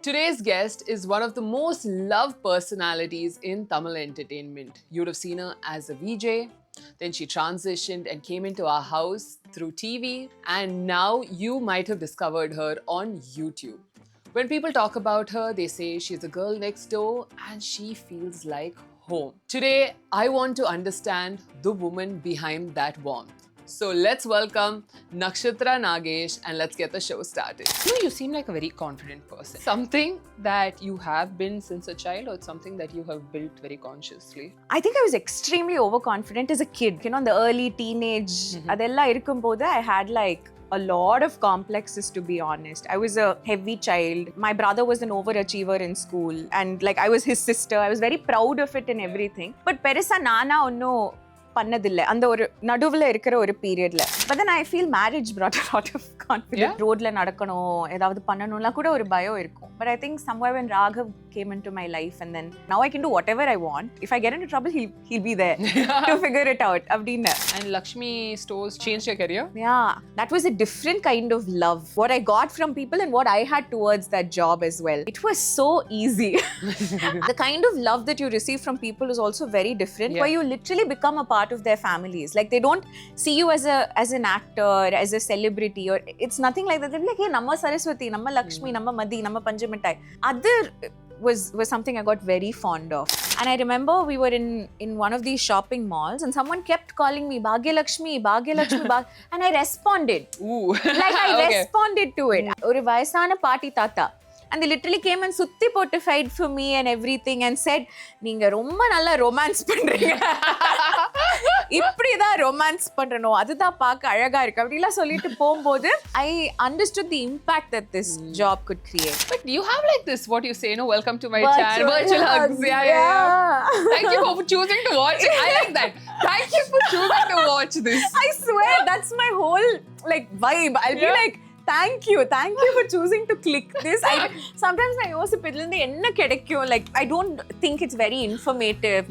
Today's guest is one of the most loved personalities in Tamil entertainment. You'd have seen her as a VJ, then she transitioned and came into our house through TV, and now you might have discovered her on YouTube. When people talk about her, they say she's a girl next door and she feels like home. Today, I want to understand the woman behind that warmth. So let's welcome Nakshathra Nagesh and let's get the show started. You seem like a very confident person. Something that you have been since a child, or it's something that you have built very consciously? I think I was extremely overconfident as a kid. You know, in the early teenage, adella irukkumbodhu, I had like a lot of complexes, to be honest. I was a heavy child. My brother was an overachiever in school and like I was his sister. I was very proud of it and everything. But perisa nana onno பண்ணதில்லை அந்த ஒரு நடுவுல இருக்கிற ஒரு பீரியட்ல. But then I feel marriage brought a lot of confidence. ரோட்ல நடக்கணும், ஏதாவது பண்ணணும்லாம் கூட ஒரு பயம் இருக்கும். But I think somewhere when Raghav came into my life and then now I can do whatever I want. If I get into trouble, he'll be there to figure it out. அப்படின்னா. And Lakshmi Stores changed your career? Yeah, that was a different kind of love. What I got from people and what I had towards that job as well. It was so easy. The kind of love that you receive from people is also very different, where you literally become a part of their families. Like they don't see you as an actor, as a celebrity, or it's nothing like that. They're like, hey, namma Saraswati, namma Lakshmi, namma Madhi, namma Panjamittai. Other was something I got very fond of. And I remember we were in one of these shopping malls and someone kept calling me Bhagyalakshmi, and I responded. Ooh. Like I responded to it. Oru vayasana party tata. And they literally came and sutti potified for me and everything and said, நீங்க ரொம்ப நல்லா romance பண்றீங்க, இப்படிதான் romance பண்ணணும், அதுதான் பார்க்க அழகா இருக்கு அப்படிலாம் சொல்லிட்டு போகும்போது I understood the impact that this job could create. But you have like this, what you say, no, welcome to my channel, virtual hugs. Yeah. Thank you for choosing to watch it. I like that. Thank you for choosing to watch this. I swear that's my whole like vibe. I'll be like, thank you for choosing to click this. Sometimes I யோசிப்பதுல இருந்து என்ன கிடைக்கும், like I don't think it's very informative.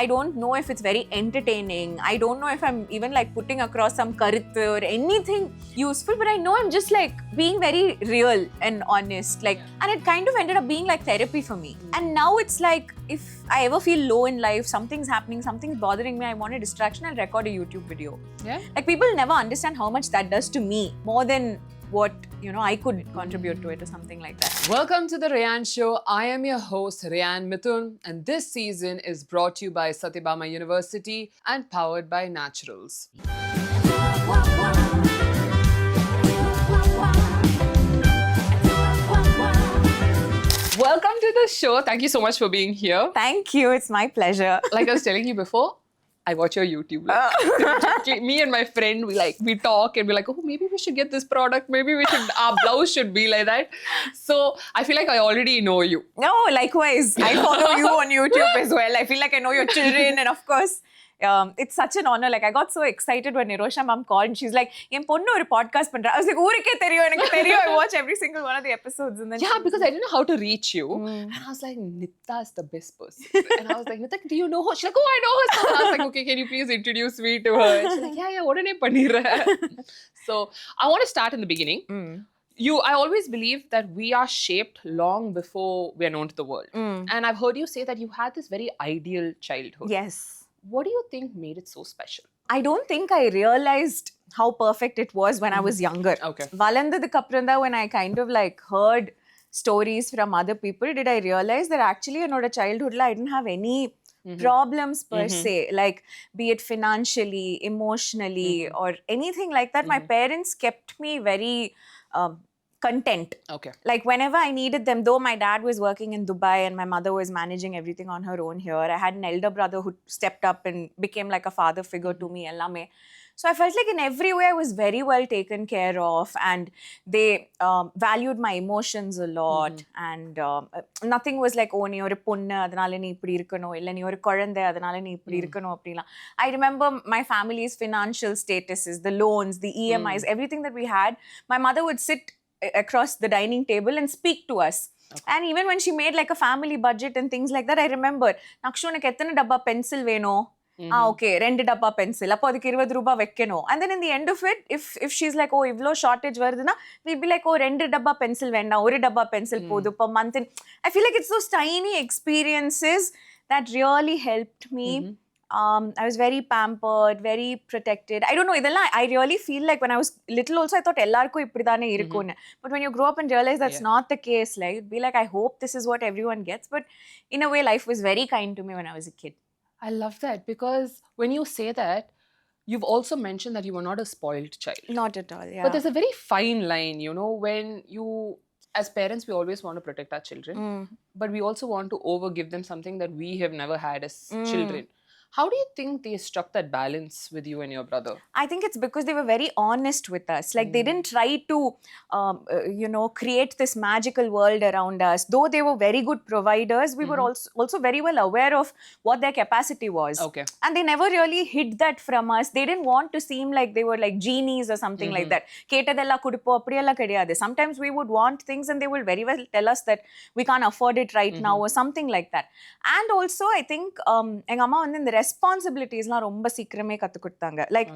I don't know if it's very entertaining. I don't know if I'm even like putting across some karuthu or anything useful, but I know I'm just like being very real and honest, like, and it kind of ended up being like therapy for me. And now it's like if I ever feel low in life, something's happening, something's bothering me, I want a distraction, I'll record a YouTube video. Like people never understand how much that does to me, more than what, you know, I could contribute to it or something like that. Welcome to the Rayane Show. I am your host, Rayane Mithun, and this season is brought to you by Satyabama University and powered by Naturals. Welcome to the show. Thank you so much for being here. Thank you. It's my pleasure. Like I was telling you before, I watch your YouTube. Like, me and my friend, we talk and we're like, oh, maybe we should get this product. Maybe we should, our blouse should be like that. So I feel like I already know you. No, likewise. I follow you on YouTube as well. I feel like I know your children, and of course, it's such an honor. Like I got so excited when Nirosha mom called and she's like, "Em ponnu oru podcast pandra." I was like, "Urike theriyum, enakku theriyum." I watch every single one of the episodes, and then because I didn't know how to reach you, and I was like, Nitha is the best person, and I was like, Nitha, do you know her? She's like, oh, I know her. So I was like, okay, can you please introduce me to her? And she's like, yeah, what are you pannira? So I want to start in the beginning. I always believe that we are shaped long before we are known to the world, and I've heard you say that you had this very ideal childhood. Yes. What do you think made it so special? I don't think I realized how perfect it was when I was younger. Okay. Valandadukku appuram when I kind of like heard stories from other people, did I realize that actually enoda childhood la I didn't have any problems per se, like be it financially, emotionally, or anything like that. My parents kept me very content. Okay. Like whenever I needed them, though my dad was working in Dubai and my mother was managing everything on her own here, I had an elder brother who stepped up and became like a father figure to me. Ellame. So I felt like in every way I was very well taken care of, and they valued my emotions a lot. And nothing was like, oh, nee oru ponnu adanal nee ipdi irukano, illa nee oru kolande adanal nee ipdi irukano appadila. I remember my family's financial statuses, the loans, the EMIs, everything that we had. My mother would sit across the dining table and speak to us. Okay. And even when she made like a family budget and things like that, I remember, Nakshu, unak ethana dabba pencil veno? okay, 2 dabba pencil. Appo adukku 20 ரூபாய் வைக்கணும். And then in the end of it, if she's like, oh, ivlo shortage வருதுன்னா, we'll be like, oh, 2 dabba pencil வேண்டாம், 1 dabba pencil போதும் per month. And I feel like it's those tiny experiences that really helped me. I was very pampered, very protected. I don't know, idella I really feel like when I was little also I thought ellarku ipdidane irukonu. But when you grow up and realize that's not the case, like you'd be like, I hope this is what everyone gets. But in a way, life was very kind to me when I was a kid. I love that, because when you say that, you've also mentioned that you were not a spoiled child. Not at all, yeah. But there's a very fine line, you know, when you, as parents, we always want to protect our children, but we also want to overgive them something that we have never had as children. How do you think they struck that balance with you and your brother? I think it's because they were very honest with us. Like they didn't try to, create this magical world around us. Though they were very good providers, we were also very well aware of what their capacity was. Okay. And they never really hid that from us. They didn't want to seem like they were like genies or something like that. Ketadella kudupo apriyalla kediyadu. Sometimes we would want things and they will very well tell us that we can't afford it right now or something like that. And also I think enga amma vandu இந்த responsibilities-லாம் ரொம்ப சீக்கிரமே கத்து கொடுத்தாங்க. Like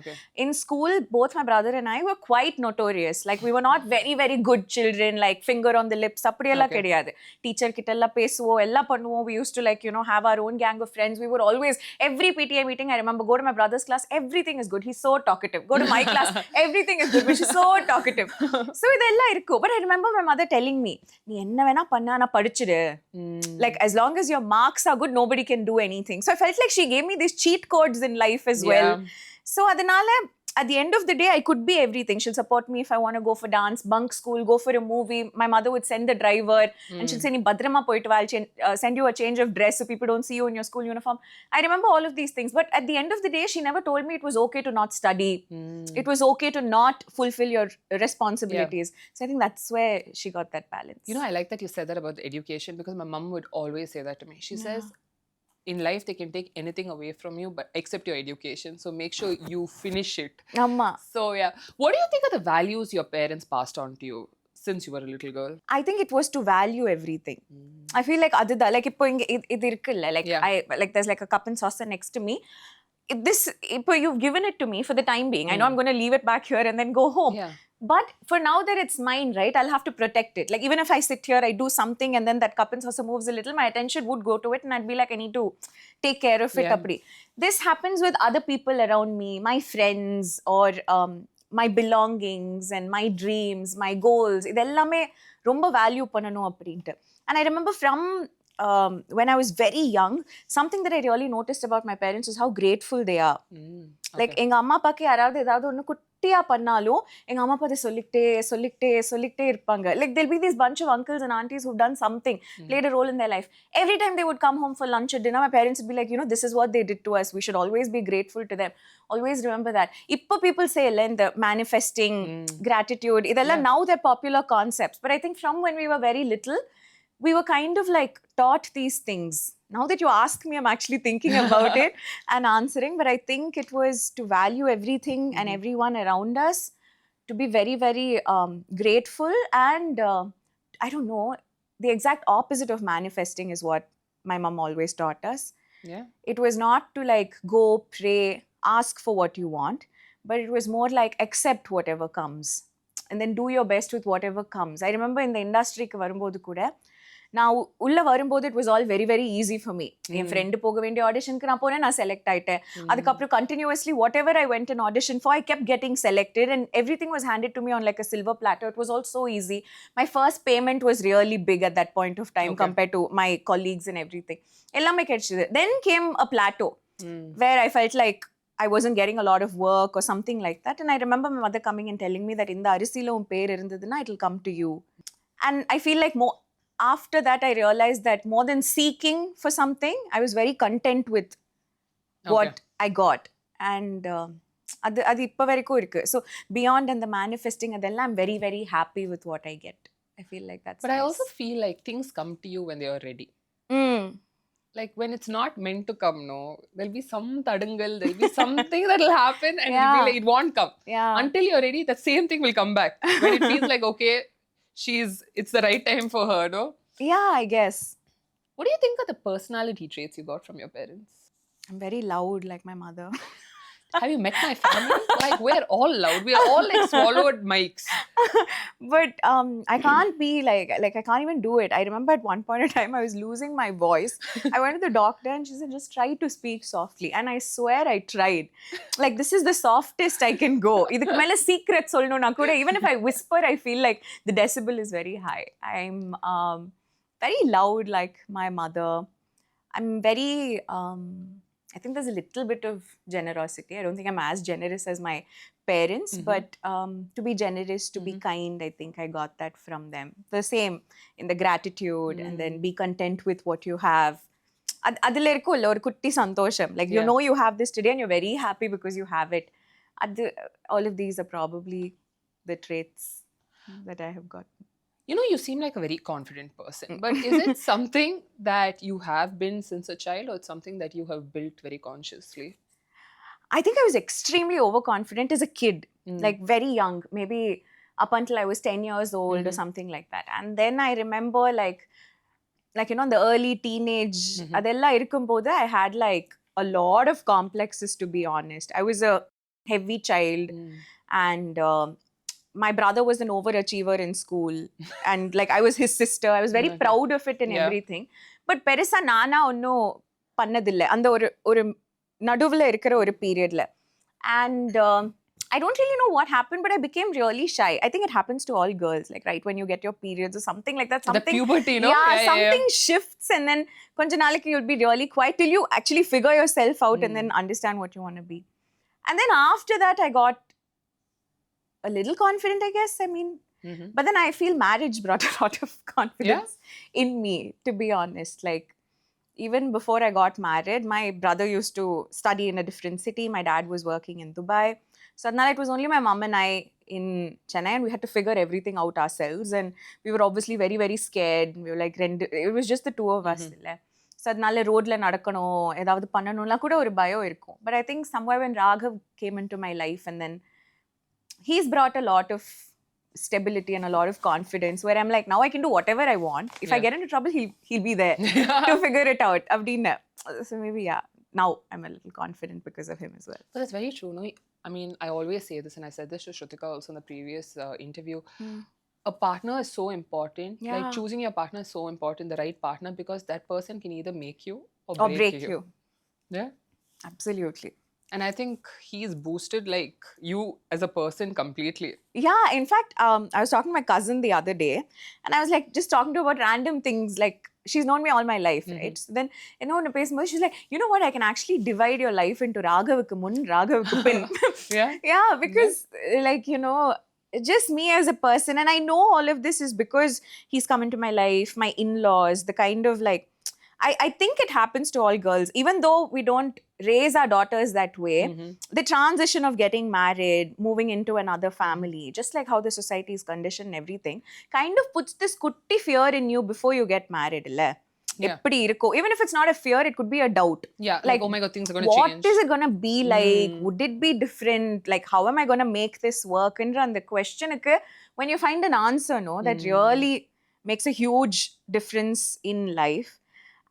in school, both my brother and I were quite notorious. Like we were not very, very good children, like finger on the lips. அப்படியெல்லாம் கிடையாது. Teacher கிட்ட எல்லாம் பேசுவோம், எல்லாம் பண்ணுவோம். We used to like, have our own gang of friends. We would always, every PTA meeting, I remember, go to my brother's class, everything is good. He's so talkative. Go to my class, everything is good. She's so talkative. So இதெல்லாம் இருக்கு. But I remember my mother telling me, நீ என்ன வேணா பண்ணா நான் படிச்சிடு. Like as long as your marks are good, nobody can do anything. So I felt like she gave me these cheat codes in life as well. So adanale at the end of the day, I could be everything. She'll support me if I want to go for dance, bunk school, go for a movie. My mother would send the driver and she'll say, "Nee badrama poitu va, I'll send you a change of dress so people don't see you in your school uniform." I remember all of these things. But at the end of the day, she never told me it was okay to not study. It was okay to not fulfill your responsibilities. So I think that's where she got that balance. You know, I like that you said that about the education, because my mom would always say that to me. She says, in life they can take anything away from you but except your education, so make sure you finish it. Amma. So yeah, what do you think are the values your parents passed on to you since you were a little girl? I think it was to value everything. I feel like adudha, like ipo inga idu irukilla, like I like there's like a cup and saucer next to me. You've given it to me for the time being. I know I'm going to leave it back here and then go home. But for now that it's mine, right, I'll have to protect it. Like even if I sit here, I do something and then that cup and saucer moves a little, my attention would go to it and I'd be like, I need to take care of it. Apdi. This happens with other people around me, my friends, or my belongings and my dreams, my goals. Idellame romba value pananum appadintu. And I remember from when I was very young, something that I really noticed about my parents is how grateful they are. Like enga amma appaku yaravadhu edavadhu onnu kuttiya pannalum enga amma appa sollitte irpanga. Like there'll be this bunch of uncles and aunties who've done something, played a role in their life. Every time they would come home for lunch or dinner, my parents would be like, this is what they did to us. We should always be grateful to them. Always remember that. Ippa people say in the manifesting, gratitude, idella now they're popular concepts. But I think from when we were very little, we were kind of like taught these things. Now that you ask me, I'm actually thinking about it and answering. But I think it was to value everything and everyone around us, to be very, very grateful. And I don't know, the exact opposite of manifesting is what my mom always taught us. It was not to like go pray, ask for what you want, but it was more like accept whatever comes and then do your best with whatever comes. I remember in the industry ku varumbodhu kuda, நான் உள்ள வரும்போது it was all very, very easy for me. N friend போக வேண்டிய ஆடிஷனுக்கு நான் போனேன், நான் select ஆயிட்டேன். அதுக்கப்புறம் continuously whatever I went and audition for, I kept getting selected and everything was handed to me on like a silver platter. It was all so easy. My first payment was really big at that point of time compared to my colleagues and everything. எல்லாமே கிடைச்சது. Then came a plateau where I felt like I wasn't getting a lot of work or something like that. And I remember my mother coming and telling me that இந்த அரிசில உன் பேர் இருந்ததுன்னா it will come to you. And I feel like after that, I realized that more than seeking for something, I was very content with what I got. And அது இப்ப வரைக்கும் இருக்கு. So beyond and the manifesting, அதெல்லாம் I'm very, very happy with what I get. I feel like that's But nice. I also feel like things come to you when they are ready. Like when it's not meant to come, no, there'll be some tadangal, there'll be something that'll happen and it'll be like, it won't come. Until you're ready, that same thing will come back. When it feels like, okay, it's the right time for her, no? Yeah, I guess. What do you think are the personality traits you got from your parents? I'm very loud like my mother. Have you met my family? Like, we're all loud. We are all like swallowed mics. But I can't be like I can't even do it. I remember at one point in time I was losing my voice. I went to the doctor and she said, just try to speak softly. And I swear I tried. Like, this is the softest I can go. Idhukku mele secret solnuna kuda, even if I whisper, I feel like the decibel is very high. I'm very loud like my mother. I'm very I think there's a little bit of generosity. I don't think I'm as generous as my parents, but to be generous, to be kind, I think I got that from them. The same in the gratitude, and then be content with what you have. Adile irukkulla or kutti santosham. Like, you know you have this today and you're very happy because you have it. All of these are probably the traits that I have got. You know, you seem like a very confident person, but is it something that you have been since a child, or it's something that you have built very consciously? I think I was extremely overconfident as a kid, like very young, maybe up until I was 10 years old or something like that. And then I remember like you know, the early teenage, adella irukkumbodhu, I had like a lot of complexes, to be honest. I was a heavy child, and my brother was an overachiever in school, and like I was his sister. I was very proud of it and everything. But perisa nana onno pannadilla and oru naduvula irukkira oru period la. And I don't really know what happened, but I became really shy. I think it happens to all girls, like right when you get your periods or something like that. Something, the puberty, no? Something shifts, and then konja naaliki you'll be really quiet till you actually figure yourself out and then understand what you want to be. And then after that, I got a little confident, I guess. I mean, but then I feel marriage brought a lot of confidence in me, to be honest. Like, even before I got married, my brother used to study in a different city. My dad was working in Dubai. So now it was only my mom and I in Chennai, and we had to figure everything out ourselves. And we were obviously very, very scared. We were like, it was just the two of us. So adnala road la nadakano, edavadhu pannanumla kuda oru bayo irukum. But I think somewhere when Raghav came into my life, and then he's brought a lot of stability and a lot of confidence, where I'm like, now I can do whatever I want. If I get into trouble, he'll be there to figure it out. So maybe, now I'm a little confident because of him as well. But that's very true, no? I mean, I always say this, and I said this to Shrutika also in the previous interview. A partner is so important. Like, choosing your partner is so important, the right partner, because that person can either make you or break you. Yeah? Absolutely. And I think he's boosted like you as a person completely. Yeah, in fact, I was talking to my cousin the other day, and I was like just talking to her about random things. Like, she's known me all my life, right? So then, you know, she's like, you know what? I can actually divide your life into Raghavukku mun, Raghavukku pin. Yeah, because like, you know, just me as a person, and I know all of this is because he's come into my life, my in-laws, the kind of like, I think it happens to all girls, even though we don't raise our daughters that way. The transition of getting married, moving into another family, just like how the society is conditioned and everything, kind of puts this kutti fear in you before you get married. Even if it's not a fear, it could be a doubt. Yeah, like, oh my God, things are going to change. What is it going to be like? Would it be different? Like, how am I going to make this work? And the question, when you find an answer, no, that really makes a huge difference in life.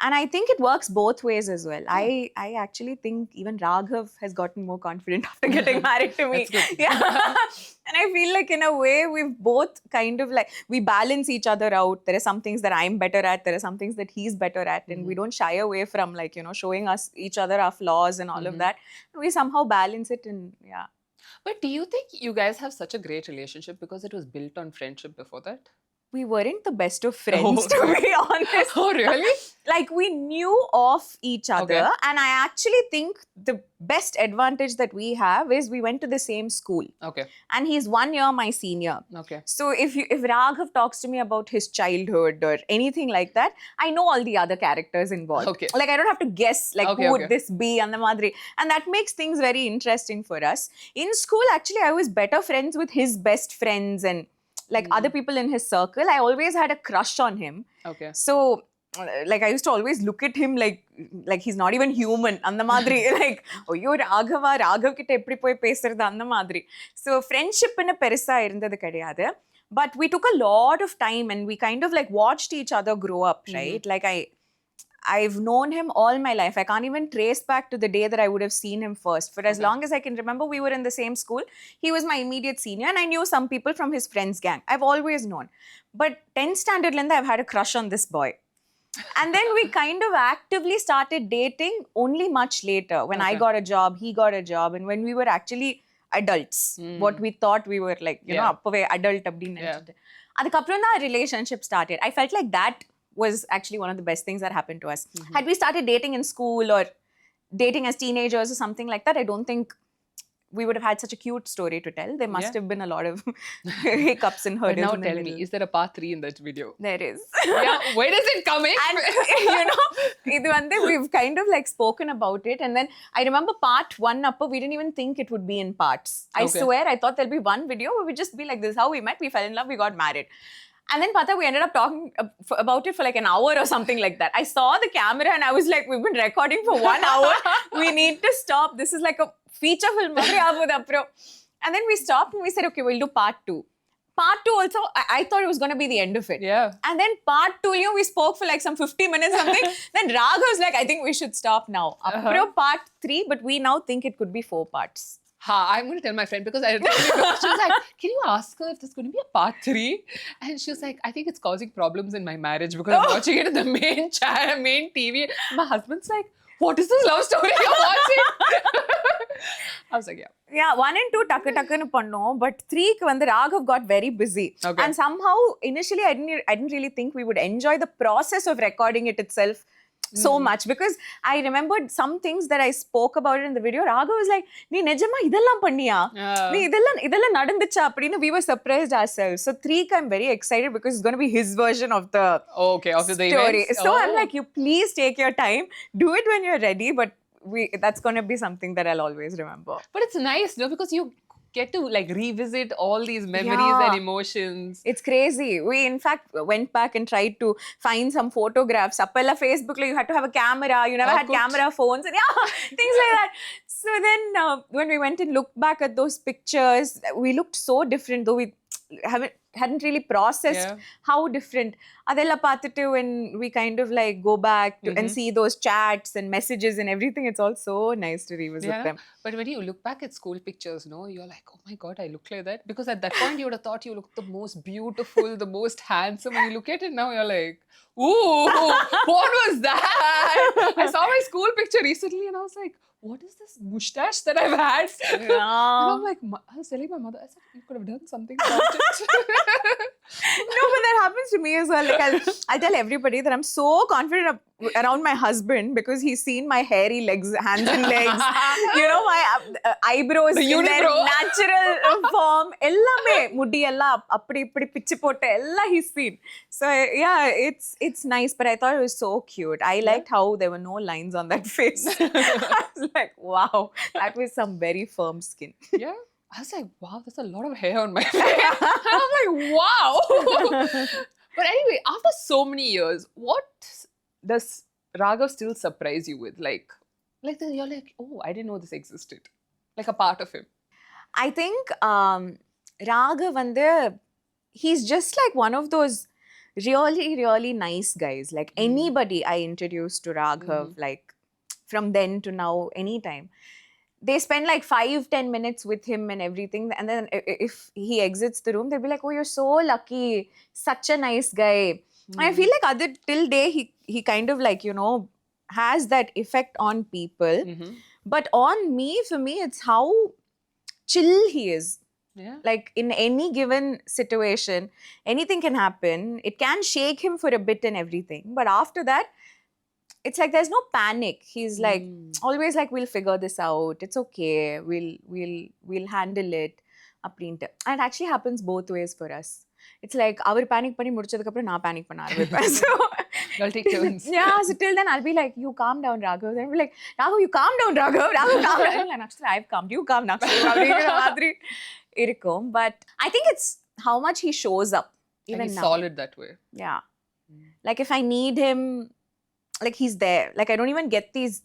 And I think it works both ways as well. I actually think even Raghav has gotten more confident after getting married to me. And I feel like in a way we've both kind of like, we balance each other out. There are some things that I'm better at. There are some things that he's better at. And we don't shy away from like, you know, showing us each other our flaws and all of that. We somehow balance it, and But do you think you guys have such a great relationship because it was built on friendship before that? We weren't the best of friends, to be honest. Oh, really? Like, we knew of each other. And I actually think the best advantage that we have is we went to the same school. Okay. And he's 1 year my senior. Okay. So if Raghav talks to me about his childhood or anything like that, I know all the other characters involved. Okay. Like, I don't have to guess, like, who would this be and the madri. And that makes things very interesting for us. In school, actually, I was better friends with his best friends and like other people in his circle. I always had a crush on him. Okay. So like, I used to always look at him like he's not even human. Andha madri. Like, oh, you're Raghav kitta eppadi poi pesradhu andha madri. So friendship in a perisa irundhathu kediyadhu. But we took a lot of time, and we kind of like watched each other grow up, right? Like, I've known him all my life. I can't even trace back to the day that I would have seen him first. For as long as I can remember, we were in the same school. He was my immediate senior, and I knew some people from his friends' gang. I've always known. But 10th standard, Linda, I've had a crush on this boy. And then we kind of actively started dating only much later. When I got a job, he got a job, and when we were actually adults, what we thought we were like, you know, appave adult abdin nenichittu. Adukapram the relationship started. I felt like that was actually one of the best things that happened to us. Had we started dating in school or dating as teenagers or something like that, I don't think we would have had such a cute story to tell. There must have been a lot of hiccups and hurdles. But now tell me, is there a part 3 in that video? There is. Yeah, when is it coming? And you know, we've kind of like spoken about it. And then I remember part 1 up, we didn't even think it would be in parts. I swear, I thought there'll be one video where we'd just be like, this is how we met, we fell in love, we got married. And then, Pata, we ended up talking about it for like an hour or something like that. I saw the camera and I was like, we've been recording for 1 hour. We need to stop. This is like a feature film. And then we stopped and we said, okay, we'll do part 2. Part 2 also, I thought it was going to be the end of it. Yeah. And then part 2, you know, we spoke for like some 50 minutes something. Then Raghav was like, I think we should stop now. Part 3, but we now think it could be 4 parts. I'm going to tell my friend because she was like, can you ask her if there's going to be a part 3? And she was like, I think it's causing problems in my marriage because I'm watching it in the main TV. My husband's like, what is this love story you're watching? I was like, yeah. Yeah, 1 and 2 takku pannom, but 3 ku Raghav got very busy. And somehow, initially, I didn't really think we would enjoy the process of recording it itself so much, because I remembered some things that I spoke about it in the video. Raghav was like, "Nee nijama idellam panniya? Nee idella nadandhucha?" Appadina we were surprised ourselves. So 3 I'm very excited because it's going to be his version of the story. So I'm like, you please take your time, do it when you're ready, but that's going to be something that I'll always remember. But it's nice, no, because you get to like revisit all these memories and emotions. It's crazy. We in fact went back and tried to find some photographs. Appella Facebook you had to have a camera. You never had camera phones and things like that. So then when we went and looked back at those pictures, we looked so different, though we hadn't really processed how different. Adella paatittu when we kind of like go back to, and see those chats and messages and everything, it's all so nice to revisit them. But when you look back at school pictures, no, you're like, oh my God, I look like that. Because at that point you would have thought you looked the most beautiful, the most handsome. When you look at it now, you're like, ooh, what was that? I saw my school picture recently and I was like, what is this mustache that I've had? And I'm like, I was telling my mother, I said, you could have done something about it. No, but that happens to me as well. Like I'll tell everybody that I'm so confident around my husband because he's seen my hairy legs, hands and legs, you know, my eyebrows in their natural form. Ellame mudi ella appadi ippadi pichu potta ella he's seen. So yeah, it's nice, but I thought it was so cute. I liked how there were no lines on that face. I was like, wow, that was some very firm skin. Yeah. I was like, wow, there's a lot of hair on my face. And I'm like, wow. But anyway, after so many years, what does Raghav still surprise you with? Like you're like, oh, I didn't know this existed. Like a part of him. I think Raghav, he's just like one of those really, really nice guys. Like anybody I introduced to Raghav, like from then to now, anytime, they spend like 5-10 minutes with him and everything. And then if he exits the room, they'll be like, oh, you're so lucky. Such a nice guy. And I feel like till day, he kind of like, you know, has that effect on people. But on me, for me, it's how chill he is. Yeah. Like in any given situation, anything can happen. It can shake him for a bit and everything. But after that, it's like there's no panic. He's like always like, we'll figure this out. It's okay. We'll handle it. And it actually happens both ways for us. It's like our panic pani mudichadukku appuram na panic panna arambippa. So I'll take turns. Yeah, so till then I'll be like, you calm down, Raghav. Then I'll be like, Raghav, you calm down, Raghav. Raghav, calm down. Like, Nakshathra, I've calmed. You calm, Nakshathra. But I think it's how much he shows up. Even and he's now. solid that way. Yeah. Like if I need him, like he's there. Like I don't even get these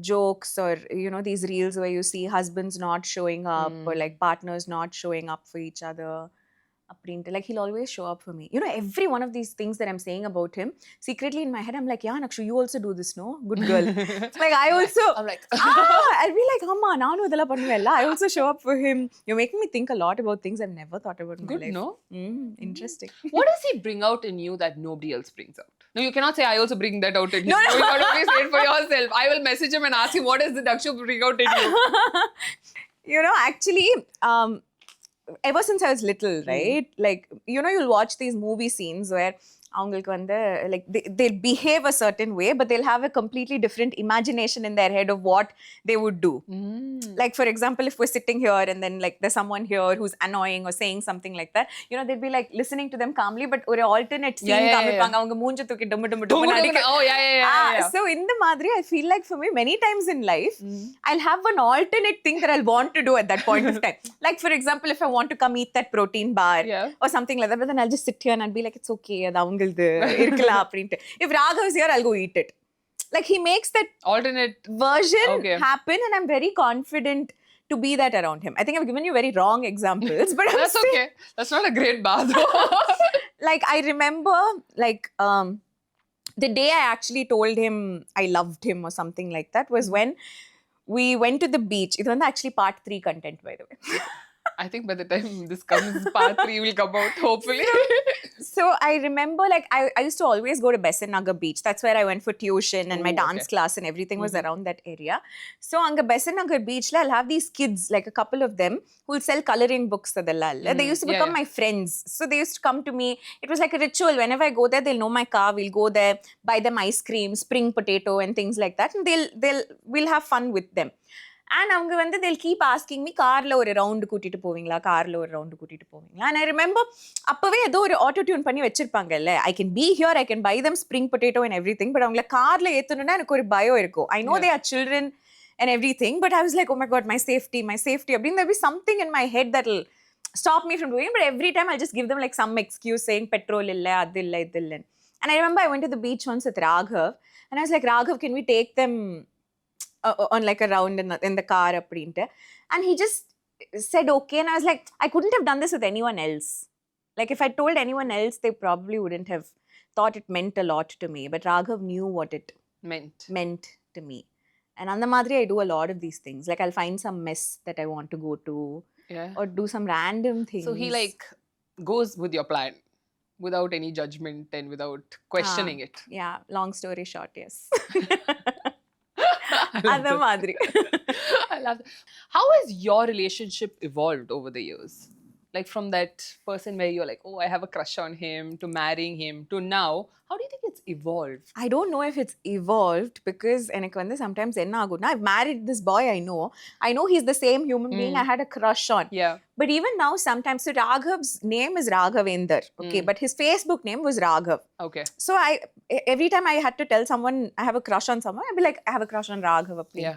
jokes or, you know, these reels where you see husbands not showing up or like partners not showing up for each other. Like he'll always show up for me. You know, every one of these things that I'm saying about him, secretly in my head, I'm like, yeah, Nakshu, you also do this, no? Good girl. Like I also, I'm like, I'll be like, Amma, nanu idella pannuvella. I also show up for him. You're making me think a lot about things I've never thought about in my good, life. no? Interesting. What does he bring out in you that nobody else brings out? No, you cannot say I also bring that out in him. No. You got to always say it for yourself. I will message him and ask him, what does the Dakshu bring out in you? You know, actually, ever since I was little, right? Like, you know, you'll watch these movie scenes where அவங்களுக்கு வந்து like they'll behave a certain way, but they'll have a completely different imagination in their head of what they would do. Like, for example, if we're sitting here and then like there's someone here who's annoying or saying something like that, you know, they'll be like listening to them calmly, but ஒரு alternate scene காமிப்பாங்க. அவங்க மூஞ்ச தூக்கி டும்மு டும்மு டும்மு அடிக்க. Oh, yeah. So in the madri, I feel like for me, many times in life, I'll have an alternate thing that I'll want to do at that point of time. Like, for example, if I want to come eat that protein bar or something like that, but then I'll just sit here and I'll be like, it's okay, if Raghav is here, I'll go eat it. Like, he makes that alternate version happen, and I'm very confident to be that around him. I think I've given you very wrong examples, but that's okay. That's not a great bar though. Like, I remember, like, the day I actually told him I loved him or something like that was when we went to the beach. It was actually part 3 content, by the way. I think by the time this comes, part 3 will come out, hopefully. So I remember, like, I used to always go to Besant Nagar beach. That's where I went for tuition and my dance class and everything was around that area. So on Besant Nagar beach, I'll have these kids, like a couple of them, who will sell coloring books. They used to become my friends. So they used to come to me. It was like a ritual. Whenever I go there, they'll know my car. We'll go there, buy them ice cream, spring potato and things like that. And we'll have fun with them. And அவங்க வந்து they'll keep asking me, கார்ல ஒரு round கூட்டிட்டு போவீங்களா, கார்ல ஒரு round கூட்டிட்டு போவீங்களா. And I remember அப்பவே ஏதோ ஒரு ஆட்டோ டியூன் பண்ணி வச்சிருப்பாங்கல்ல, I can be here, I can buy them spring potato and everything, but அவங்கள கார்ல ஏத்தணும்னா எனக்கு ஒரு பயம் இருக்கும். I know they are children and everything, but I was like, oh my god, my safety. There'll be something in my head that'll stop me from doing it, but every time I'll just give them like some excuse saying petrol illa, adu illa, idu illa. And I remember I went to the beach once with Raghav, and I was like, Raghav, can we take them on like a round in the car apprinte? And he just said okay, and I was like, I couldn't have done this with anyone else. Like, if I told anyone else, they probably wouldn't have thought it meant a lot to me, but Raghav knew what it meant to me. And on the madri, I do a lot of these things. Like, I'll find some mess that I want to go to, or do some random things. So he like goes with your plan without any judgment and without questioning it. Yeah, long story short, yes. I love that. How has your relationship evolved over the years? Like, from that person where you're like, oh, I have a crush on him, to marrying him, to now, how do you think it's evolved? I don't know if it's evolved, because sometimes I've married this boy I know he's the same human being I had a crush on. Yeah. But even now, sometimes, so Raghav's name is Raghavendra, okay, but his Facebook name was Raghav. Okay. So every time I had to tell someone I have a crush on someone, I'd be like, I have a crush on Raghav. Yeah.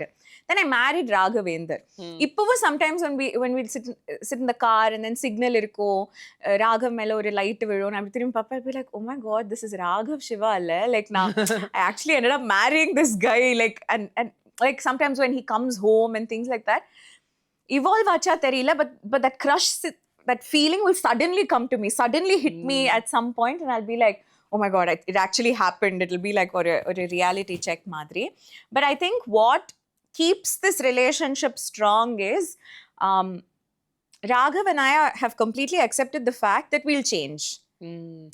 Then I married Raghavendra. Ippo sometimes when we sit in the car and then signal irko, Raghav mela oru light vidum, and I would Papa, I'd be like, oh my god, this is Raghav Shiva alla. Like, now I actually ended up marrying this guy. Like, and like sometimes when he comes home and things like that, evolve acha theriyala, but that crush, that feeling will suddenly come to me, suddenly hit me at some point, and I'll be like, oh my god, it actually happened. It'll be like or a reality check madri. But I think what keeps this relationship strong is Raghav and I have completely accepted the fact that we'll change.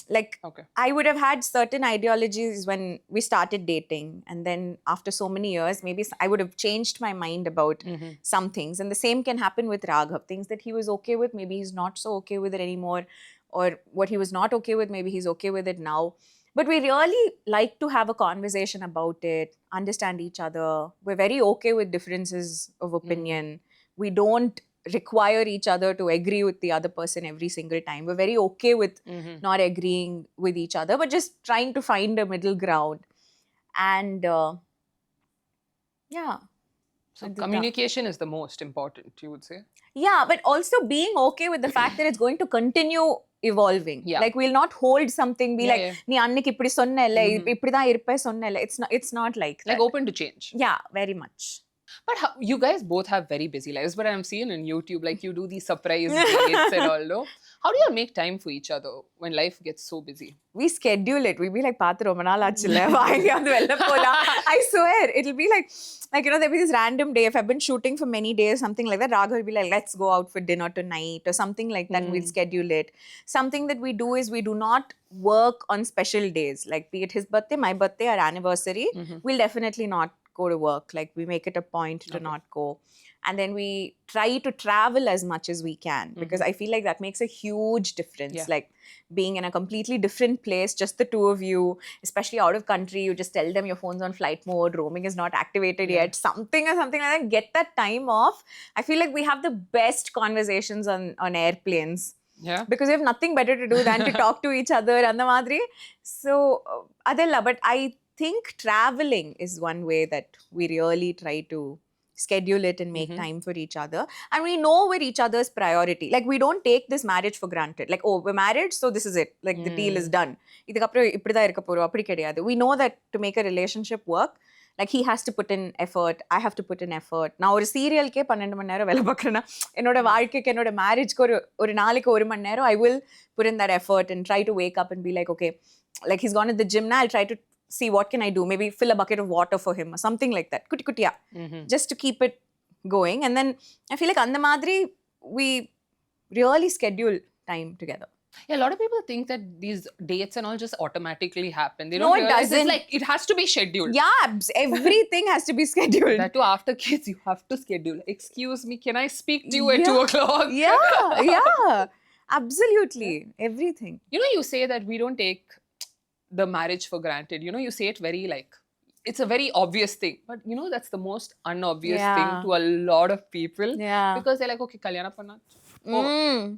Like, I would have had certain ideologies when we started dating, and then after so many years, maybe I would have changed my mind about some things. And the same can happen with Raghav. Things that he was okay with, maybe he's not so okay with it anymore. Or what he was not okay with, maybe he's okay with it now. But we really like to have a conversation about it, understand each other. We're very okay with differences of opinion. We don't require each other to agree with the other person every single time. We're very okay with not agreeing with each other, but just trying to find a middle ground. And yeah. So communication is the most important, you would say? Yeah, but also being okay with the fact that it's going to continue evolving. Yeah. Like, we'll not hold something, be like, nee anniki ipdi sonna illa, ipdi da irpa sonna illa. It's not like that. Like, open to change. Yeah, very much. But you guys both have very busy lives, but I'm seeing on YouTube, like, you do these surprise dates and all, no? How do you make time for each other when life gets so busy? We schedule it. We'll be like, Paathu romba naal aachilla, vaayenge vella pola. I swear, it'll be like, there'll be this random day. If I've been shooting for many days, something like that, Raghav will be like, let's go out for dinner tonight or something like that. We'll schedule it. Something that we do is we do not work on special days. Like, be it his birthday, my birthday, our anniversary, we'll definitely not go to work. Like, we make it a point to not go. And then we try to travel as much as we can, because I feel like that makes a huge difference. Yeah. Like, being in a completely different place, just the two of you, especially out of country, you just tell them your phone's on flight mode, roaming is not activated yet, something like that. Get that time off. I feel like we have the best conversations on airplanes. Yeah. Because we have nothing better to do than to talk to each other and the madri. So, adella. But I think traveling is one way that we really try to schedule it and make time for each other. And we know we're each other's priority. Like, we don't take this marriage for granted. Like, oh, we're married, so this is it. Like, the deal is done. We know that to make a relationship work, like, he has to put in effort, I have to put in effort. Now, ஒரு சீரியல்கே 12 மணி நேரம் வேலை பார்க்குறேன்னா, என்னோட வாழ்க்கைக்கு, என்னோட மேரேஜ்க்கு ஒரு நாளைக்கு 1 மணி நேரம், I will put in that effort and try to wake up and be like, okay, like, he's gone to the gym now, I'll try to see what can I do, maybe fill a bucket of water for him or something like that, kuti kutiya, just to keep it going. And then I feel like andha madri we really schedule time together. Yeah, a lot of people think that these dates and all just automatically happen. They No, don't it realize doesn't. It's like, it has to be scheduled. Yeah, everything has to be scheduled. That too, after kids, you have to schedule. Excuse me, can I speak to you at 2 o'clock? Yeah, absolutely. Everything. You know, you say that we don't take the marriage for granted. You know, you say it very like, it's a very obvious thing. But you know, that's the most unobvious thing to a lot of people. Yeah. Because they're like, okay, kalyana panna. Oh.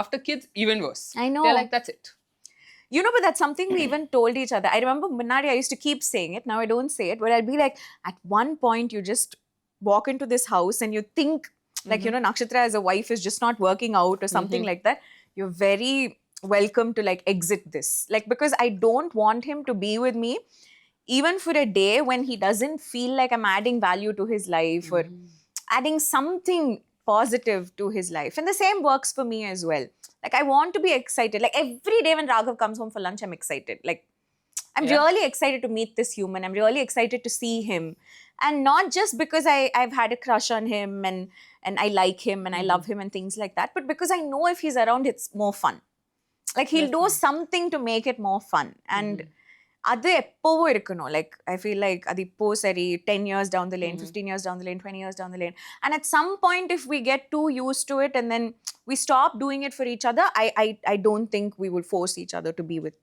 After kids, even worse. I know. They're like, that's it. You know, but that's something we even told each other. I remember Minari, I used to keep saying it. Now I don't say it. But I'll be like, at one point, you just walk into this house and you think, like, you know, Nakshatra as a wife is just not working out or something like that. You're very welcome to, like, exit this. Like, because I don't want him to be with me even for a day when he doesn't feel like I'm adding value to his life or adding something positive to his life. And the same works for me as well. Like, I want to be excited. Like, every day when Raghav comes home for lunch, I'm excited. Like, I'm really excited to meet this human. I'm really excited to see him. And not just because I've had a crush on him and I like him and I love him and things like that, but because I know if he's around, it's more fun. Like, he'll do something to make it more fun. And அது எப்பவும் இருக்கணும். Like, I feel like அது இப்போ சரி 10 years down the lane, 15 years down the lane, 20 years down the lane. And at some point, if we get too used to it and then we stop doing it for each other, I don't think we will force each other to be with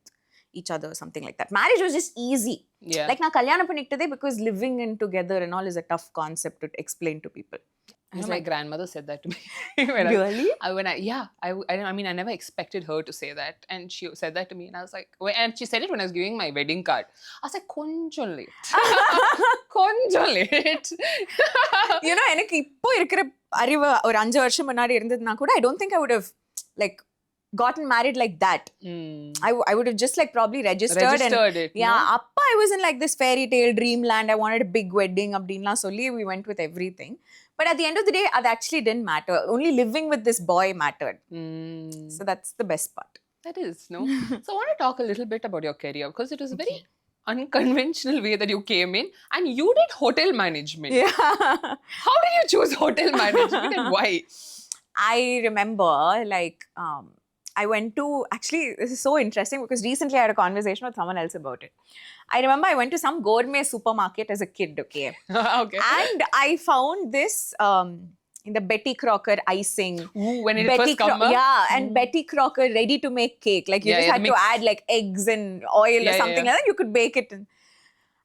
each other or something like that. Marriage was just easy. Yeah. Like, நான் கல்யாணம் பண்ணிக்கிட்டதே because living in together and all is a tough concept to explain to people. You know, my grandmother said that to me. Really? I mean, I never expected her to say that. And she said that to me. And I was like, and she said it when I was giving my wedding card. I was like, konjam late. Konjam late. You know, எனக்கு இப்போ இருக்கிற அறிவு ஒரு 5 வருஷம் முன்னாடி இருந்ததுனா கூட I don't think I would have, like, gotten married like that. I would have just, like, probably registered and it. Yeah, appa I was in, like, this fairy tale dreamland. I wanted a big wedding. Abdinla solli we went with everything. But at the end of the day, that actually didn't matter. Only living with this boy mattered. So that's the best part. That is, no? So I want to talk a little bit about your career, because it was a very unconventional way that you came in, and you did hotel management. Yeah. How did you choose hotel management and why? I remember, like, I went to, actually, this is so interesting because recently I had a conversation with someone else about it. I remember I went to some gourmet supermarket as a kid, okay? Okay. And I found this in the Betty Crocker icing. Ooh, when it first come up? Yeah, and Betty Crocker ready to make cake. Like, you just had to add, like, eggs and oil or something like that. You could bake it.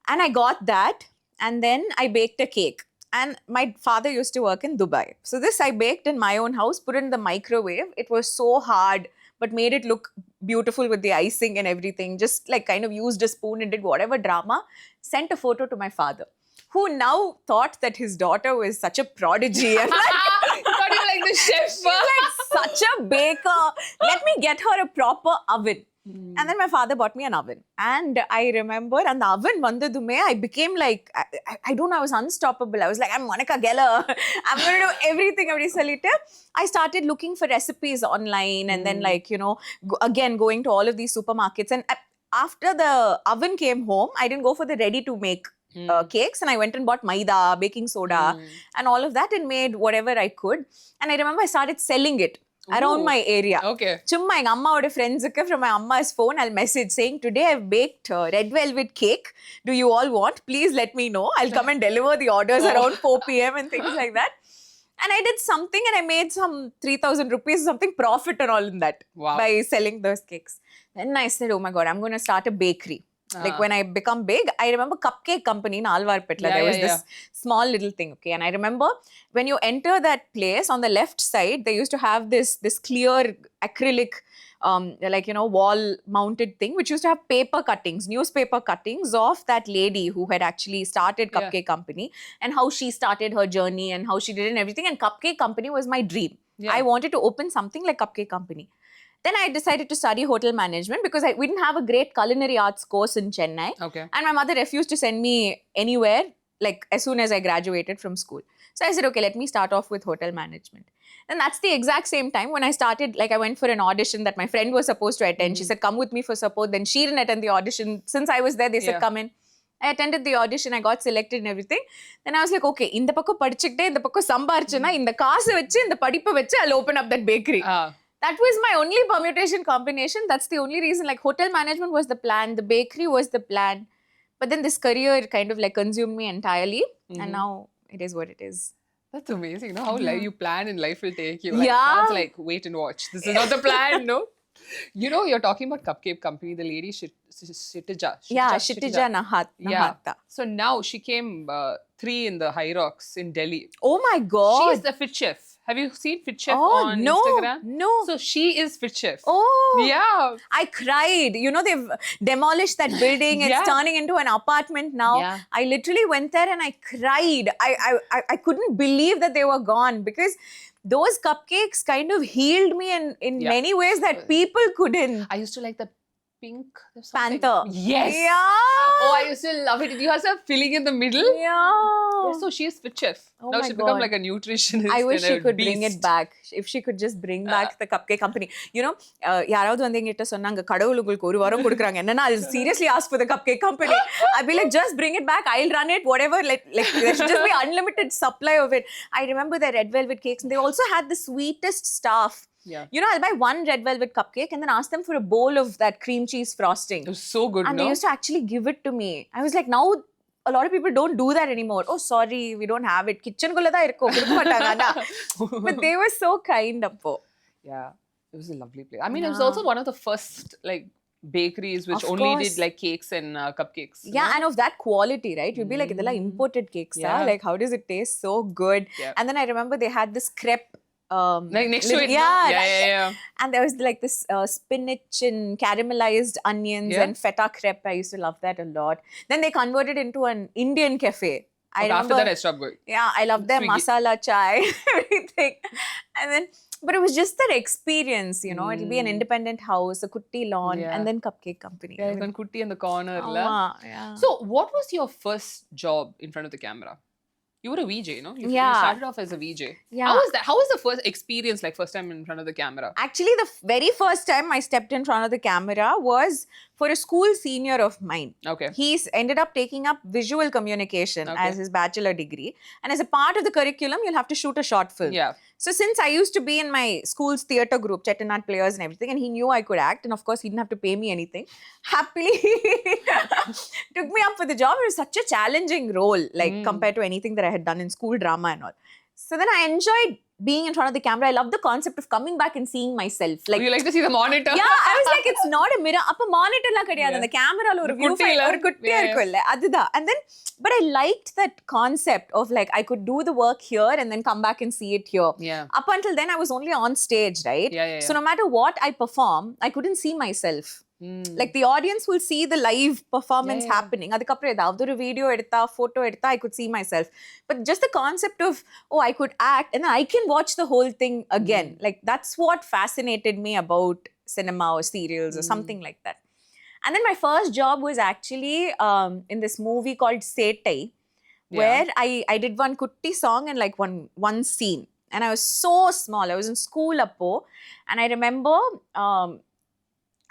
And I got that. And then I baked a cake. And my father used to work in Dubai. So this I baked in my own house, put it in the microwave. It was so hard, but made it look beautiful with the icing and everything. Just, like, kind of used a spoon and did whatever drama. Sent a photo to my father, who now thought that his daughter was such a prodigy. And Thought you like the chef. She's like such a baker. Let me get her a proper oven. And then my father bought me an oven. And I remember, and the oven vandadume, I became like, I don't know, I was unstoppable. I was like, I'm Monica Geller. I'm going to do everything. I started looking for recipes online and then like, you know, again, going to all of these supermarkets. And after the oven came home, I didn't go for the ready to make cakes, and I went and bought maida, baking soda, and all of that, and made whatever I could. And I remember I started selling it around my area. Okay. Chumma enga amma oda friends from my amma's phone, I'll message saying, today I've baked red velvet cake. Do you all want? Please let me know. I'll come and deliver the orders around 4 p.m. and things like that. And I did something and I made some 3,000 rupees, something profit and all in that by selling those cakes. Then I said, oh my God, I'm going to start a bakery. Like when I become big, I remember Cupcake Company in Alvarpetla. There was this small little thing, okay? And I remember when you enter that place, on the left side, they used to have this clear acrylic, like, you know, wall mounted thing, which used to have paper cuttings, newspaper cuttings of that lady who had actually started Cupcake Company, and how she started her journey and how she did it and everything. And Cupcake Company was my dream. I wanted to open something like Cupcake Company. Then I decided to study hotel management because we didn't have a great culinary arts course in Chennai. Okay. And my mother refused to send me anywhere, like as soon as I graduated from school. So I said, okay, let me start off with hotel management. And that's the exact same time when I started, like I went for an audition that my friend was supposed to attend. She said, come with me for support. Then she didn't attend the audition. Since I was there, they said, come in. I attended the audition, I got selected and everything. Then I was like, okay, இந்த பக்கம் படிச்சுக்கிட்டே இந்த பக்கம் சம்பாரிச்சேன்னா இந்த காசு வச்சு இந்த படிப்பை வச்சு I'll open up that bakery. That was my only permutation combination. That's the only reason. Like hotel management was the plan, the bakery was the plan. But then this career kind of like consumed me entirely. And now it is what it is. That's amazing. No? How you plan in life will take you. Like, it's like, wait and watch. This is not the plan, no? You know, you're talking about Cupcake Company, the lady Shitija. Shitija Nahata. So now she came 3 in the High Rocks in Delhi. Oh my God. She is the fit chef. Have you seen Fit Chef on Instagram? No. So she is Fit Chef. Oh. Yeah. I cried. You know, they've demolished that building. It's turning into an apartment now. I literally went there and I cried. I couldn't believe that they were gone because those cupcakes kind of healed me in many ways that people couldn't. I used to like the pink Panther. Yes. Yeah. Oh, I used to love it. You have some filling in the middle. Yeah. So she is Fit Chef. Oh now my she's God. become like a nutritionist. I wish she could beast. bring it back. If she could just bring back the Cupcake Company. You know, யாராவது வந்து என்கிட்ட சொன்னாங்க கடவுள் உங்களுக்கு ஒரு வாரம் கொடுக்குறாங்க என்னன்னா I'll seriously ask for the Cupcake Company. I'll be like, just bring it back. I'll run it, whatever. Like there should just be unlimited supply of it. I remember the red velvet cakes, and they also had the sweetest stuff. Yeah. You know, I'll buy one red velvet cupcake and then ask them for a bowl of that cream cheese frosting. It was so good, and they used to actually give it to me. I was like, now a lot of people don't do that anymore. Oh, sorry, we don't have it. Kitchen kulla da irukku kudukka maatanga. But they were so kind appo. Yeah, it was a lovely place. I mean, it was also one of the first like bakeries which only did like cakes and cupcakes. Yeah, and of that quality, right? You'd be like, idella imported cakes. Like, how does it taste so good? And then I remember they had this crepe. Like next to it. Yeah. And there was like this spinach and caramelized onions and feta crepe. I used to love that a lot. Then they converted into an Indian cafe. After that, I stopped going. Yeah, I loved their masala chai, everything. And then, but it was just that experience, you know. It'll be an independent house, a kutti lawn, and then Cupcake Company. Yeah, like one kutti in the corner. Yeah. So, what was your first job in front of the camera? You were a VJ, no? You started off as a VJ. Yeah. How was that? How was the first experience, like first time in front of the camera? Actually, the very first time I stepped in front of the camera was for a school senior of mine. Okay. He's ended up taking up visual communication as his bachelor degree. And as a part of the curriculum, you'll have to shoot a short film. Yeah. So since I used to be in my school's theatre group, Chettinad Players and everything, and he knew I could act, and of course he didn't have to pay me anything, happily took me up for the job. It was such a challenging role, like compared to anything that I had done in school drama and all. So then I enjoyed being in front of the camera. I love the concept of coming back and seeing myself. Like, you like to see the monitor? Yeah, I was like, it's not a mirror. Appa monitor la kadiyadu. And the camera la oru view file oru kuttiya irukkulla. Adudha. And then, but I liked that concept of like, I could do the work here and then come back and see it here. Yeah. Up until then, I was only on stage, right? Yeah. So no matter what I perform, I couldn't see myself. Like the audience will see the live performance happening. Adukapra edavadu oru video edutha, photo edutha, I could see myself. But just the concept of, oh, I could act and then I can watch the whole thing again. Like that's what fascinated me about cinema or serials or something like that. And then my first job was actually in this movie called Setai, where I did one kutti song and like one scene. And I was so small. I was in school appo. And I remember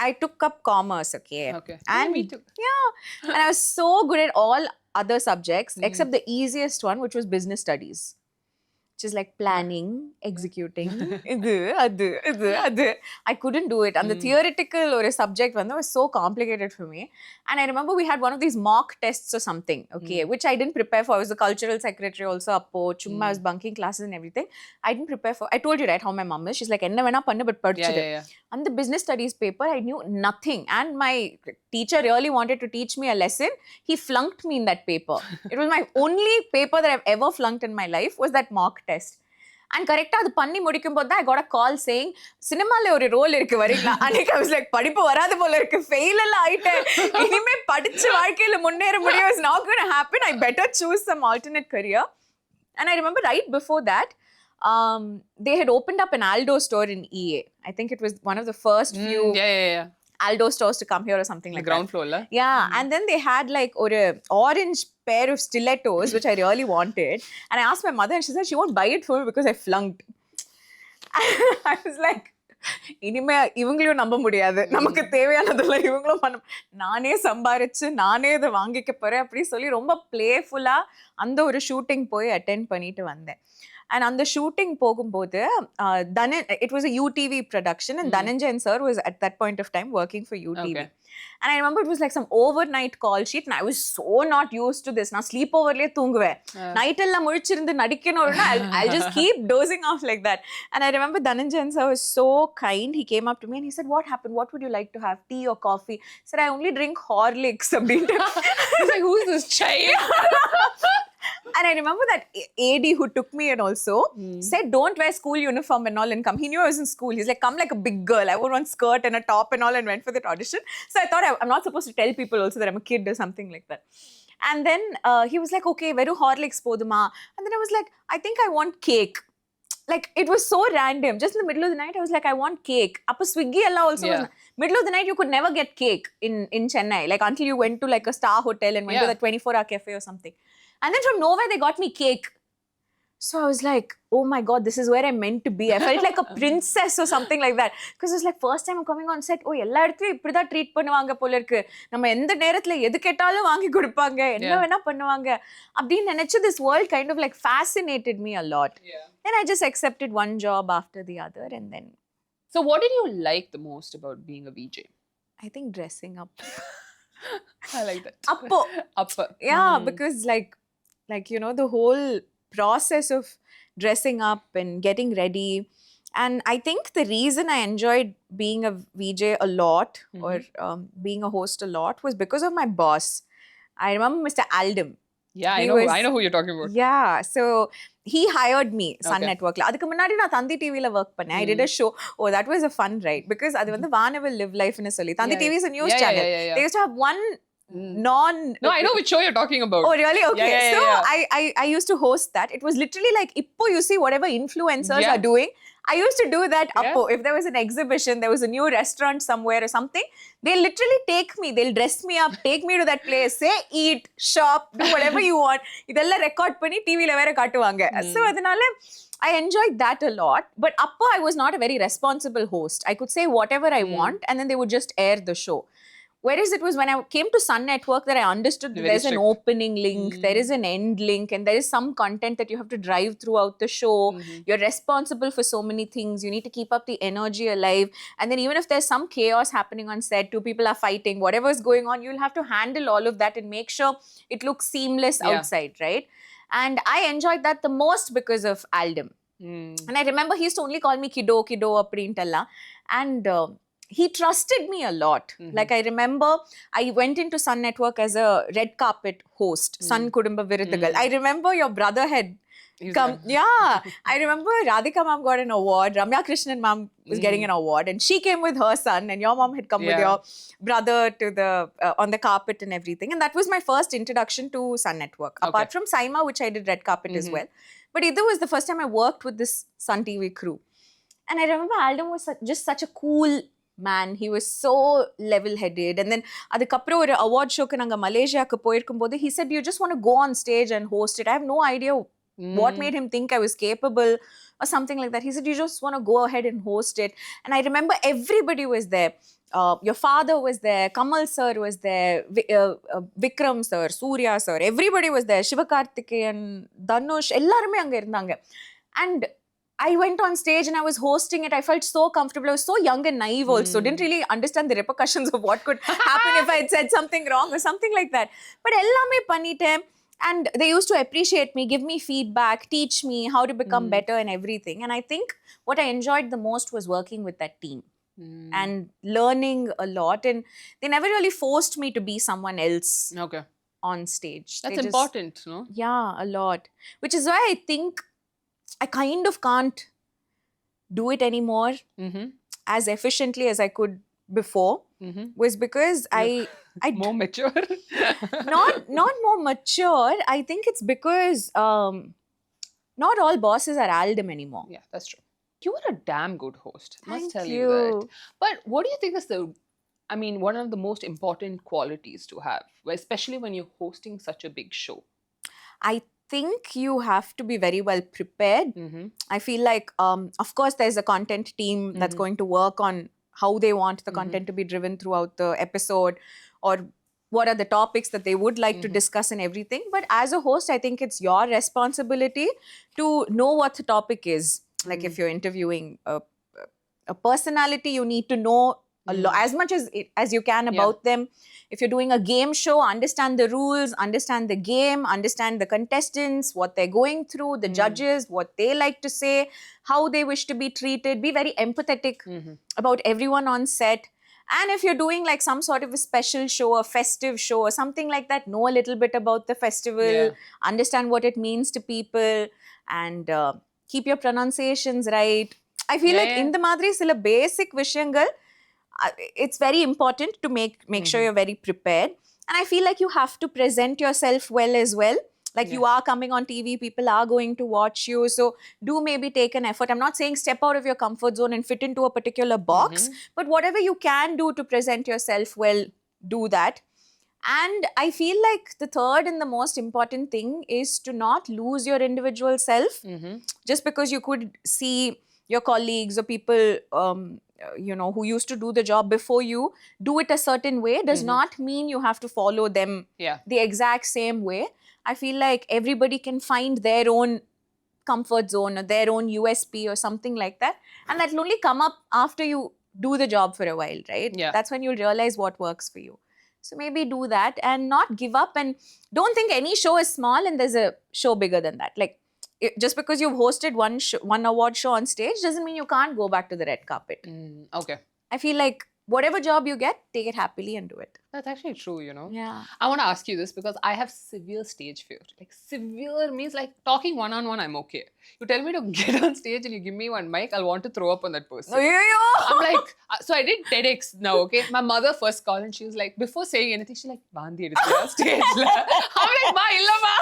I took up commerce, okay? And me too. Yeah. And I was so good at all other subjects except the easiest one, which was business studies. Which is like planning, executing. I couldn't do it. And the theoretical or a subject one was so complicated for me. And I remember we had one of these mock tests or something, okay, which I didn't prepare for. I was the cultural secretary also. I was bunking classes and everything. I didn't prepare for. I told you, right, how my mom is. She's like, enna vena pannu, but padichide. And the business studies paper, I knew nothing. And my teacher really wanted to teach me a lesson. He flunked me in that paper. It was my only paper that I've ever flunked in my life was that mock test. And correctly, அது பண்ணி முடிக்கும் போது I got a call saying, சினிமால ஒரு role இருக்கு வரீங்களா? அன்னைக்கு I was like, படிப்பு வராது போல இருக்கு, ஃபெயில் எல்லாம் ஆயிட்டேன், இனிமே படிச்சு வாழ்க்கையில முன்னேற முடியும், it's not going to happen, I better choose some alternate career. And I remember right before that, they had opened up an Aldo store in EA. I think it was one of the first few Aldo stores to come here or something like that. Ground floor, la? Yeah, and then they had like an orange pair of stilettos, which I really wanted. And I asked my mother and she said she won't buy it for me because I flunked. I was like, இனிமே இவங்களையும் நம்ப முடியாது, நமக்கு தேவையானதெல்லாம் இவங்களும் பண்ண, நானே சம்பாரிச்சு நானே இதை வாங்கிக்க போறேன் அப்படி சொல்லி ரொம்ப பிளேஃபுல்லா அந்த ஒரு ஷூட்டிங் போய் அட்டென்ட் பண்ணிட்டு வந்தேன். And on the shooting போகும்போது it was a UTV production and Dhananjayan sir was at that point of time working for UTV. And I remember it was like some overnight call sheet and I was so not used to this. நான் sleep overலயே தூங்குவேன், night எல்லாம் முழிச்சிருந்து நடிக்கணும்னா I'll just keep dozing off like that. And I remember Dhananjayan sir was so kind. He came up to me and he said, what happened, what would you like to have, tea or coffee? I said, I only drink Horlicks. He's like, who's this child? And I remember that AD who took me and also said, don't wear school uniform and all and come. He knew I was in school. He's like, come like a big girl. I wore one skirt and a top and all and went for that audition. So I thought I'm not supposed to tell people also that I'm a kid or something like that. And then he was like, okay, veru Horlicks poduma. And then I was like, I think I want cake. Like, it was so random. Just in the middle of the night, I was like, I want cake. Appa Swiggy alla also was, middle of the night, you could never get cake in Chennai. Like, until you went to like a star hotel and went to the 24-hour cafe or something. And then from nowhere, they got me cake. So I was like, oh my God, this is where I'm meant to be. I felt like a princess or something like that. Because it was like, first time I'm coming on set, oh, எல்லா இடத்துலயும் இப்படிதான் treat பண்ணுவாங்க போல இருக்கு, நம்ம எந்த நேரத்துல எது கேட்டாலும் வாங்கி கொடுப்பாங்க, என்ன வேணா பண்ணுவாங்க அப்படின்னு நினைச்சு this world kind of like fascinated me a lot. And I just accepted one job after the other and then. So what did you like the most about being a VJ? I think dressing up. I like that. Upper. Yeah, because like, you know, the whole process of dressing up and getting ready. And I think the reason I enjoyed being a VJ a lot or being a host a lot was because of my boss. I remember Mr. Aldam. Yeah, I know who you're talking about. Yeah, so he hired me Sun Network. அதுக்கு முன்னாடி நான் தந்தி டிவில work பண்ணேன். I did a show. Oh, that was a fun ride because அது வந்து வானவில் live life னு சொல்லி. Thanthi TV is a news channel. They used to have one No, I know which show you're talking about. Oh, really? Okay. I used to host that. It was literally like, ippo you see whatever influencers are doing. I used to do that. Appo, if there was an exhibition, there was a new restaurant somewhere or something, they'll literally take me, they'll dress me up, take me to that place, say, eat, shop, do whatever you want. Idella record panni TV la vera kaatuvanga. So adanal I enjoyed that a lot. But appo I was not a very responsible host. I could say whatever I want and then they would just air the show. Whereas it was when I came to Sun Network that I understood that there's an opening link, there is an end link, and there is some content that you have to drive throughout the show. You're responsible for so many things. You need to keep up the energy alive. And then even if there's some chaos happening on set, two people are fighting, whatever is going on, you'll have to handle all of that and make sure it looks seamless outside, right? And I enjoyed that the most because of Aldam. And I remember he used to only call me kiddo, aprintalla. And he trusted me a lot. Like I remember I went into Sun Network as a red carpet host, Sun Kudumba Virudugal. I remember your brother had come. Yeah, I remember Radhika ma'am got an award, Ramya Krishnan ma'am was getting an award and she came with her son and your mom had come with your brother to the on the carpet and everything. And that was my first introduction to Sun Network. Apart from Saima, which I did red carpet as well. But Idu was the first time I worked with this Sun TV crew. And I remember Aldam was just such a cool man, he was so level-headed. And then adukapra or award show ku nanga Malaysia ku poirkumbodhu, he said, you just want to go on stage and host it. I have no idea what made him think I was capable or something like that. He said, you just want to go ahead and host it. And I remember everybody was there. Your father was there, Kamal sir was there, Vikram sir, Surya sir, everybody was there, Sivakarthikeyan, Dhanush, ellarume anga irundanga. And I went on stage and I was hosting it. I felt so comfortable. I was so young and naive also. Didn't really understand the repercussions of what could happen if I had said something wrong or something like that. But ellame panniten. And they used to appreciate me, give me feedback, teach me how to become better and everything. And I think what I enjoyed the most was working with that team and learning a lot. And they never really forced me to be someone else on stage. That's important, no? Yeah, a lot. Which is why I think I kind of can't do it anymore as efficiently as I could before. Was because I more mature. not more mature. I think it's because not all bosses are aldem anymore. Yeah, that's true. You were a damn good host. Must tell you. you that. But what do you think is one of the most important qualities to have, especially when you're hosting such a big show? I think you have to be very well prepared. I feel like, of course, there's a content team that's going to work on how they want the content to be driven throughout the episode, or what are the topics that they would like to discuss and everything. But as a host, I think it's your responsibility to know what the topic is. Like if you're interviewing a personality, you need to know as much as you can about them. If you're doing a game show, understand the rules, understand the game, understand the contestants, what they're going through, the judges, what they like to say, how they wish to be treated. Be very empathetic about everyone on set. And if you're doing like some sort of a special show, a festive show or something like that, know a little bit about the festival, understand what it means to people, and keep your pronunciations right. I feel like in the madri sila basic vishayangal, it's very important to make sure you're very prepared. And I feel like you have to present yourself well as well. Like you are coming on TV, people are going to watch you. So do maybe take an effort. I'm not saying step out of your comfort zone and fit into a particular box, but whatever you can do to present yourself well, do that. And I feel like the third and the most important thing is to not lose your individual self. Just because you could see your colleagues or people who used to do the job before you do it a certain way does not mean you have to follow them the exact same way. I feel like everybody can find their own comfort zone or their own USP or something like that, and that will only come up after you do the job for a while, right? That's when you'll realize what works for you. So maybe do that and not give up, and don't think any show is small and there's a show bigger than that. Like just because you've hosted one award show on stage doesn't mean you can't go back to the red carpet. Okay. I feel like whatever job you get, take it happily and do it. That's actually true, you know. Yeah. I want to ask you this because I have severe stage fear. Like severe means like talking one-on-one, I'm okay. You tell me to get on stage and you give me one mic, I'll want to throw up on that person. I'm like, so I did TEDx now, okay? My mother first called and she was like, before saying anything, she's like, Bandi eduthiya stage la. I'm like, ma illa ma.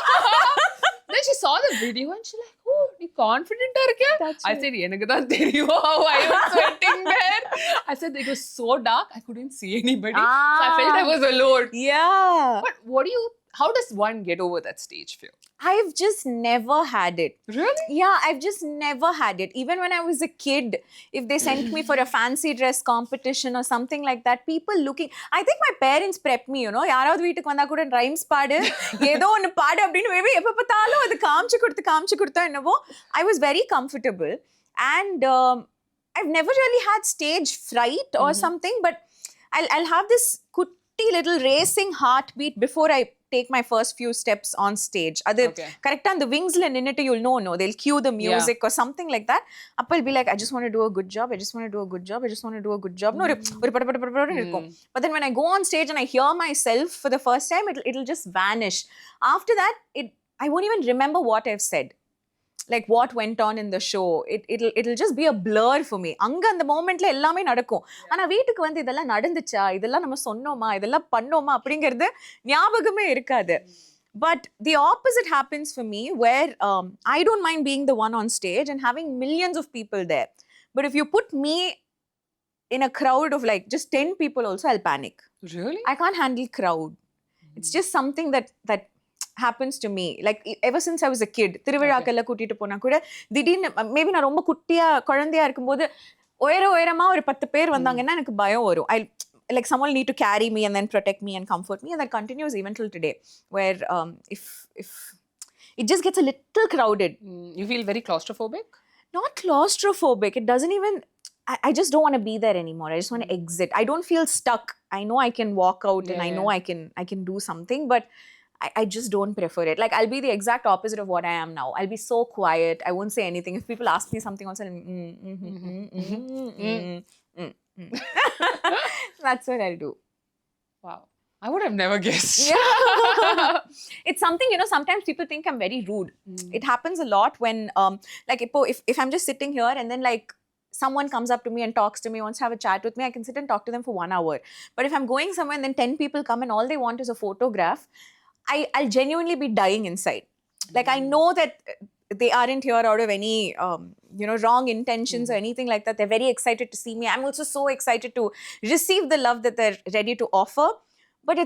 Then she saw the video and she's like, oh, you confident are kya? I said, enakku dhaan theriyum how I was sweating there. I said it was so dark, I couldn't see anybody. So I felt I was alone. Yeah. But how does one get over that stage fear? I've just never had it. Really? Yeah, I've just never had it. Even when I was a kid, if they sent me for a fancy dress competition or something like that, people looking, I think my parents prepped me, யாராவது வீட்டுக்கு வந்தா கூட rhymes பாடு, ஏதோ ஒன்னு பாடு அப்படின்னு maybe எப்ப பார்த்தாலும் அது காமிச்சு கொடுத்தா என்னவோ. I was very comfortable, and I've never really had stage fright or something, but I'll have this kutti little racing heartbeat before I take my first few steps on stage. Adu correct on the wings la ninnittu, you'll know, no, they'll cue the music or something like that. Appo I'll be like, I just want to do a good job, I just want to do a good job, I just want to do a good job. No, oru pada irukum. But then when I go on stage and I hear myself for the first time, it'll just vanish. After that, I won't even remember what I've said. Like what went on in the show, it'll just be a blur for me. Anga அந்த மொமெண்ட்ல எல்லாமே நடக்கும். ஆனா வீட்டுக்கு வந்து இதெல்லாம் நடந்துச்சா, இதெல்லாம் நம்ம சொன்னோமா, இதெல்லாம் பண்ணோமா அப்படிங்கிறது ஞாபகமே இருக்காது. But the opposite happens for me, where I don't mind being the one on stage and having millions of people there. But if you put me in a crowd of like just 10 people also, I'll panic. Really? I can't handle crowd. It's just something that happens to me. Like ever since I was a kid, திருவிழாக்கெல்ல கூட்டிட்டு போனா கூட திடீர்னு maybe நான் ரொம்ப குட்டியா குழந்தையா இருக்கும்போது உயரமா ஒரு 10 பேர் வந்தாங்கன்னா எனக்கு பயம் வரும். I like someone need to carry me and then protect me and comfort me, and that continues even till today, where if it just gets a little crowded. You feel very claustrophobic? Not claustrophobic. It doesn't even. I just don't want to be there anymore. I just want to exit. I don't feel stuck. I know I can walk out and I know I can do something, but I just don't prefer it. Like I'll be the exact opposite of what I am now. I'll be so quiet. I won't say anything. If people ask me something, I'll say, That's what I'll do. Wow. I would have never guessed. Yeah. It's something, sometimes people think I'm very rude. It happens a lot when, like, if I'm just sitting here and then, like, someone comes up to me and talks to me, wants to have a chat with me, I can sit and talk to them for 1 hour. But if I'm going somewhere and then 10 people come and all they want is a photograph, I'll genuinely be dying inside. Like, I know that they aren't here out of any, wrong intentions or anything like that. They're very excited to see me. I'm also so excited to receive the love that they're ready to offer. But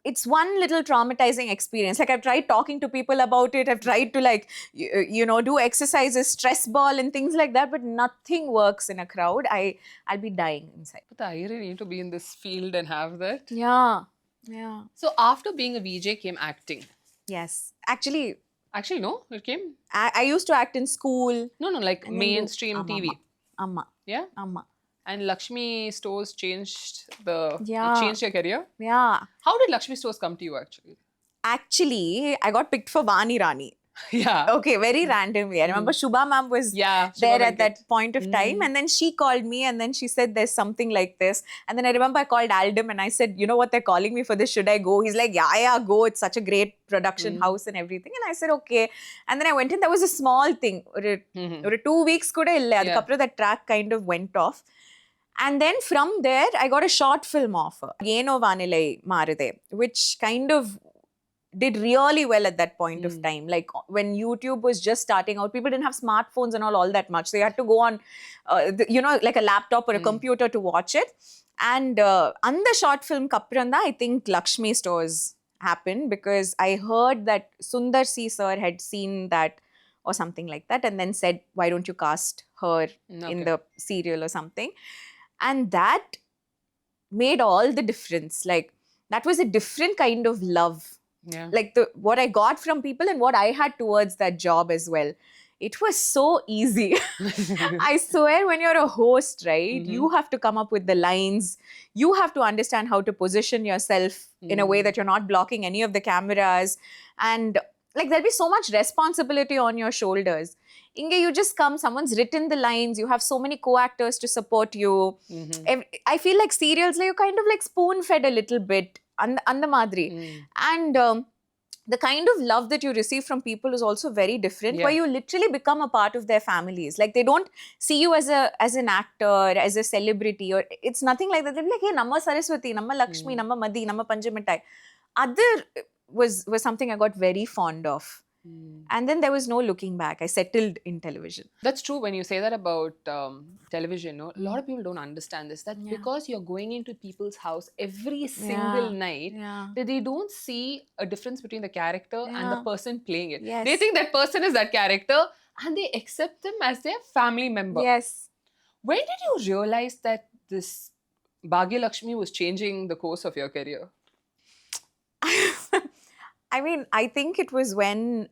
it's one little traumatizing experience. Like I've tried talking to people about it. I've tried to like, do exercises, stress ball and things like that. But nothing works in a crowd. I'll be dying inside. But I really need to be in this field and have that. Yeah. Yeah. So after being a VJ came acting. Yes. Actually, no. It came. I used to act in school. No, like mainstream TV. Amma. Yeah? Amma. And Lakshmi Stores changed Yeah. changed your career? Yeah. How did Lakshmi Stores come to you actually? Actually, I got picked for Vani Rani. Yeah. Okay, very randomly. I remember Shubha ma'am was Shubha there at Venkat. that point of time, and then she called me and then she said there's something like this. And then I remember I called Aldam and I said, you know what, they're calling me for this, should I go? He's like, yeah, go. It's such a great production house and everything. And I said, okay. And then I went in. There was a small thing. Or 2 weeks kuda illa. Adukapra that track kind of went off. And then from there, I got a short film offer. Yeno Vanilai Marade, which kind of did really well at that point of time. Like when YouTube was just starting out, people didn't have smartphones and all that much. So you had to go on, like a laptop or a computer to watch it. And on the short film Kapranda, I think Lakshmi Stores happened because I heard that Sundar C sir had seen that or something like that and then said, why don't you cast her in the serial or something? And that made all the difference. Like that was a different kind of love. Yeah. Like what I got from people and what I had towards that job as well. It was so easy. I swear, when you're a host, right, you have to come up with the lines. You have to understand how to position yourself in a way that you're not blocking any of the cameras. And like there'll be so much responsibility on your shoulders. Inge, you just come, someone's written the lines, you have so many co-actors to support you. I feel like serials, like you kind of like spoon-fed a little bit. And madri. And the kind of love that you receive from people is also very different, where you literally become a part of their families. Like they don't see you as an actor, as a celebrity, or it's nothing like that. They'll be like, hey, Namma Saraswati, Namma Lakshmi, Namma Madhi, Namma Panjamittai. Other was something I got very fond of. And then there was no looking back. I settled in television. That's true. When you say that about television, a lot of people don't understand this. That because you're going into people's house every single night, that they don't see a difference between the character and the person playing it. Yes. They think that person is that character and they accept them as their family member. Yes. When did you realize that this Bhagyalakshmi was changing the course of your career? I mean, I think it was when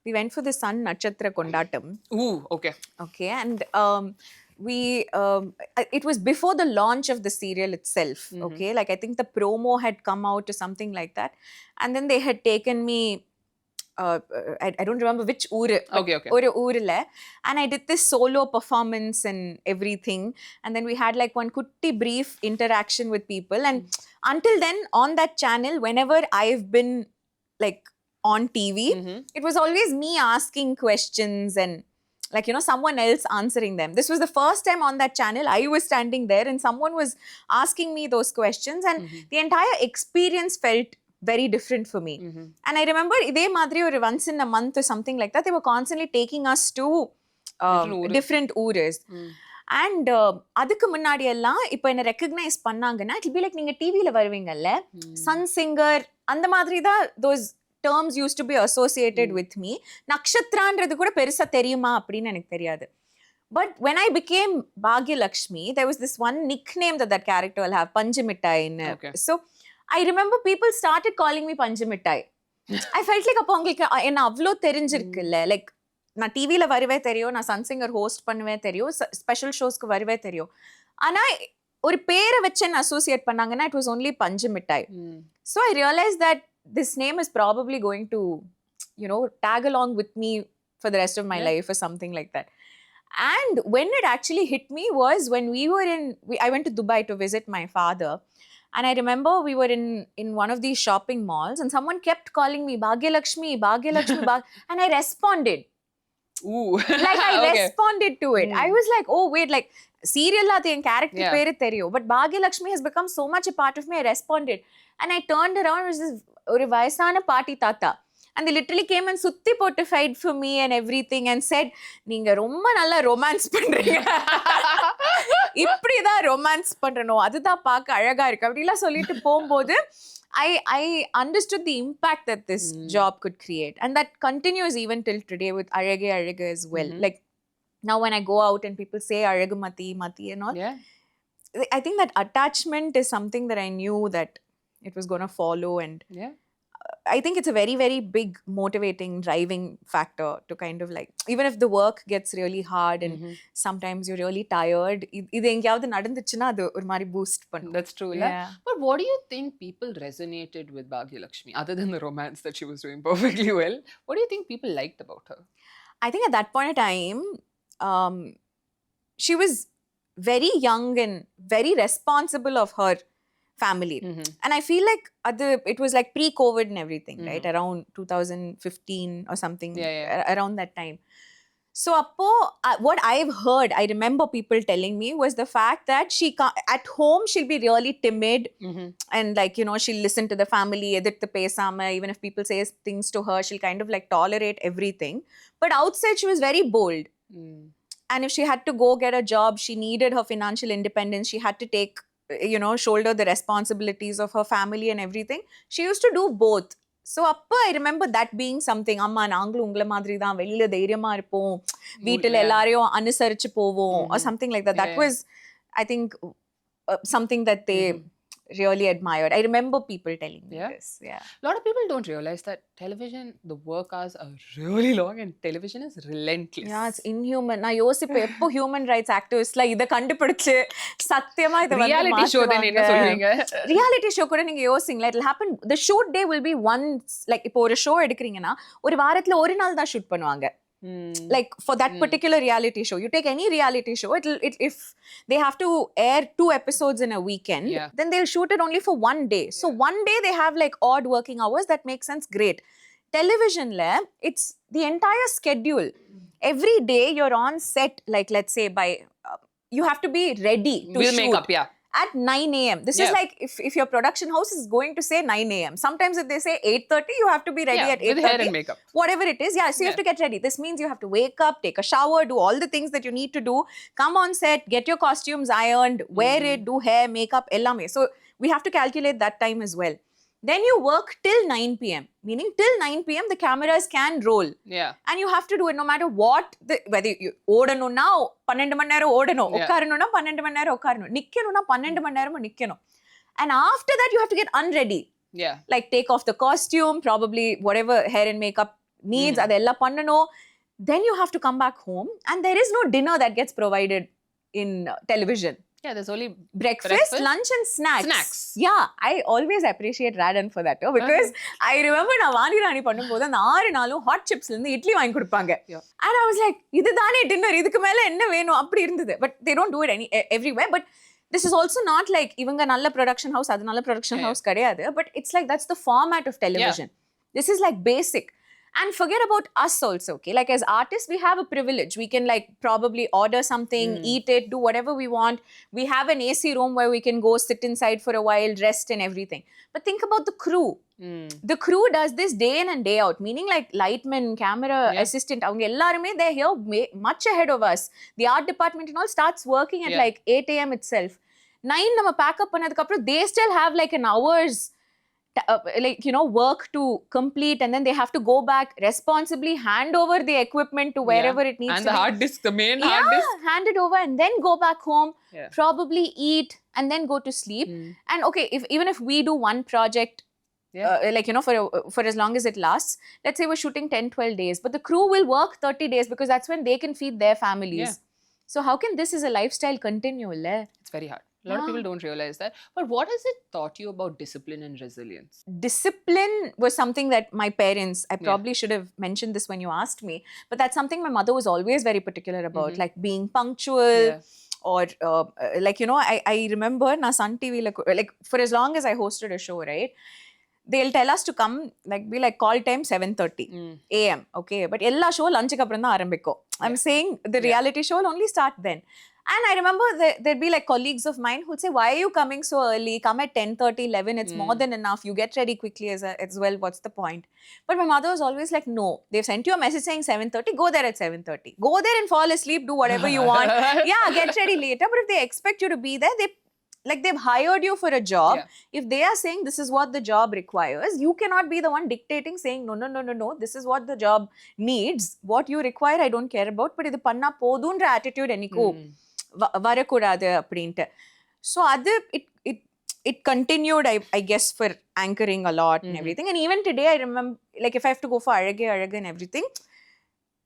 we went for the Sun Nakshatra Kondatam. Ooh, okay. Okay, and it was before the launch of the serial itself. Okay, like I think the promo had come out or something like that, and then they had taken me. I don't remember which oor. Okay. Oru oorle, and I did this solo performance and everything, and then we had like one kutti brief interaction with people, and until then on that channel, whenever I've been like on TV, it was always me asking questions and like, someone else answering them. This was the first time on that channel I was standing there and someone was asking me those questions, and the entire experience felt very different for me. And I remember idhe madri or once in a month or something like that, they were constantly taking us to different ures. And அதுக்கு முன்னாடி எல்லாம் இப்போ என்ன recognise பண்ணாங்கன்னா it be like நீங்க டிவில வருவீங்கல்ல Sun singer அந்த மாதிரி தான் those terms used to be associated with me. நக்ஷத்ரான்றது கூட பெருசா தெரியுமா அப்படின்னு எனக்கு தெரியாது. But when I became Bhagyalakshmi, there was this one nickname that character will have, Panjamittai. Okay. So I remember people started calling me Panjamittai. I felt like அப்போ உங்களுக்கு என்ன அவ்வளோ தெரிஞ்சிருக்குல்ல, லைக் நான் டிவியில் வருவே தெரியும், நான் சன் சிங்கர் ஹோஸ்ட் பண்ணுவேன் தெரியும், ஸ்பெஷல் ஷோஸ்க்கு வருவே தெரியும். ஆனால் ஒரு பேரை வச்சு என்ன அசோசியேட் பண்ணாங்கன்னா இட் வாஸ் ஒன்லி பஞ்சமிட்டாய். So I realise that this name is probably going to tag along with me for the rest of my life or something like that. And when it actually hit me was when I went to Dubai to visit my father. And I remember we were in one of these shopping malls and someone kept calling me Bhagyalakshmi, and I responded. Ooh. Like I Okay. responded to it. I was like, oh wait, like serial la the character pere theriyo, but Bhagyalakshmi has become so much a part of me. I responded and I turned around, it was this oru vayasana party tata, and they literally came and sutti potified for me and everything and said neenga romba nalla romance pandreenga, இப்படிதான் romance பண்றணும், அதுதான் பார்க்க அழகா இருக்கு அப்படிலாம் சொல்லிட்டு போகும்போது I understood the impact that this job could create, and that continues even till today with Arage as well. Like now when I go out and people say Aragu mati and all, I think that attachment is something that I knew that it was going to follow, and I think it's a very, very big motivating, driving factor to kind of like, even if the work gets really hard and sometimes you're really tired, இது எங்கயாவது நடந்துச்சுன்னா அது ஒரு மாதிரி boost பண்ணும். That's true. Yeah. But what do you think people resonated with Bhagyalakshmi, other than the romance that she was doing perfectly well? What do you think people liked about her? I think at that point in time, she was very young and very responsible of her family. And I feel like it was like pre-COVID and everything, right? Around 2015 or something, around that time. So what I've heard, I remember people telling me, was the fact that at home she'll be really timid and like, she'll listen to the family, edirthu pesama, even if people say things to her, she'll kind of like tolerate everything. But outside she was very bold. And if she had to go get a job, she needed her financial independence, she had to take shoulder the responsibilities of her family and everything. She used to do both. So appa I remember that being something, amma naanglu ungala madri dhaan velila dheiriyama irpom, veetila ellarayum anusarichu povom or something like that. That was, I think, something that they really admired. I remember people telling me this. Yeah. A lot of people don't realize that television, the work hours are really long and television is relentless. Yeah, it's inhuman. Na yosipa eppo human rights activists la ida kandupidichu satyama idu vandu reality show then enna solveenga? Reality show kuda neenga yosingla, it will happen, the shoot day will be once, like ipo oru show edukringena oru vaarathila oru naal da shoot பண்ணுவாங்க. Like for that particular reality show, you take any reality show, if they have to air 2 episodes in a weekend, then they'll shoot it only for 1 day. So 1 day they have like odd working hours. That makes sense, great. Television la, it's the entire schedule. Every day you're on set, like let's say by you have to be ready to shoot. Make up, at 9 a.m. This is like if your production house is going to say 9 a.m. Sometimes if they say 8:30, you have to be ready at 8:30. With hair and makeup. Whatever it is. So you have to get ready. This means you have to wake up, take a shower, do all the things that you need to do, come on set, get your costumes ironed, wear it, do hair, makeup, ellame. So we have to calculate that time as well. Then you work till 9 p.m. Meaning till 9 p.m. the cameras can roll. And you have to do it no matter what. Whether you odanuna 12 மணி நேரம் ஓடணும், உட்காரணும்னா 12 மணி நேரம் உட்காரணும், நிக்கணும்னா 12 மணி நேரமும் நிக்கணும். And after that you have to get unready. Like take off the costume, probably whatever hair and makeup needs, adella பண்ணணும். Then you have to come back home and there is no dinner that gets provided in television. There's only breakfast, lunch and snacks. I always appreciate Radan for that, because I remember na Vani Rani பண்ணும்போது அந்த 6 நாளும் hot சிப்ஸ்ல இருந்து இட்லி வாங்கி கொடுப்பாங்க. And I was like, இதுதானே dinner, இதுக்கு மேல என்ன வேணும் அப்படி இருந்தது. But they don't do it everywhere. But this is also not like இவங்க நல்ல production house, அது நல்ல production house கிடையாது. But it's like that's the format of television. This is like basic. And forget about us also, okay? Like as artists, we have a privilege. We can like probably order something, eat it, do whatever we want. We have an AC room where we can go sit inside for a while, rest and everything. But think about the crew. The crew does this day in and day out, meaning like lightman, camera assistant, avanga ellarume they're here much ahead of us. The art department and all starts working at like 8 a.m. itself. 9 nama pack up panadukapra they still have like an hour's like work to complete, and then they have to go back responsibly, hand over the equipment to wherever it needs and to the be. hard disk, the main hard disk, hand it over and then go back home, probably eat and then go to sleep. And okay, even if we do one project like for as long as it lasts, let's say we're shooting 10-12 days, but the crew will work 30 days because that's when they can feed their families. So how can this as a lifestyle continue? It's very hard. A lot of people don't realize that. But what has it taught you about discipline and resilience? Discipline was something that my parents, I probably should have mentioned this when you asked me, but that's something my mother was always very particular about, like being punctual. Or like I remember na Sun TV like for as long as I hosted a show, right, they'll tell us to come, like be like call time 7:30 a.m. okay, but ella show lunch ku appuram dhaan arambikkum. I'm saying the reality show will only start then. And I remember there'd be like colleagues of mine who'd say, why are you coming so early? Come at 10:30, 11. It's more than enough. You get ready quickly as well. What's the point? But my mother was always like, no. They've sent you a message saying 7:30. Go there at 7:30. Go there and fall asleep. Do whatever you want. Yeah, get ready later. But if they expect you to be there, they've hired you for a job. If they are saying this is what the job requires, you cannot be the one dictating, saying no, this is what the job needs. What you require, I don't care about. But idu panna podundra attitude enikku varakudadu appadinte. So it continued, I guess, for anchoring a lot and everything. And even today, I remember, like if I have to go for Arage and everything,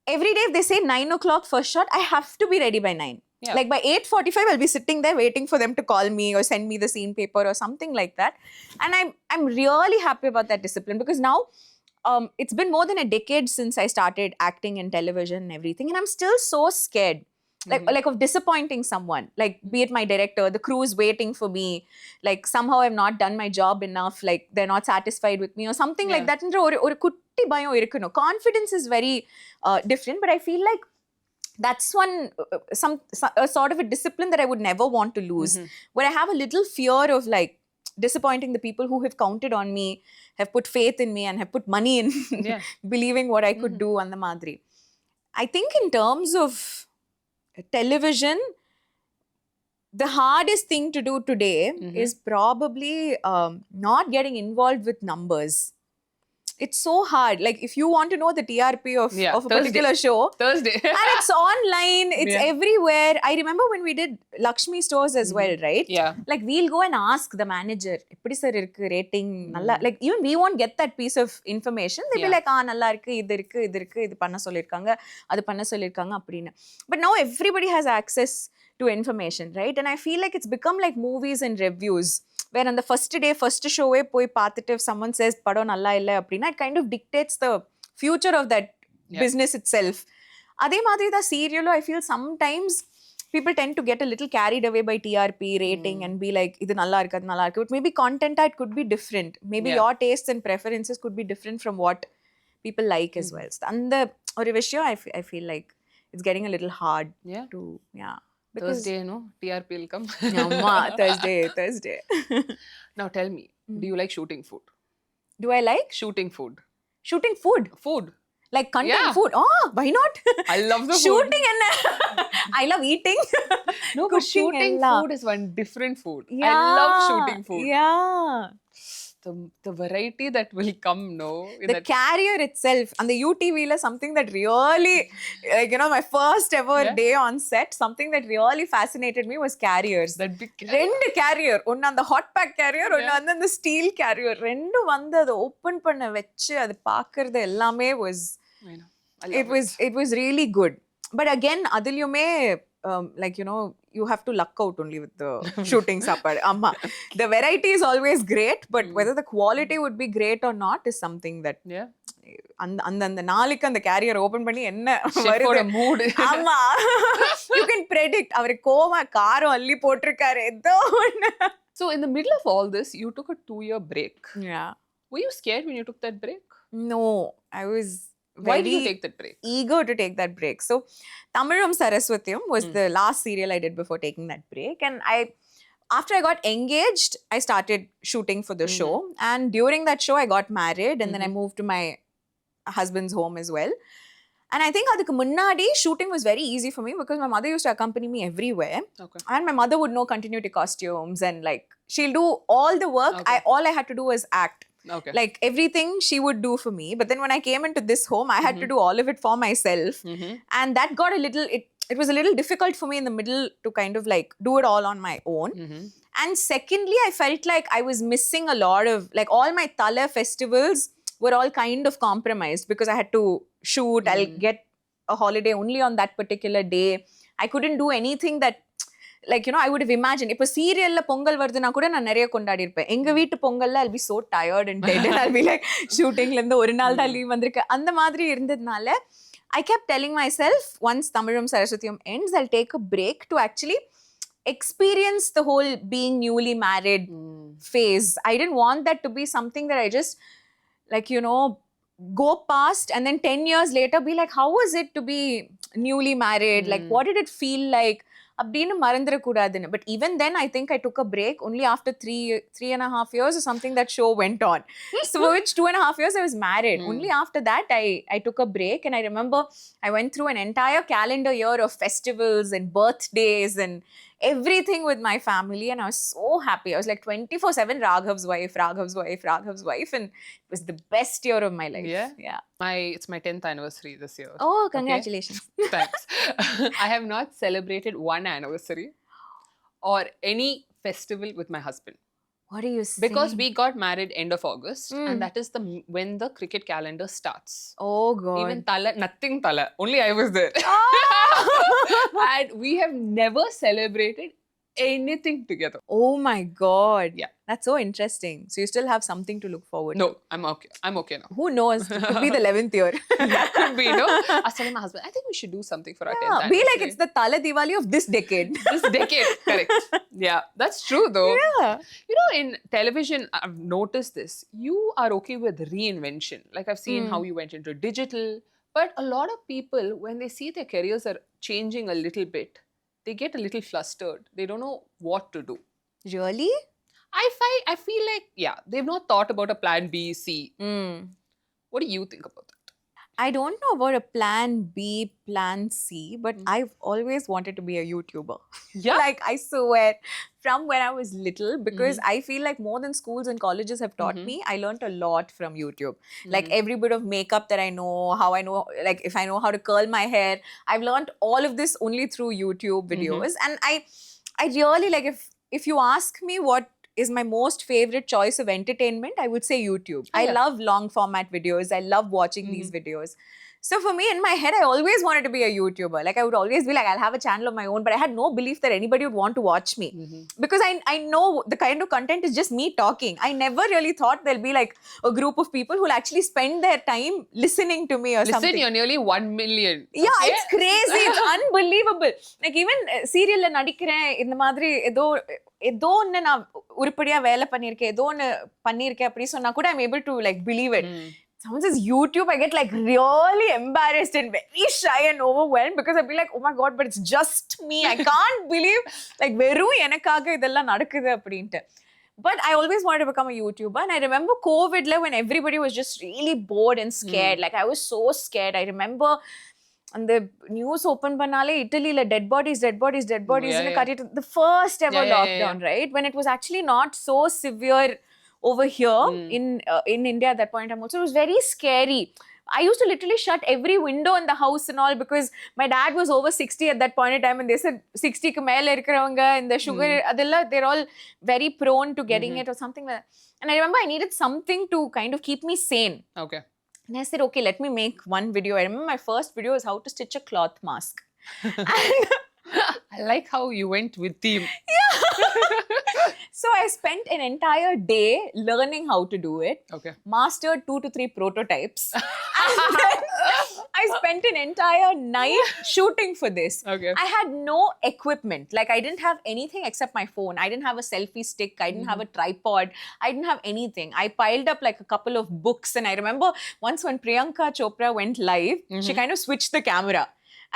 every day if they say 9 o'clock first shot, I have to be ready by 9. Like by 8:45, I'll be sitting there waiting for them to call me or send me the scene paper or something like that. And I'm really happy about that discipline, because now it's been more than a decade since I started acting in television and everything, and I'm still so scared. Like of disappointing someone, like be it my director, the crew is waiting for me, like somehow I've not done my job enough, like they're not satisfied with me or something like that. Or kutti bayam irukku. Confidence is very different, but I feel like that's one a sort of a discipline that I would never want to lose, where I have a little fear of like disappointing the people who have counted on me, have put faith in me, and have put money in believing what I could do on the madri. I think in terms of television, the hardest thing to do today is probably not getting involved with numbers. It's so hard. Like if you want to know the TRP of a particular show, Thursday. And it's online, it's everywhere. I remember when we did Lakshmi Stores as well, right? Like we'll go and ask the manager, eppadi sir irukku rating nalla, like even we won't get that piece of information. They'll be like, nalla irukku, idu panna sollirukanga, adu panna sollirukanga appadina. But now everybody has access to information, right? And I feel like it's become like movies and reviews, where on the first day, first show poi paathitte, if someone says padam nalla illa appadina, it kind of dictates the future of that business itself. Adhe madri da serial, I feel sometimes people tend to get a little carried away by TRP rating and be like, idu nalla irukku, adu nalla irukku. But maybe content it could be different. Maybe your tastes and preferences could be different from what people like as well. So and or vishyo, I feel like it's getting a little hard to because Thursday, TRP will come. Thursday. Now tell me, do you like shooting food? Do I like shooting food? Shooting food? Food. Like content food? Oh, why not? I love the shooting food. And I love eating. No, but shooting food is one different food. I love shooting food. Yeah. The variety that will come, the carrier itself, and the UTV is something that really, like, my first ever day on set, something that really fascinated me was carriers. That big carrier. Rendu carrier, one on the hot pack carrier, one on the steel carrier. Rendu vandu adu open panna vechu adu paakkradhu ellame was, it was really good. But again, adilume like you have to luck out only with the shooting sapad. Amma, the variety is always great, but whether the quality would be great or not is something that அந்த நாளைக்கு அந்த carrier open பண்ணி என்ன வருது mood. ஆமா, you can predict. அவர் கோவா காரம் அள்ளி போட்டிருக்காரு ஏதோ ஒண்ணு. So in the middle of all this, you took a 2-year break. Yeah. Were you scared when you took that break? No, I was Why did you very take that break? eager to take that break. So, Tamirum Saraswatyam was the last serial I did before taking that break. And after I got engaged, I started shooting for the show. And during that show, I got married. And then I moved to my husband's home as well. And I think adukku munnadi shooting was very easy for me because my mother used to accompany me everywhere. Okay. And my mother would know continuity costumes and like she'll do all the work. Okay. All I had to do was act. Okay. Like everything she would do for me. But then when I came into this home, I had to do all of it for myself. And that got a little, it was a little difficult for me in the middle to kind of like do it all on my own. And secondly, I felt like I was missing a lot of, like all my Tala festivals were all kind of compromised because I had to shoot. I'll get a holiday only on that particular day. I couldn't do anything that, like, you know, I would have imagined. If a serial la pongal varduna kuda na nariya kondadi irpen. Enga veetu pongal la I'll be so tired and dead and I'll be like shooting la oru naal da leave vandirukku. Andha madri irundadnala I kept telling myself once Tamirum Saraswatyam ends, I'll take a break to actually experience the whole being newly married phase. I didn't want that to be something that I just, like, you know, go past and then 10 years later be like, how was it to be newly married? Like, what did it feel like? But even then, I think I took a break only after 3.5 years or something that show went on. So for which 2.5 years I was married. Only after that I took a break. And I remember I went through an entire calendar year of festivals and birthdays and everything with my family. And I was so happy. I was like 24/7 Raghav's wife. And it was the best year of my life. Yeah. It's my 10th anniversary this year. Oh, congratulations. Okay? Thanks. I have not celebrated one anniversary or any festival with my husband. What are you saying? Because we got married end of August and that is when the cricket calendar starts. Oh God. Even nothing Tala. Only I was there. And we have never celebrated anything together. Oh my God. Yeah. That's so interesting. So you still have something to look forward to. No, I'm okay now. Who knows? It could be the 11th year. Could be, no? I was telling my husband, I think we should do something for our 10th anniversary. Be like it's the Tala Diwali of this decade. This decade, correct. Yeah, that's true though. Yeah. You know, in television, I've noticed this. You are okay with reinvention. Like I've seen how you went into digital. But a lot of people, when they see their careers are changing a little bit, they get a little flustered. They don't know what to do. Really? I feel like, yeah, they've not thought about a plan B, C. What do you think about that? I don't know about a plan B, plan C, but I've always wanted to be a YouTuber. Yeah. Like, I swear, from when I was little, because I feel like more than schools and colleges have taught me, I learned a lot from YouTube. Like, every bit of makeup that I know, how I know, like, if I know how to curl my hair, I've learned all of this only through YouTube videos. And I really, like, if you ask me what is my most favorite choice of entertainment, I would say YouTube. I love long format videos. I love watching these videos. So for me, in my head, I always wanted to be a YouTuber. Like I would always be like, I'll have a channel of my own, but I had no belief that anybody would want to watch me. Because I know the kind of content is just me talking. I never really thought there'll be like a group of people who'll actually spend their time listening to me or something. Listen, you're nearly 1 million. Yeah, okay? it's crazy. It's unbelievable. Like even serial la nadikiren indha madri ஏதோ ஒன்று நான் உருப்படியாக வேலை பண்ணியிருக்கேன் ஏதோ ஒன்று பண்ணியிருக்கேன் அப்படி சொன்னா கூட I'm able to like believe it. Someone says YouTube, I get like really embarrassed and very shy and overwhelmed because I'll be like, oh my God, but it's just me. I can't believe like வெறும் எனக்காக இதெல்லாம் நடக்குது அப்படின்ட்டு. But I always wanted to become a YouTuber. And I remember COVID, when everybody was just really bored and scared. Like I was so scared. I remember and the news open banale Italy dead bodies the first ever lockdown, right? When it was actually not so severe over here in India at that point in time also. It was very scary. I used to literally shut every window in the house and all because my dad was over 60 at that point in time and they said 60 ku mele irukravanga in the sugar adella they're all very prone to getting it or something like that. And I remember I needed something to kind of keep me sane. Okay. And I said, okay, let me make one video. I remember my first video was how to stitch a cloth mask. And I like how you went with theme. Yeah. So I spent an entire day learning how to do it. Okay. Mastered 2 to 3 prototypes. And then I spent an entire night shooting for this. Okay. I had no equipment. Like, I didn't have anything except my phone. I didn't have a selfie stick. I didn't have a tripod. I didn't have anything. I piled up like a couple of books. And I remember once when Priyanka Chopra went live, she kind of switched the camera.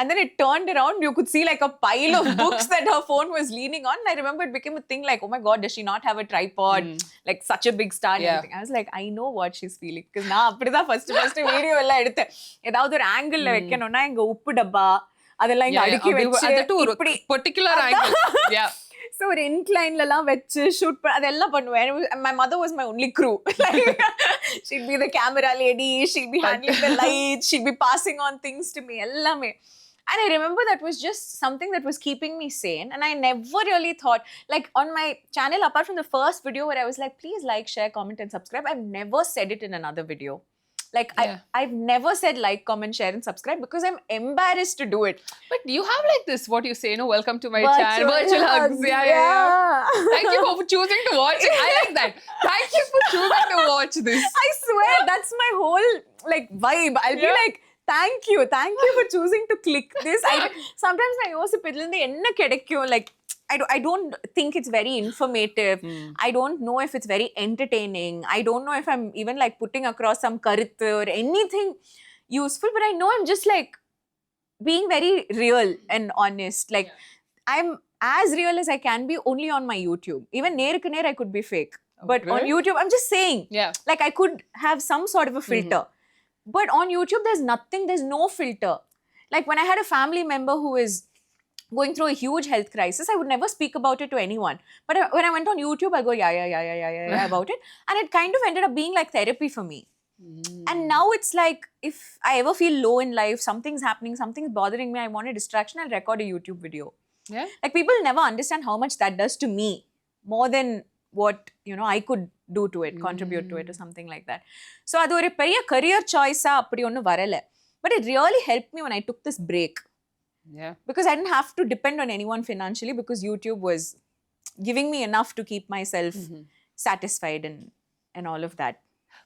And then it turned around, you could see like a pile of books that her phone was leaning on. And I remember it became a thing like, oh my God, does she not have a tripod? Like such a big star and everything. I was like, I know what she's feeling. Because now, first video ella eduthen. Edavadhu or angle la vekkanona inga uppu dabba adella inga adiki vechu particular angle. Yeah. So ஒரு incline லலாம் வெச்சு shoot அதெல்லாம் பண்ணுவேன். My mother was my only crew. Like, she'd be the camera lady, she'd be handling the lights, she'd be passing on things to me. எல்லாமே. And I remember that was just something that was keeping me sane. And I never really thought, like on my channel, apart from the first video where I was like, please like, share, comment and subscribe, I've never said it in another video. Like, I've never said like, comment, share and subscribe because I'm embarrassed to do it. But you have like this, what you say, welcome to my channel, virtual hugs. Yeah. Thank you for choosing to watch it. I like that. Thank you for choosing to watch this. I swear, that's my whole like vibe. I'll be like, thank you for choosing to click this. Sometimes I யோசிப்பேன் இதுல இருந்து என்ன கிடைக்கும், like I don't think it's very informative. I don't know if it's very entertaining. I don't know if I'm even like putting across some karuthu or anything useful, but I know I'm just like being very real and honest. Like I'm as real as I can be only on my YouTube. Even நேருக்கு நேர் I could be fake. But on YouTube, I'm just saying. Like I could have some sort of a filter. But on YouTube, there's no filter. Like when I had a family member who is going through a huge health crisis, I would never speak about it to anyone. But when I went on YouTube, I'll go, yeah, about it. And it kind of ended up being like therapy for me. And now it's like, if I ever feel low in life, something's happening, something's bothering me, I want a distraction, I'll record a YouTube video. Yeah. Like people never understand how much that does to me, more than what, I could do to it, contribute to it or something like that. So அது ஒரு பெரிய career choice அப்படி ஒன்னும் வரல. But it really helped me when I took this break. Yeah. Because I didn't have to depend on anyone financially because YouTube was giving me enough to keep myself satisfied and all of that.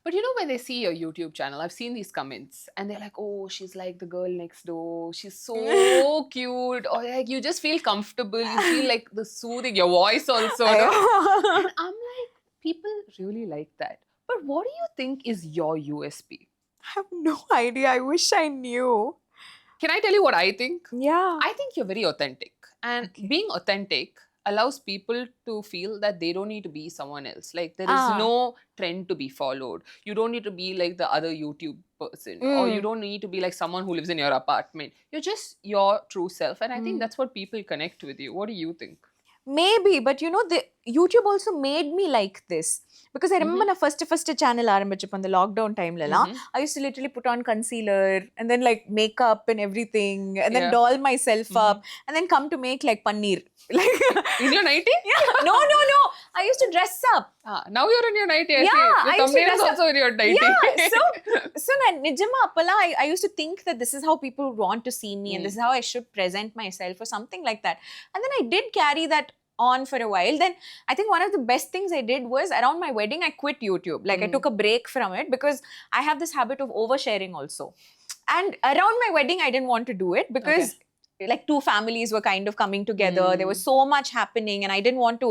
But when they see your YouTube channel, I've seen these comments and they're like, oh, she's like the girl next door. She's so cute. Or like, you just feel comfortable. You feel like the soothing, your voice also. And I'm like, people really like that. But what do you think is your USP? I have no idea. I wish I knew. Can I tell you what I think? Yeah. I think you're very authentic. And being authentic allows people to feel that they don't need to be someone else. Like there is no trend to be followed. You don't need to be like the other YouTube person. Or you don't need to be like someone who lives in your apartment. You're just your true self. And I think that's what people connect with you. What do you think? Maybe, but the YouTube also made me like this. Because I remember na first channel ஆரம்பிச்சப்ப அந்த lockdown time la I used to literally put on concealer and then like makeup and everything and then doll myself up and then come to make like paneer. Like in your nightie? Yeah. No. I used to dress up. Now you're in your nightie. Yeah, the thumbnail is also in your nightie. Yeah. So nijama appala I used to think that this is how people would want to see me and this is how I should present myself or something like that. And then I did carry that on for a while. Then I think one of the best things I did was around my wedding, I quit YouTube. Like I took a break from it because I have this habit of oversharing also. And around my wedding, I didn't want to do it because like two families were kind of coming together. There was so much happening and I didn't want to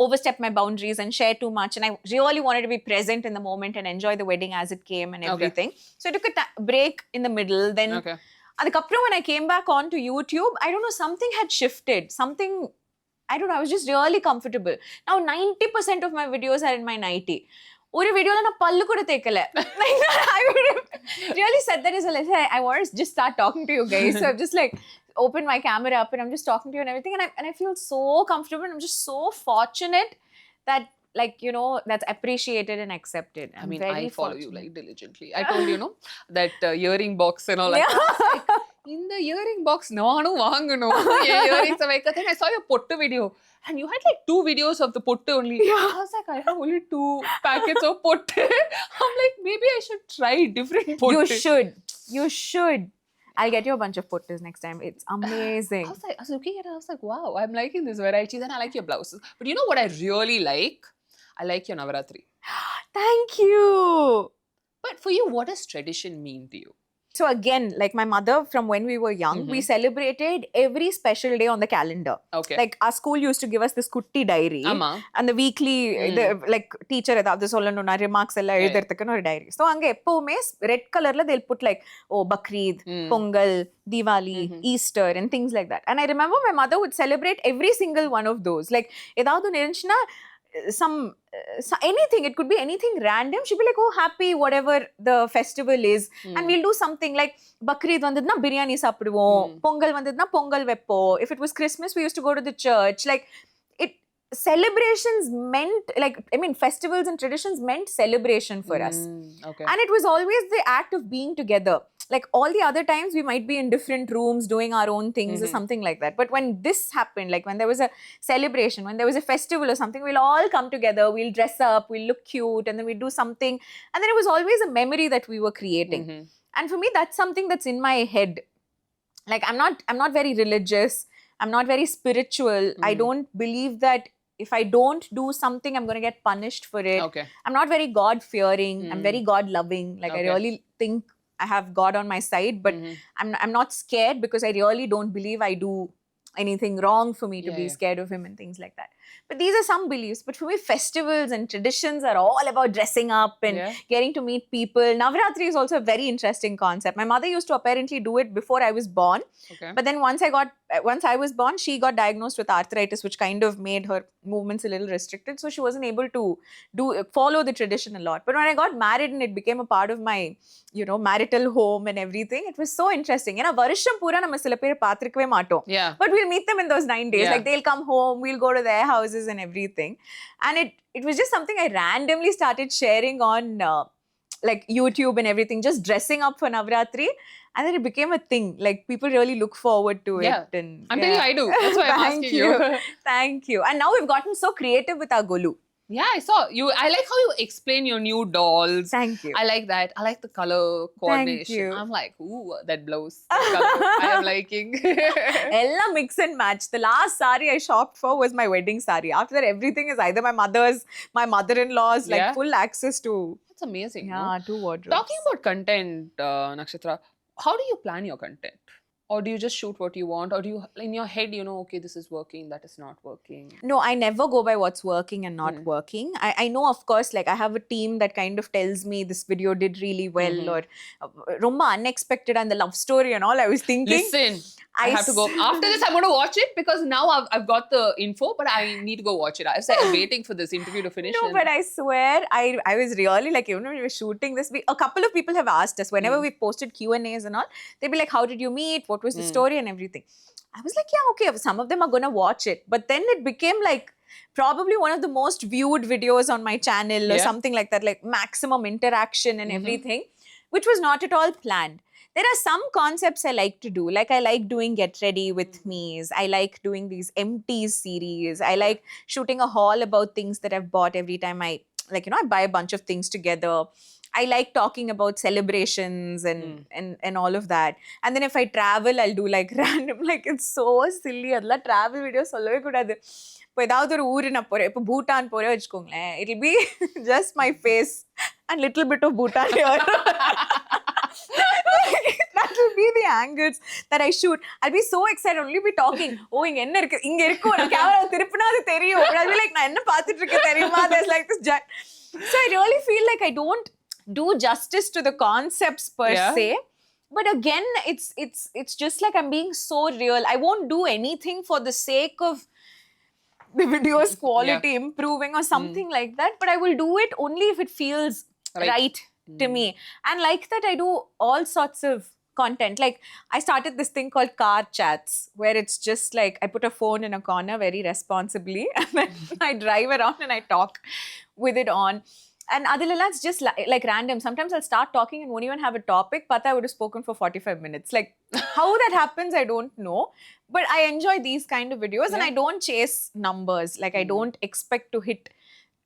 overstep my boundaries and share too much. And I really wanted to be present in the moment and enjoy the wedding as it came and everything. So I took a break in the middle. Then adukapram when I came back onto YouTube, I don't know, something had shifted. I don't know, I was just really comfortable. Now 90% of my videos are in my nightie. ஒரு வீடியோல நான் பல்லு கூட தேக்கல. I would have really said that as a lesson. I want to just start talking to you guys. So I've just like opened my camera up and I'm just talking to you and everything. And I feel so comfortable. And I'm just so fortunate that like, that's appreciated and accepted. I mean, I follow you like diligently. I told you, that earring box and all that. In the earring box, naanu vaangano. Earrings are like, I think I saw your pottu video. And you had like 2 videos of the pottu only. I was like, I have only 2 packets of pottu. I'm like, maybe I should try different pottu. You should. I'll get you a bunch of puttas next time. It's amazing. I was looking at it, I was like, wow, I'm liking this variety. Then I like your blouses. But you know what I really like? I like your Navaratri. Thank you. But for you, what does tradition mean to you? So again, like my mother, from when we were young, we celebrated every special day on the calendar. Okay. Like our school used to give us this kutti diary. And the weekly, like teacher edavadhu sollanuna remarks ella ezhudradhukku or diary. So ange eppovume red color la they'll put like, oh, Bakrid, Pongal, Diwali, Easter and things like that. And I remember my mother would celebrate every single one of those. Like edavadhu nerinchina anything, it could be anything random. She'd be like, oh, happy whatever the festival is, and we'll do something like Bakrid vandadna biryani sapduvom, Pongal vandadna pongal veppo. If it was Christmas, we used to go to the church. Like it, celebrations meant, like, I mean, festivals and traditions meant celebration for us. Okay. And it was always the act of being together. Like all the other times we might be in different rooms doing our own things or something like that. But when this happened, like when there was a celebration, when there was a festival or something, we'll all come together, we'll dress up, we'll look cute, and then we'll do something. And then it was always a memory that we were creating. And for me, that's something that's in my head. Like I'm not very religious. I'm not very spiritual. I don't believe that if I don't do something, I'm going to get punished for it. Okay. I'm not very God-fearing. I'm very God-loving. Like I really think I have God on my side, but I'm not scared because I really don't believe I do anything wrong for me to be scared of him and things like that. But these are some beliefs. But for me, festivals and traditions are all about dressing up and getting to meet people. Navaratri is also a very interesting concept. My mother used to apparently do it before I was born. Okay. But then once I was born, she got diagnosed with arthritis, which kind of made her movements a little restricted. So she wasn't able to follow the tradition a lot. But when I got married and it became a part of my, marital home and everything, it was so interesting. Varsham pura nama sila per paatrikve maatom. Yeah. But we'll meet them in those 9 days. Like they'll come home, we'll go to their houses and everything. And it was just something I randomly started sharing on like YouTube and everything, just dressing up for Navratri. And then it became a thing. Like people really look forward to it. And I'm telling you, I do. That's why I'm asking you. Thank you. And now we've gotten so creative with our Golu. Yeah, I saw you. I like how you explain your new dolls. Thank you. I like that. I like the color coordination. Thank you. I'm like, ooh, that blouse. That color, I am liking. Ella mix and match. The last sari I shopped for was my wedding sari. After that, everything is either my mother's, my mother-in-law's, like full access to. That's amazing. Yeah, 2 wardrobes. Talking about content, Nakshatra, how do you plan your content? Or do you just shoot what you want? Or do you, in your head, okay, this is working, that is not working? No, I never go by what's working and not working. I know, of course, like I have a team that kind of tells me this video did really well or Rumba unexpected and the love story and all. I was thinking. Listen, I have to go. After this, I'm going to watch it because now I've got the info, but I need to go watch it. I was waiting for this interview to finish. No, but I swear, I was really like, when we were shooting this, a couple of people have asked us, whenever we posted Q&As and all, they'd be like, how did you meet? What was the story and everything? I was like, yeah, okay, some of them are going to watch it. But then it became like probably one of the most viewed videos on my channel or something like that, like maximum interaction and everything, which was not at all planned. There are some concepts I like to do. Like I like doing Get Ready With Me's. I like doing these empties series. I like shooting a haul about things that I've bought every time I buy a bunch of things together. I like talking about celebrations and all of that. And then if I travel, I'll do like random, like it's so silly. Adla travel videos sollave koodadu. இப்போ ஏதாவது ஒரு ஊரு நான் போறேன், இப்போ பூட்டான் போறேன் வச்சுக்கோங்களேன், it'll be just my face and little bit of Bhutan here. That will be the angles that I shoot. I'll be so excited, only be talking. Oh, inga enna irukku, inga irukku, na camera thirupna adu theriyum. I'll be like, na enna paathiட்டு இருக்கேன் தெரியுமா? There's like this giant. So I really feel like I don't do justice to the concepts per se. But again, it's just like I'm being so real. I won't do anything for the sake of the video's quality improving or something like that. But I will do it only if it feels right to me. And like that, I do all sorts of content. Like I started this thing called car chats, where it's just like I put a phone in a corner very responsibly and then I drive around and I talk with it on. And adilala, it's just like random. Sometimes I'll start talking and won't even have a topic, but I would have spoken for 45 minutes. Like how that happens, I don't know. But I enjoy these kind of videos and I don't chase numbers. Like I don't expect to hit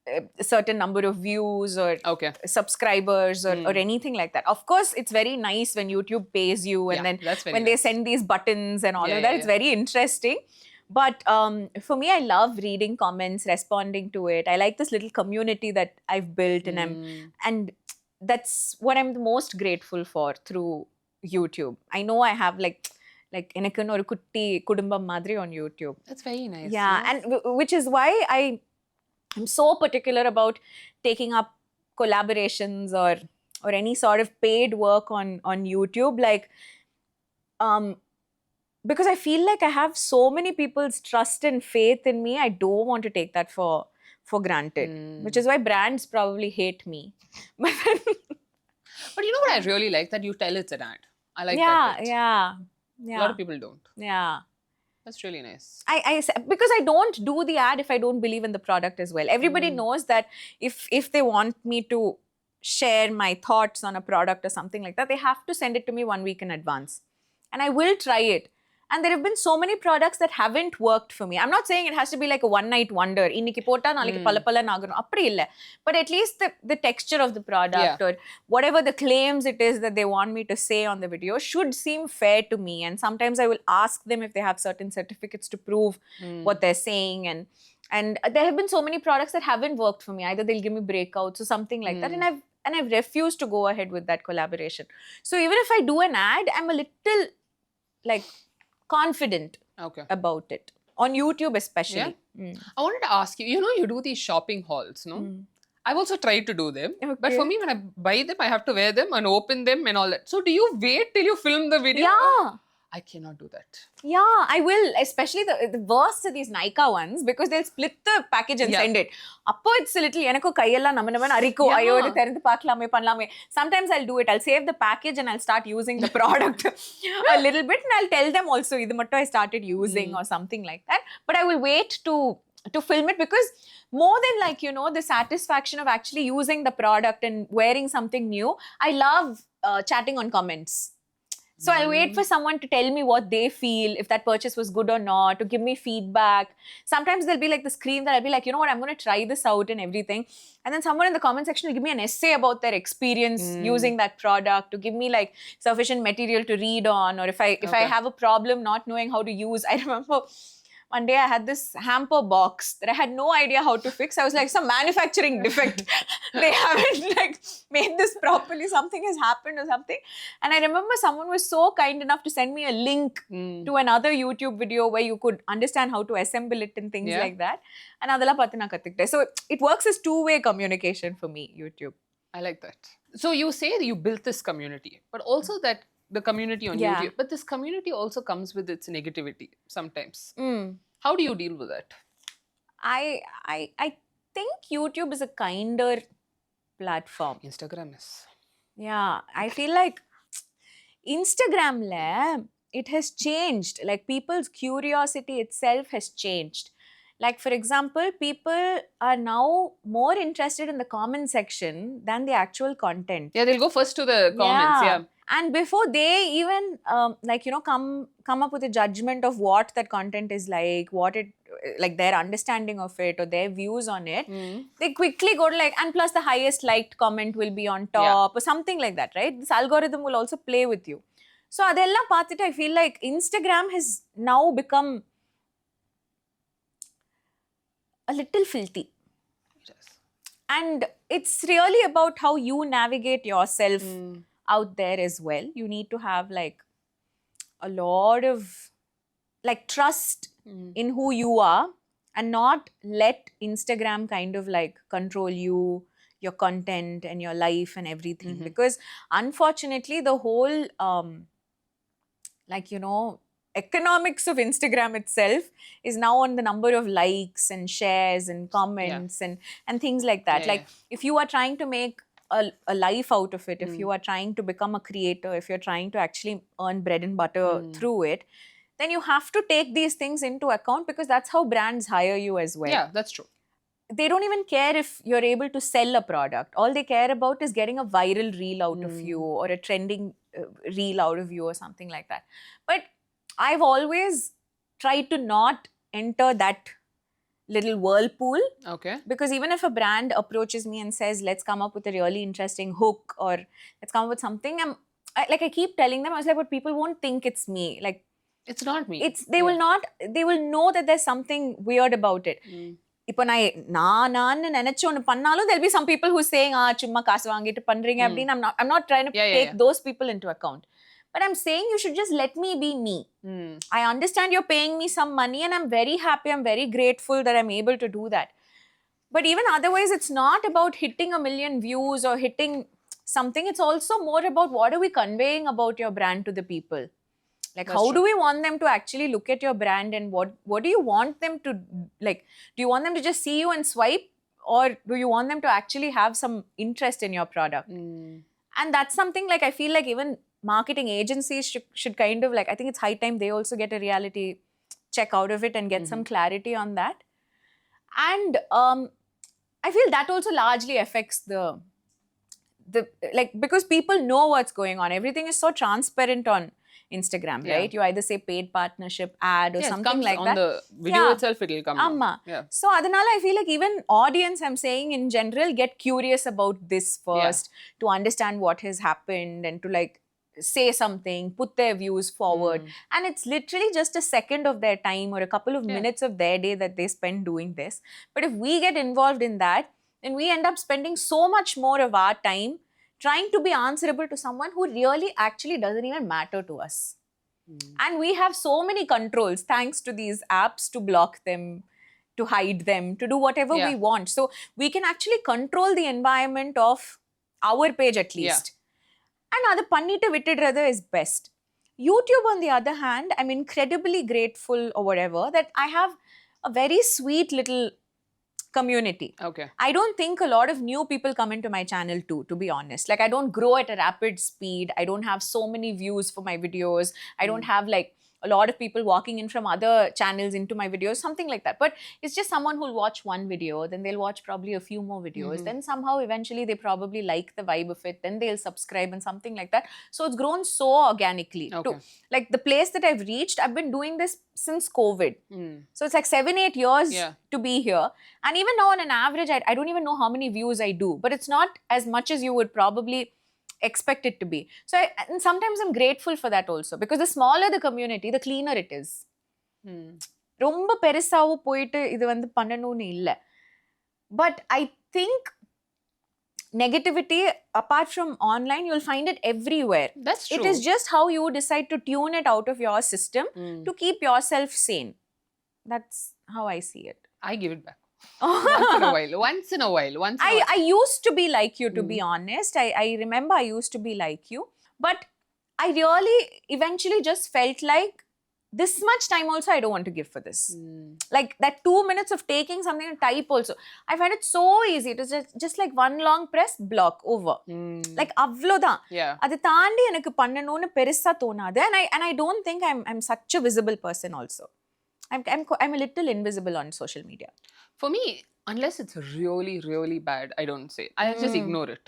a certain number of views or Okay. subscribers or anything like that. Of course, it's very nice when YouTube pays you and then that's very when they nice. send these buttons and all Yeah, of that, yeah, it's very interesting. But for me, I love reading comments, responding to it. I like this little community that I've built, and that's what I'm the most grateful for through YouTube. I know I have like enakku oru kutti kudumbam madri on YouTube. That's very nice. Yeah, and which is why I'm so particular about taking up collaborations or any sort of paid work on YouTube, like because I feel like I have so many people's trust and faith in me. I don't want to take that for granted, which is why brands probably hate me. But you know what I really like? That you tell it's an ad. I like that yeah, bit. yeah, A lot of people don't. yeah. That's really nice. Because I don't do the ad if I don't believe in the product as well. Everybody knows that if they want me to share my thoughts on a product or something like that, they have to send it to me 1 week in advance. And I will try it. And there have been so many products that haven't worked for me. I'm not saying it has to be like a one-night wonder. Inniki pota naliki pala naganu. Appadi illa. But at least the texture of the product or whatever the claims it is that they want me to say on the video should seem fair to me. And sometimes I will ask them if they have certain certificates to prove what they're saying. And there have been so many products that haven't worked for me. Either they'll give me breakouts or something like that. And I've refused to go ahead with that collaboration. So even if I do an ad, I'm a little like confident about it. On YouTube especially. Yeah. I wanted to ask you, you do these shopping hauls, no? I've also tried to do them. But for me, when I buy them, I have to wear them and open them and all that. So do you wait till you film the video? Yeah. I cannot do that. Yeah, I will. Especially the worst are these Nykaa ones because they'll split the package and send it. Appo it's a little, enako kaiyella namaman ariko, ayo idu therundu paakalame panlame. Sometimes I'll do it. I'll save the package and I'll start using the product a little bit, and I'll tell them also, idu mattu I started using or something like that. But I will wait to film it because more than the satisfaction of actually using the product and wearing something new, I love chatting on comments. So I'll wait for someone to tell me what they feel, if that purchase was good or not, to give me feedback. Sometimes there'll be like the screen that I'll be like, you know what, I'm going to try this out and everything. And then someone in the comment section will give me an essay about their experience using that product, to give me like sufficient material to read on. Or if I have a problem not knowing how to use, I remember one day I had this hamper box that I had no idea how to fix. I was like, some manufacturing defect. They haven't made this properly. Something has happened or something. And I remember someone was so kind enough to send me a link to another YouTube video where you could understand how to assemble it and things like that. And adala pathina kathikte. So it works as two-way communication for me, YouTube. I like that. So you say that you built this community, but also that the community on YouTube. But this community also comes with its negativity sometimes. How do you deal with that? I think YouTube is a kinder platform. Instagram is. Yeah, I feel like Instagram, it has changed. Like people's curiosity itself has changed. Like, for example, people are now more interested in the comment section than the actual content. Yeah, they'll go first to the comments. Yeah. And before they even come up with a judgment of what that content is like, their understanding of it or their views on it, they quickly go to and plus the highest liked comment will be on top or something like that, right? This algorithm will also play with you. So adella paathittu I feel like Instagram has now become a little filthy. And it's really about how you navigate yourself out there as well. You need to have a lot of trust in who you are and not let Instagram kind of control you, your content and your life and everything. Because unfortunately the whole economics of Instagram itself is now on the number of likes and shares and comments and things like that. If you are trying to make a life out of it, if you are trying to become a creator, if you're trying to actually earn bread and butter through it, then you have to take these things into account because that's how brands hire you as well. Yeah, that's true. They don't even care if you're able to sell a product. All they care about is getting a viral reel out of you or a trending reel out of you or something like that. But I've always tried to not enter that little whirlpool. Okay. Because even if a brand approaches me and says, let's come up with a really interesting hook or let's come up with something, I keep telling them, I was like, but people won't think it's me. Like, it's not me. They will not, they will know that there's something weird about it. இப்போ நான் நினைச்சு ஒன்று பண்ணாலும் there'll be some people who saying சும்மா காசு வாங்கிட்டு பண்றீங்க அப்படின்னு I'm not trying to take those people into account. But I'm saying you should just let me be me. I understand you're paying me some money and I'm very happy, I'm very grateful that I'm able to do that. But even otherwise, it's not about hitting 1 million views or hitting something. It's also more about what are we conveying about your brand to the people. Like, how do we want them to actually look at your brand, and what do you want them to, like, do you want them to just see you and swipe, or do you want them to actually have some interest in your product? And that's something, like, I feel like even marketing agencies should kind of, like, I think it's high time they also get a reality check out of it and get some clarity on that. And I feel that also largely affects the like, because people know what's going on. Everything is so transparent on Instagram, right? You either say paid partnership, ad, or something like that. On the video itself, it'll come. So adanal I feel like even audience, I'm saying in general, get curious about this first to understand what has happened and to, like, say something, put their views forward. And it's literally just a second of their time or a couple of minutes of their day that they spend doing this. But if we get involved in that, then we end up spending so much more of our time trying to be answerable to someone who really actually doesn't even matter to us. And we have so many controls thanks to these apps to block them, to hide them, to do whatever we want. So we can actually control the environment of our page at least. And adu pannittu vittidradhu is best. YouTube, on the other hand, I'm incredibly grateful or whatever that I have a very sweet little community. Okay. I don't think a lot of new people come into my channel too, to be honest. Like, I don't grow at a rapid speed. I don't have so many views for my videos. I don't have, like, a lot of people walking in from other channels into my videos, something like that. But it's just someone who'll watch one video, then they'll watch probably a few more videos. Then somehow eventually they probably like the vibe of it. Then they'll subscribe and something like that. So it's grown so organically. Okay. Like, the place that I've reached, I've been doing this since COVID. So it's like 7-8 years to be here. And even now, on an average, I don't even know how many views I do. But it's not as much as you would probably expect it to be. So and sometimes I'm grateful for that also, because the smaller the community, the cleaner it is. ரொம்ப பெருசாவோ போயிட்டு இது வந்து பண்ணணும்னு இல்லை. But I think negativity, apart from online, you'll find it everywhere. That's true. It is just how you decide to tune it out of your system to keep yourself sane. That's how I see it. I give it back. Once in a while. I used to be like you, to be honest. I remember I used to be like you. But I really eventually just felt like this much time also I don't want to give for this. Like, that 2 minutes of taking something and type also, I find it so easy. It is just like one long press, block, over. Like, avlodan. Adu taandi enakku pannanonu perusa thonadu. And I don't think I'm such a visible person also. I'm a little invisible on social media. For me, unless it's really, really bad, I don't say it. I just ignore it.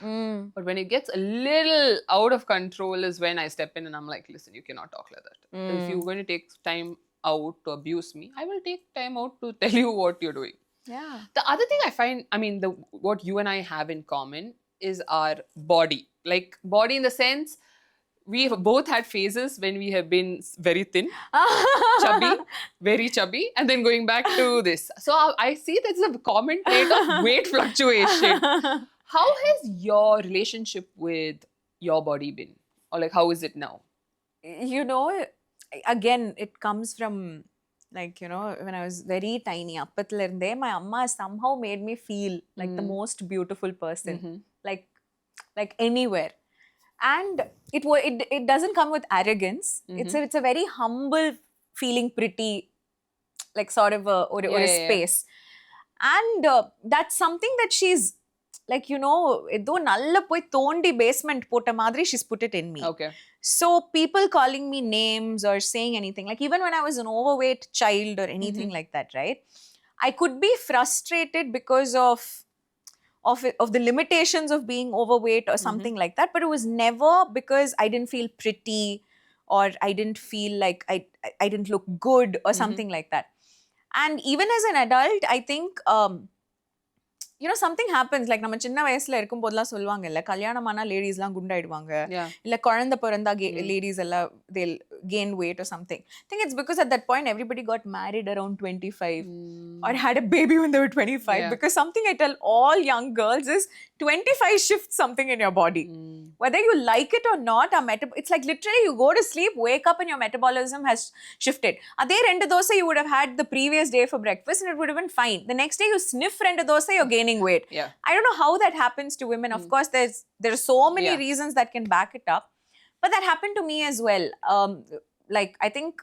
But when it gets a little out of control is when I step in and I'm like, listen, you cannot talk like that. If you're going to take time out to abuse me, I will take time out to tell you what you're doing. The other thing I find, I mean, what you and I have in common is our body. Like, body in the sense, we have both had phases when we have been very thin, chubby, very chubby, and then going back to this. So I see there's a common trait of weight fluctuation. How has your relationship with your body been? Or, like, how is it now? You know, again, it comes from, like, you know, when I was very tiny, appathilirunde, my amma somehow made me feel like the most beautiful person, like anywhere. And it doesn't come with arrogance. It's a very humble feeling, pretty, like, sort of a space. And that's something that she's, like, you know, edho nalla poi thondi basement pota madri, she's put it in me. Okay. So people calling me names or saying anything, like, even when I was an overweight child or anything like that, right? I could be frustrated because of the limitations of being overweight or something like that, but it was never because I didn't feel pretty or I didn't feel like I didn't look good or something like that. And even as an adult, I think, you know, something happens. Like, நம்ம சின்ன வயசுல இருக்கும்போதெல்லாம் சொல்லுவாங்க இல்ல, கல்யாணமான லேடிஸ்லாம் குண்டாயிடுவாங்க, Yeah. இல்ல குழந்தை பிறந்தா ladies எல்லாம் they'll gain weight or something. I think it's because at that point everybody got married around 25 or had a baby when they were 25. Yeah. Because something I tell all young girls is 25 shifts something in your body. Whether you like it or not, it's like literally you go to sleep, wake up and your metabolism has shifted. Adhe rendu dosa you would have had the previous day for breakfast and it would have been fine. The next day you sniff rendu dosa, you're gaining weight. Yeah. I don't know how that happens to women. Of course, there are so many reasons that can back it up. But that happened to me as well. Like, I think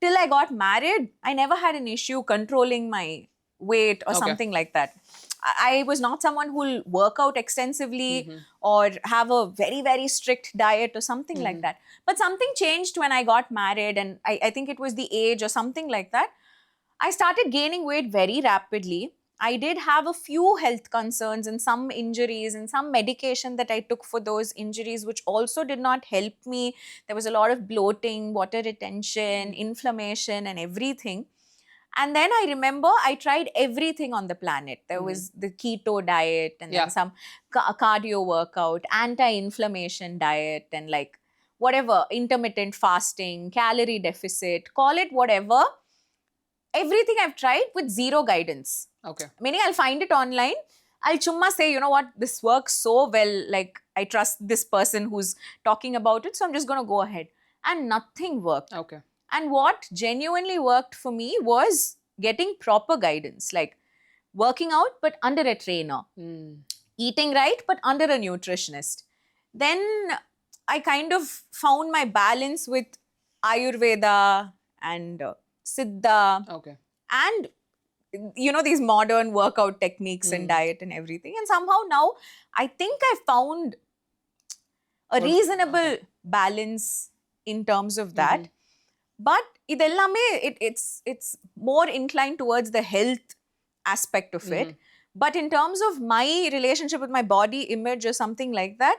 till I got married, I never had an issue controlling my weight or something like that. I was not someone who'll work out extensively or have a very, very strict diet or something like that. But something changed when I got married, and I think it was the age or something like that. I started gaining weight very rapidly. I did have a few health concerns and some injuries and some medication that I took for those injuries, which also did not help me. There was a lot of bloating, water retention, inflammation, and everything. And then I remember I tried everything on the planet. There was the keto diet and then some cardio workout, anti-inflammation diet, and like whatever, intermittent fasting, calorie deficit, call it whatever. Everything I've tried with zero guidance. Okay. Meaning I'll find it online. I'll chumma say, you know what, this works so well. Like, I trust this person who's talking about it, so I'm just going to go ahead. And nothing worked. Okay. And what genuinely worked for me was getting proper guidance, like working out but under a trainer, eating right but under a nutritionist. Then I kind of found my balance with Ayurveda and Siddha. Okay. And, you know, these modern workout techniques and diet and everything. And somehow now I think I found a reasonable balance in terms of that. But it's more inclined towards the health aspect of it. But in terms of my relationship with my body image or something like that,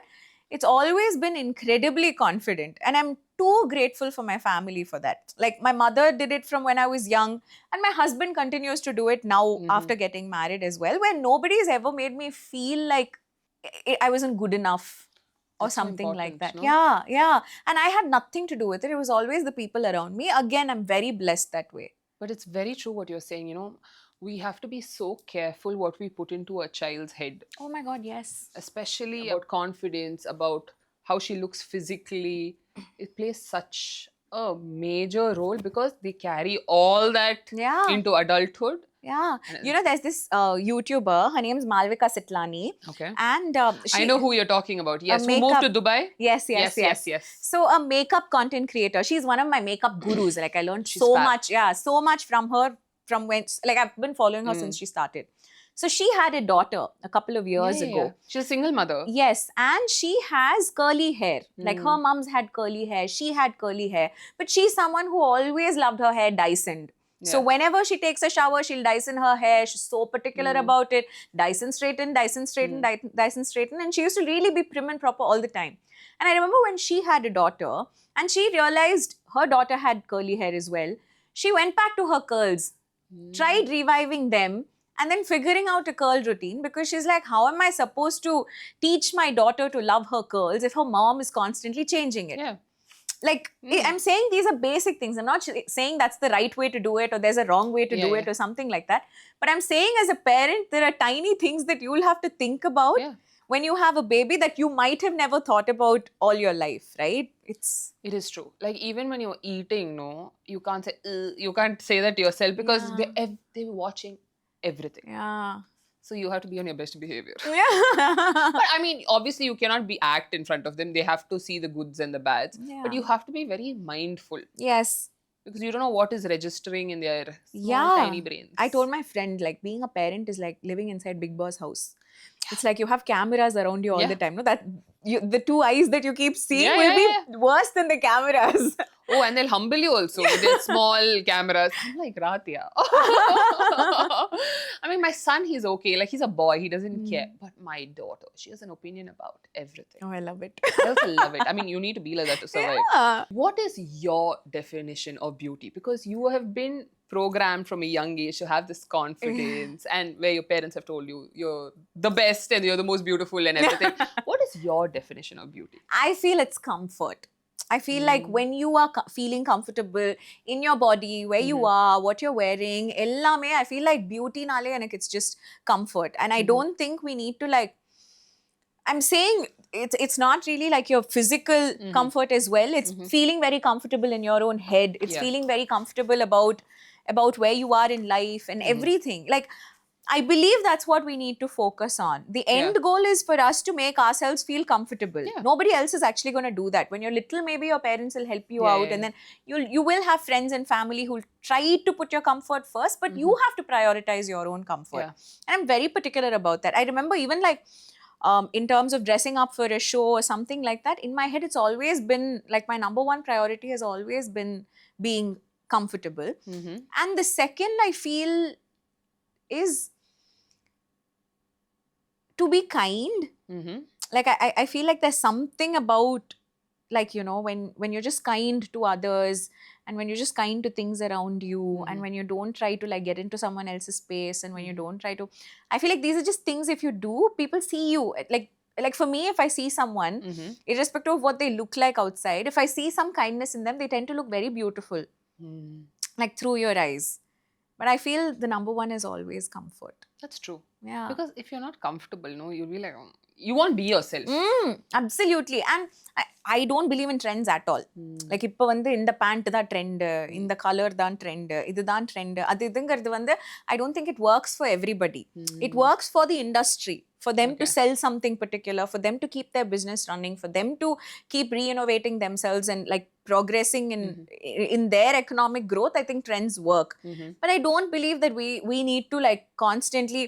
it's always been incredibly confident. And I'm too grateful for my family for that. Like, my mother did it from when I was young, and my husband continues to do it now after getting married as well, where nobody's ever made me feel like I wasn't good enough. Or That's something like that. no? Yeah. And I had nothing to do with it. It was always the people around me. Again, I'm very blessed that way. But it's very true what you're saying. You know, we have to be so careful what we put into a child's head. Oh my God, yes. Especially about confidence, about how she looks physically. It plays such a major role because they carry all that into adulthood. Yeah. You know, there's this YouTuber, her name's Malvika Sitlani. Okay. And I know who you're talking about. Yes, who moved to Dubai? Yes. So a makeup content creator. She's one of my makeup gurus. Like, I learned so much from her from when, like, I've been following her since she started. So she had a daughter a couple of years ago. She's a single mother. Yes, and she has curly hair. Like, her mom's had curly hair, she had curly hair. But she's someone who always loved her hair Dysoned. So whenever she takes a shower, she'll Dyson her hair. She's so particular about it. Dyson straighten, Dyson straighten, Dyson straighten. And she used to really be prim and proper all the time. And I remember when she had a daughter and she realized her daughter had curly hair as well, she went back to her curls, tried reviving them, and then figuring out a curl routine, because she's like, how am I supposed to teach my daughter to love her curls if her mom is constantly changing it? Yeah. Like, I'm saying these are basic things. I'm not saying that's the right way to do it or there's a wrong way to do it or something like that. But I'm saying, as a parent, there are tiny things that you'll have to think about when you have a baby that you might have never thought about all your life, right? It is true. Like, even when you're eating, no, you can't say that to yourself because they're watching everything. Yeah. So you have to be on your best behavior. Yeah. But I mean, obviously you cannot act in front of them. They have to see the goods and the bads. Yeah. But you have to be very mindful. Yes. Because you don't know what is registering in their small, tiny brains. I told my friend, like, being a parent is like living inside Big Boss house. It's like you have cameras around you all the time. No, the two eyes that you keep seeing Yeah, will yeah, be worse than the cameras. Oh, and they'll humble you also with their small cameras. I'm like, Ratia. I mean, my son, he's okay. Like, he's a boy. He doesn't care. But my daughter, she has an opinion about everything. Oh, I love it. I also love it. I mean, you need to be like that to survive. Yeah. What is your definition of beauty? Because you have been programmed from a young age to have this confidence and where your parents have told you you're the best and you're the most beautiful and everything. What is your definition of beauty? I feel it's comfort. I feel like when you are feeling comfortable in your body, where you are, what you're wearing, ellame, I feel like beauty nale and it's just comfort. And I don't think we need to like, I'm saying it's not really like your physical comfort as well. It's feeling very comfortable in your own head. It's feeling very comfortable about where you are in life and everything. Like, I believe that's what we need to focus on. The end goal is for us to make ourselves feel comfortable. Nobody else is actually going to do that. When you're little, maybe your parents will help you out, and then you will have friends and family who will try to put your comfort first, but you have to prioritize your own comfort. And I'm very particular about that. I remember even like in terms of dressing up for a show or something like that, in my head, it's always been like my number one priority has always been being comfortable. And the second I feel is to be kind. Like I feel like there's something about, like, you know, when you're just kind to others and when you're just kind to things around you and when you don't try to like get into someone else's space and when you don't try to, I feel like these are just things, if you do, people see you. Like for me, if I see someone, irrespective of what they look like outside, if I see some kindness in them, they tend to look very beautiful, like through your eyes. But I feel the number one is always comfort. That's true. Yeah. Because if you're not comfortable, no, you'll be like, you won't be yourself. Absolutely. And I don't believe in trends at all. Like, இப்போ வந்து இந்த pant தான் trend, இந்த color தான் trend, இதுதான் trend, அது இதுங்கிறது வந்து I don't think it works for everybody. It works for the industry, for them to sell something particular, for them to keep their business running, for them to keep re-innovating themselves and like progressing in their economic growth. I think trends work. But I don't believe that we need to like constantly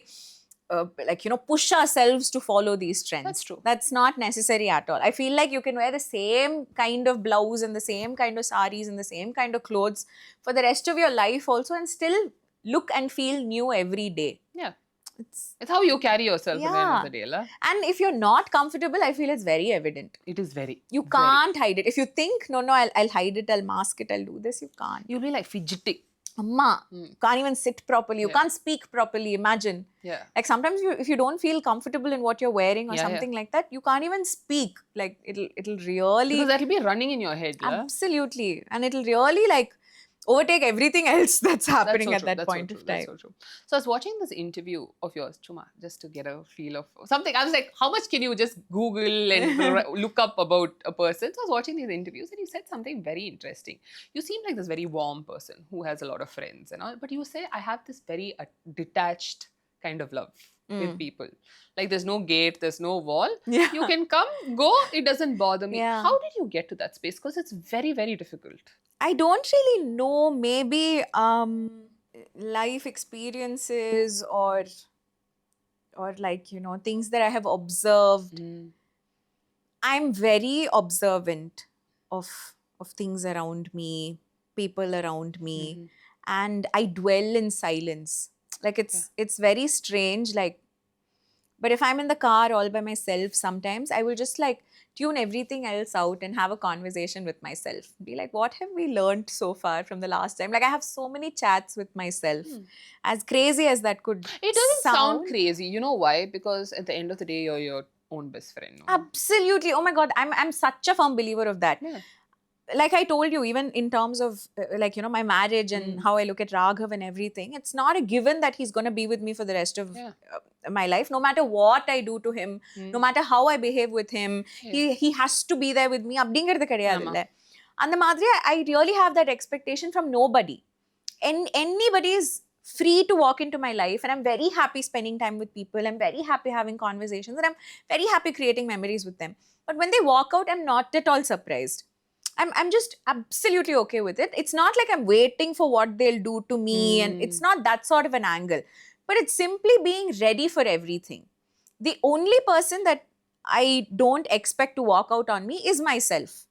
like, you know, push ourselves to follow these trends. That's true. That's not necessary at all. I feel like you can wear the same kind of blouse and the same kind of saris and the same kind of clothes for the rest of your life also and still look and feel new every day. Yeah. It's how you carry yourself at the end of the day. La? And if you're not comfortable, I feel it's very evident. It is very. You can't hide it. If you think, no, I'll hide it, I'll mask it, I'll do this, you can't. You'll be like fidgeting. Amma, can't even sit properly. You can't speak properly. Imagine. Yeah. Like sometimes if you don't feel comfortable in what you're wearing or something like that, you can't even speak. Like it'll really. Because that'll be running in your head. Absolutely. And it'll really like overtake everything else that's happening at that point of time. That's so true. So I was watching this interview of yours, Chuma, just to get a feel of something. I was like, how much can you just Google and look up about a person? So I was watching these interviews and you said something very interesting. You seem like this very warm person who has a lot of friends and all, but you say, I have this very detached kind of love with people. Like there's no gate, there's no wall. You can come, go, it doesn't bother me. How did you get to that space? Because it's very, very difficult. I don't really know, maybe life experiences or like, you know, things that I have observed. I'm very observant of things around me, people around me, and I dwell in silence. Like it's very strange, like, but if I'm in the car all by myself, sometimes I will just like tune everything else out and have a conversation with myself. Be like, what have we learned so far from the last time? Like I have so many chats with myself. As crazy as that could It doesn't sound crazy. You know why? Because at the end of the day, you're your own best friend. No? Absolutely. Oh my God. I'm such a firm believer of that. Like I told you, even in terms of like, you know, my marriage and how I look at Raghav and everything, it's not a given that he's going to be with me for the rest of my life. No matter what I do to him, no matter how I behave with him, he has to be there with me. அப்படிங்கிறது கிடையாதுல்ல. அந்த மாதிரி I really have that expectation from nobody. And anybody is free to walk into my life and I'm very happy spending time with people. I'm very happy having conversations and I'm very happy creating memories with them. But when they walk out, I'm not at all surprised. I'm just absolutely okay with it. It's not like I'm waiting for what they'll do to me and it's not that sort of an angle. But it's simply being ready for everything. The only person that I don't expect to walk out on me is myself.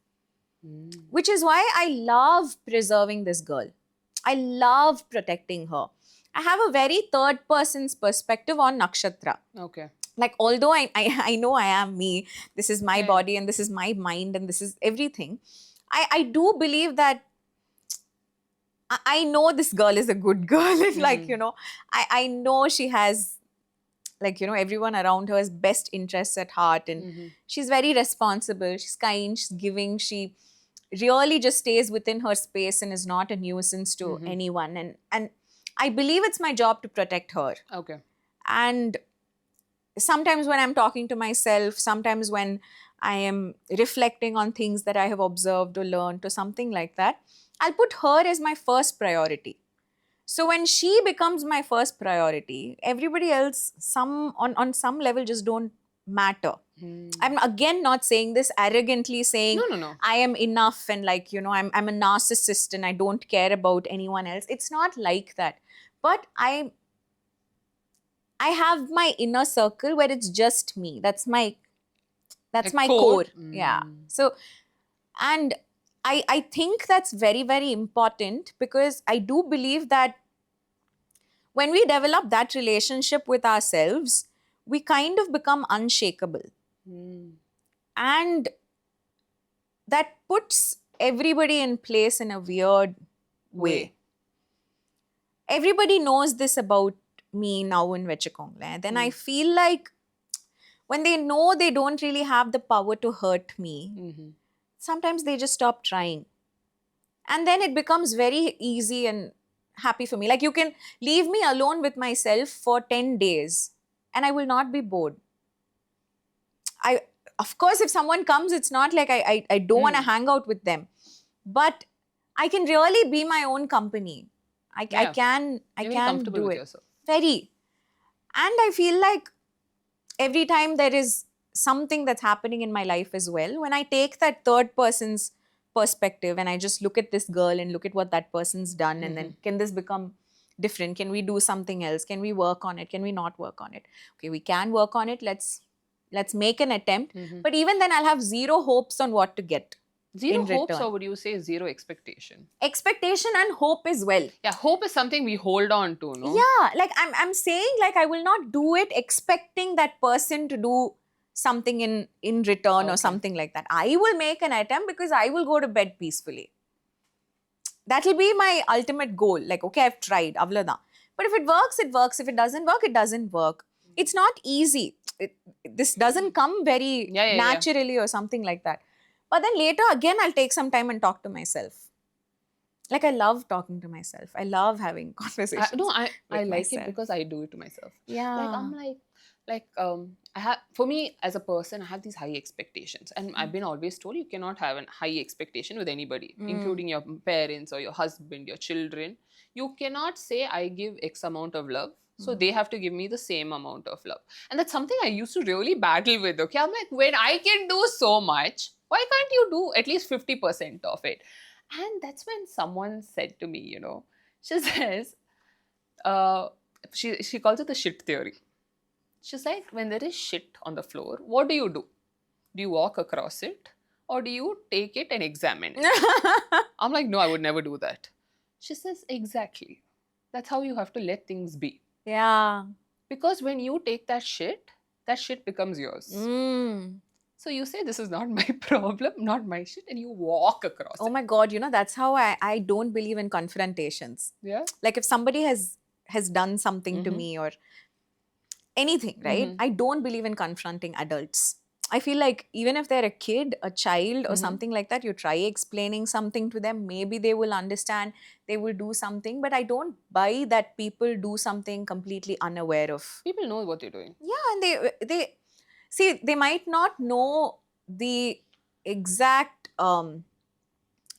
Which is why I love preserving this girl. I love protecting her. I have a very third person's perspective on Nakshatra. Okay. Like, although I know I am me, this is my Yeah. body and this is my mind and this is everything, I do believe that I know this girl is a good girl. And like, you know, I know she has, like, you know, everyone around her has best interests at heart, and she's very responsible, she's kind, she's giving, she really just stays within her space and is not a nuisance to anyone. And I believe it's my job to protect her. Okay. And sometimes when I'm talking to myself, sometimes when I am reflecting on things that I have observed or learned or something like that, I'll put her as my first priority. So when she becomes my first priority, everybody else on some level just don't matter. I'm again not saying this arrogantly, saying No. I am enough and like, you know, I'm a narcissist and I don't care about anyone else. It's not like that. But I have my inner circle where it's just me. That's my core. Yeah. So, and I think that's very, very important, because I do believe that when we develop that relationship with ourselves, we kind of become unshakable. And that puts everybody in place in a weird way. Everybody knows this about me now in Vechikongle. Then I feel like when they know they don't really have the power to hurt me, sometimes they just stop trying. And then it becomes very easy and happy for me. Like, you can leave me alone with myself for 10 days and I will not be bored. Of course, if someone comes, it's not like I don't want to hang out with them. But I can really be my own company. I can do it. Yourself. Very. And I feel like every time there is something that's happening in my life as well, when I take that third person's perspective and I just look at this girl and look at what that person's done, and then can this become different? Can we do something else? Can we work on it? Can we not work on it? Okay, we can work on it. Let's make an attempt. But even then, I'll have zero hopes on what to get. Zero hopes, or would you say zero expectation? Expectation and hope as well. Yeah, hope is something we hold on to, no? Yeah, like I'm saying, like, I will not do it expecting that person to do something in return or something like that. I will make an attempt because I will go to bed peacefully. That will be my ultimate goal. Like, okay, I've tried, avlada. But if it works, it works. If it doesn't work, it doesn't work. It's not easy. This doesn't come very naturally or something like that. But then later, again, I'll take some time and talk to myself. Like, I love talking to myself. I love having conversations. I like myself. it because I do it to myself. Yeah. Like, I'm for me as a person, I have these high expectations. And I've been always told you cannot have a high expectation with anybody, including your parents or your husband, your children. You cannot say, I give X amount of love, so they have to give me the same amount of love. And that's something I used to really battle with, okay? I'm like, when I can do so much, why can't you do at least 50% of it? And that's when someone said to me, you know, she says, she calls it the shit theory. She's like, when there is shit on the floor, what do? Do you walk across it, or do you take it and examine it? I'm like, no, I would never do that. She says, exactly. That's how you have to let things be. Yeah. Because when you take that shit becomes yours. So you say, this is not my problem, not my shit, and you walk across it. Oh my God, you know, that's how I don't believe in confrontations. Yeah. Like, if somebody has done something to me or anything, right? I don't believe in confronting adults. I feel like even if they're a kid, a child or something like that, you try explaining something to them, maybe they will understand, they will do something. But I don't buy that people do something completely unaware of. People know what they're doing. Yeah, and they see, they might not know the exact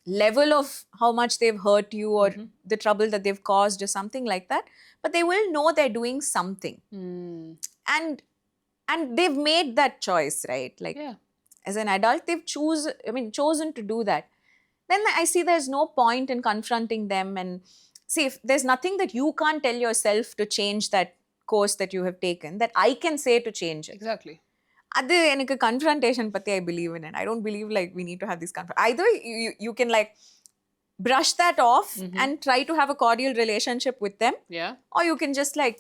level of how much they've hurt you or the trouble that they've caused or something like that, but they will know they're doing something. And they've made that choice, right? Like, as an adult, they've chosen to do that. Then I see there's no point in confronting them. And see, if there's nothing that you can't tell yourself to change that course that you have taken, that I can say to change it. Exactly. அது எனக்கு confrontation பத்தி I believe in it. I don't believe like we need to have this either you can like brush that off and try to have a cordial relationship with them, or you can just like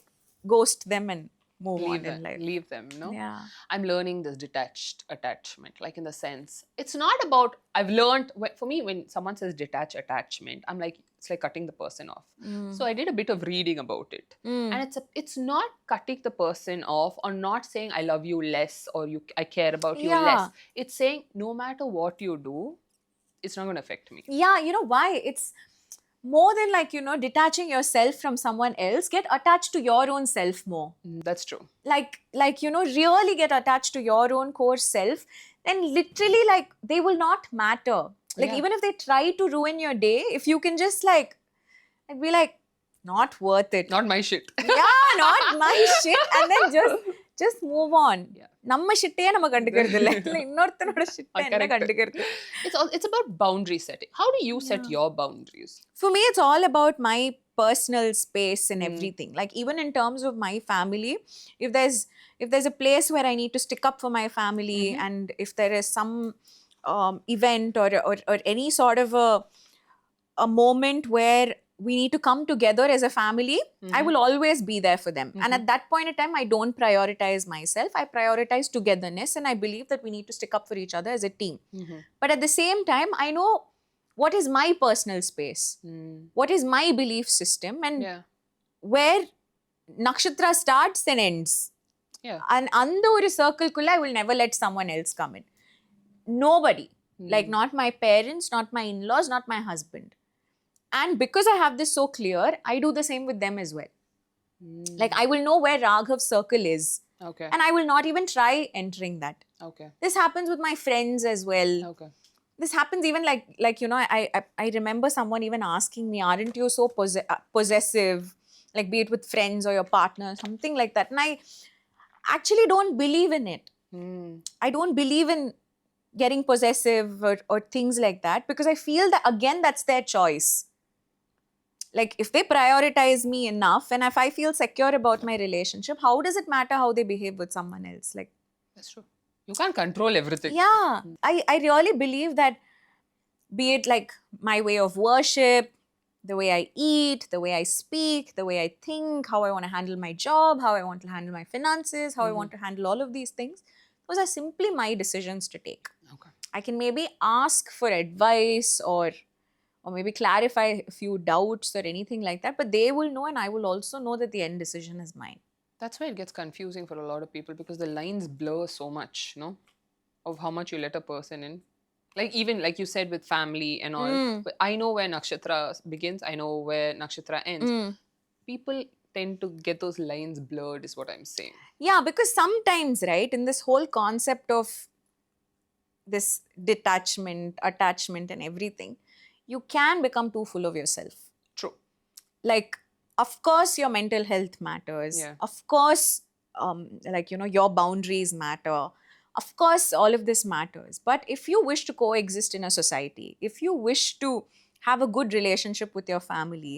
ghost them and move on in life. Leave them, no? Yeah. I'm learning this detached attachment, like in the sense, it's not about, I've learned, for me, when someone says detached attachment, I'm like, it's like cutting the person off. So I did a bit of reading about it. And it's not cutting the person off or not saying I love you less or I care about you less. It's saying no matter what you do, it's not going to affect me. Yeah, you know why? It's more than like, you know, detaching yourself from someone else. Get attached to your own self more. That's true. Like, you know, really get attached to your own core self. Then literally like they will not matter. Like even if they try to ruin your day, if you can just like be like, not worth it. Not my shit. Yeah, not my shit. And then just move on. நம்ம ஷிட்டே நம்ம கண்டுக்கிறது இல்ல இல்ல இன்னொருத்தனோட ஷிட்டை என்ன கண்டுக்கிறது. It's about boundary setting. How do you set your boundaries? For me, it's all about my personal space and everything. Like even in terms of my family, if there's a place where I need to stick up for my family, and if there is some event or any sort of a moment where we need to come together as a family, I will always be there for them. And at that point in time, I don't prioritize myself. I prioritize togetherness, and I believe that we need to stick up for each other as a team. But at the same time, I know what is my personal space, what is my belief system, and where Nakshatra starts and ends. And under a circle kulla, I will never let someone else come in. Nobody. Like not my parents, not my in-laws, not my husband. And because I have this so clear, I do the same with them as well. Like I will know where Raghav's circle is. Okay. And I will not even try entering that. Okay. This happens with my friends as well. Okay. This happens even like you know, I remember someone even asking me, aren't you so possessive? Like be it with friends or your partner, something like that. And I actually don't believe in it. I don't believe in getting possessive or things like that, because I feel that again, that's their choice. Like if they prioritize me enough and if I feel secure about my relationship, how does it matter how they behave with someone else? Like that's true. You can't control everything. Yeah. I really believe that, be it like my way of worship, the way I eat, the way I speak, the way I think, how I want to handle my job, how I want to handle my finances, how I want to handle all of these things, those are simply my decisions to take. Okay. I can maybe ask for advice or maybe clarify a few doubts or anything like that, but they will know and I will also know that the end decision is mine. That's why it gets confusing for a lot of people, because the lines blur so much, no? Of how much you let a person in. Like even like you said with family and all, but I know where Nakshatra begins, I know where Nakshatra ends. People tend to get those lines blurred is what I'm saying. Yeah, because sometimes, right, in this whole concept of this detachment, attachment and everything, you can become too full of yourself. True. Like, of course, your mental health matters. Of course, like, you know, your boundaries matter. Of course, all of this matters. But if you wish to coexist in a society, if you wish to have a good relationship with your family,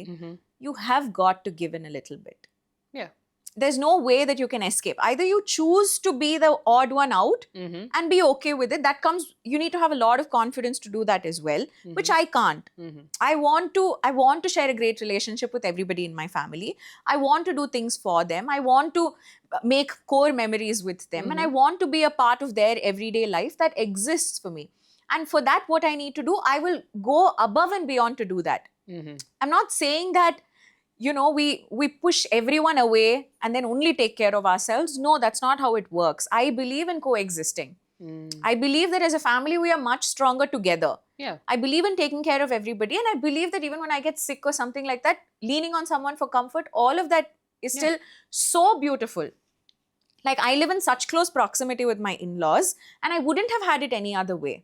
you have got to give in a little bit. Yeah. There's no way that you can escape. Either you choose to be the odd one out and be okay with it. That comes, you need to have a lot of confidence to do that as well, which I can't. I want to share a great relationship with everybody in my family. I want to do things for them. I want to make core memories with them. And I want to be a part of their everyday life that exists for me. And for that, what I need to do, I will go above and beyond to do that. I'm not saying that, you know, we push everyone away and then only take care of ourselves. No, that's not how it works. I believe in coexisting. I believe that as a family, we are much stronger together. Yeah. I believe in taking care of everybody. And I believe that even when I get sick or something like that, leaning on someone for comfort, all of that is still so beautiful. Like I live in such close proximity with my in-laws and I wouldn't have had it any other way.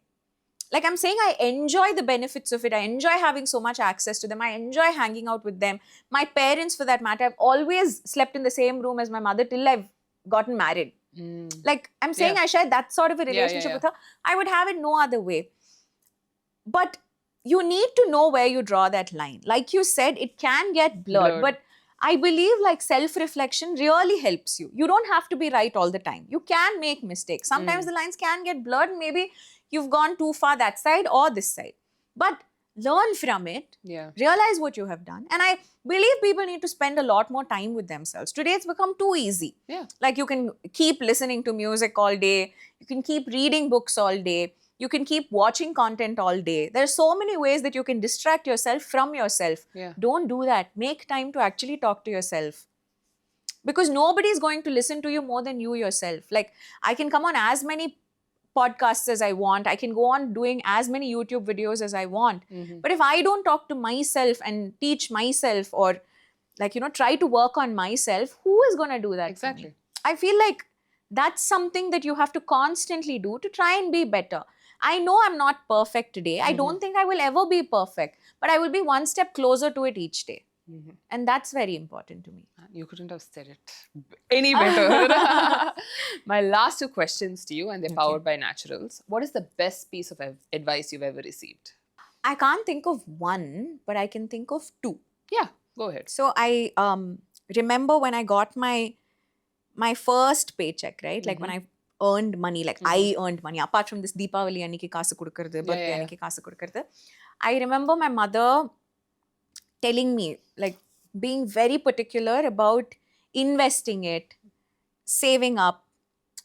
Like I'm saying, I enjoy the benefits of it. I enjoy having so much access to them. I enjoy hanging out with them. My parents, for that matter, I've always slept in the same room as my mother till I've gotten married. Like I'm saying, I share that sort of a relationship with her. I would have it no other way. But you need to know where you draw that line. Like you said, it can get blurred. But I believe like self-reflection really helps you. You don't have to be right all the time. You can make mistakes. Sometimes the lines can get blurred. Maybe you've gone too far that side or this side. But learn from it. Yeah. Realize what you have done. And I believe people need to spend a lot more time with themselves. Today it's become too easy. Yeah. Like you can keep listening to music all day. You can keep reading books all day. You can keep watching content all day. There are so many ways that you can distract yourself from yourself. Yeah. Don't do that. Make time to actually talk to yourself. Because nobody is going to listen to you more than you yourself. Like, I can come on as many podcasts as I want. I can go on doing as many YouTube videos as I want. But if I don't talk to myself and teach myself or like, try to work on myself, who is going to do that? Exactly. For me? I feel like that's something that you have to constantly do to try and be better. I know I'm not perfect today. I don't think I will ever be perfect, but I will be one step closer to it each day. And that's very important to me. You couldn't have said it any better. My last two questions to you, and they're powered by naturals. What is the best piece of advice you've ever received? I can't think of one, but I can think of two. Yeah, go ahead. So I remember when I got my first paycheck, right? Like when I earned money, like I earned money. Apart from this Deepavali anniki kaasu kudukkrathu, birthday anniki kaasu kudukkrathu. I remember my mother telling me, like being very particular about investing it, saving up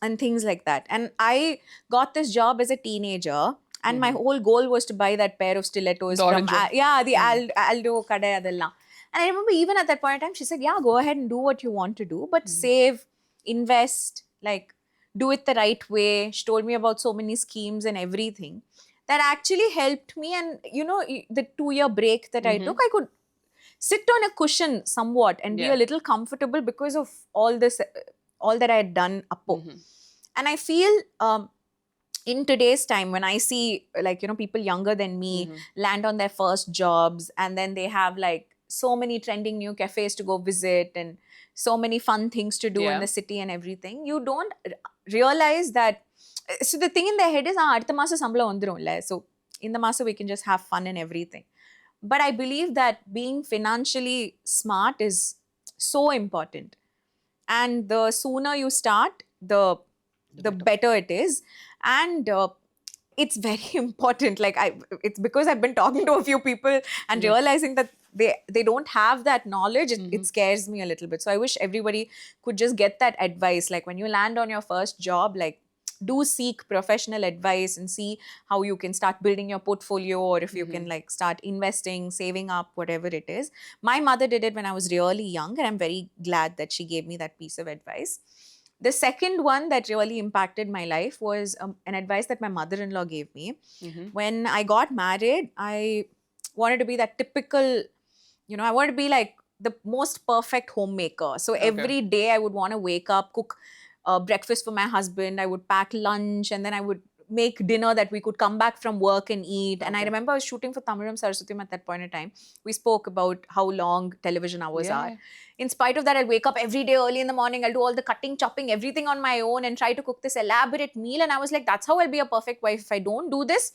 and things like that. And I got this job as a teenager and my whole goal was to buy that pair of stilettos from, the Aldo Kadai adella. And I remember even at that point in time, she said, yeah, go ahead and do what you want to do, but save, invest, like do it the right way. She told me about so many schemes and everything that actually helped me. And the 2-year break that I took, I could sit on a cushion somewhat and be a little comfortable because of all this, all that I had done appo. And I feel in today's time, when I see like, people younger than me land on their first jobs and then they have like so many trending new cafes to go visit and so many fun things to do in the city and everything, you don't realize that. So the thing in their head is, அடுத்த மாசம் சம்பளம் வந்துரும்ல. So இந்த மாசம் we can just have fun and everything. But I believe that being financially smart is so important. And the sooner you start, the better it is. And it's very important. Like it's because I've been talking to a few people and realizing that they don't have that knowledge. It scares me a little bit. So I wish everybody could just get that advice. Like when you land on your first job, like do seek professional advice and see how you can start building your portfolio, or if you can like start investing, saving up, whatever it is. My mother did it when I was really young, and I'm very glad that she gave me that piece of advice. The second one that really impacted my life was an advice that my mother-in-law gave me. When I got married, I wanted to be that typical, I wanted to be like the most perfect homemaker. So every day I would want to wake up, cook breakfast for my husband. I would pack lunch, and then I would make dinner that we could come back from work and eat. And I remember I was shooting for Tamilam Saraswathim at that point in time. We spoke about how long television hours are. In spite of that, I'll wake up every day early in the morning. I'll do all the cutting, chopping, everything on my own and try to cook this elaborate meal. And I was like, that's how I'll be a perfect wife. If I don't do this,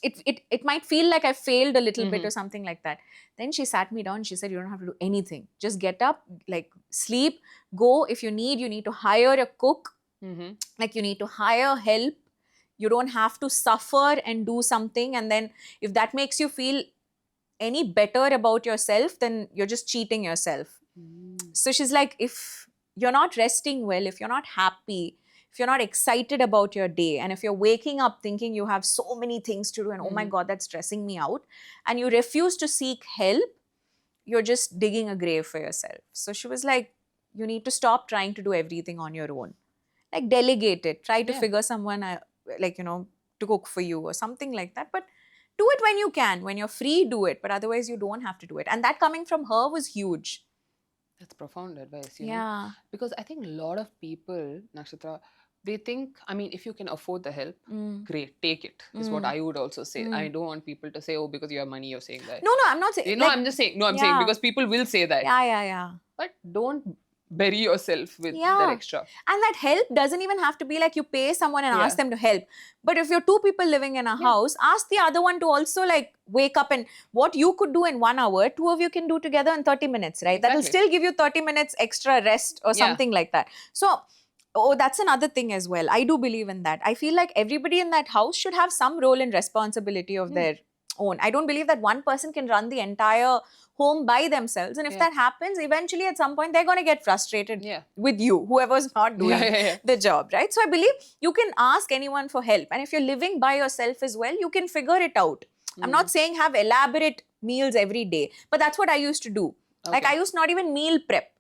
it might feel like I failed a little bit or something like that. Then she sat me down. She said, you don't have to do anything. Just get up, like sleep, go. If you need to hire a cook. Like you need to hire help. You don't have to suffer and do something. And then if that makes you feel any better about yourself, then you're just cheating yourself. So she's like, if you're not resting well, if you're not happy, if you're not excited about your day, and if you're waking up thinking you have so many things to do and oh my God, that's stressing me out, and you refuse to seek help, you're just digging a grave for yourself. So she was like, you need to stop trying to do everything on your own. Like delegate it. Try to figure someone like, to cook for you or something like that. But do it when you can. When you're free, do it. But otherwise, you don't have to do it. And that coming from her was huge. That's profound advice, you know. Because I think a lot of people, Nakshatra, they think, I mean, if you can afford the help, great, take it, is what I would also say. I don't want people to say, oh, because you have money, you're saying that. No, I'm not saying. No, I'm just saying, I'm saying because people will say that. Yeah. But don't bury yourself with that extra. And that help doesn't even have to be like you pay someone and ask them to help. But if you're two people living in a house, ask the other one to also like wake up, and what you could do in 1 hour, two of you can do together in 30 minutes, right? That will still give you 30 minutes extra rest or something like that. So, that's another thing as well. I do believe in that. I feel like everybody in that house should have some role and responsibility of their own. I don't believe that one person can run the entire home by themselves, and if that happens, eventually at some point they're going to get frustrated with you, whoever's not doing the job, right? So I believe you can ask anyone for help, and if you're living by yourself as well, you can figure it out. I'm not saying have elaborate meals every day, but that's what I used to do. Like I used not even meal prep.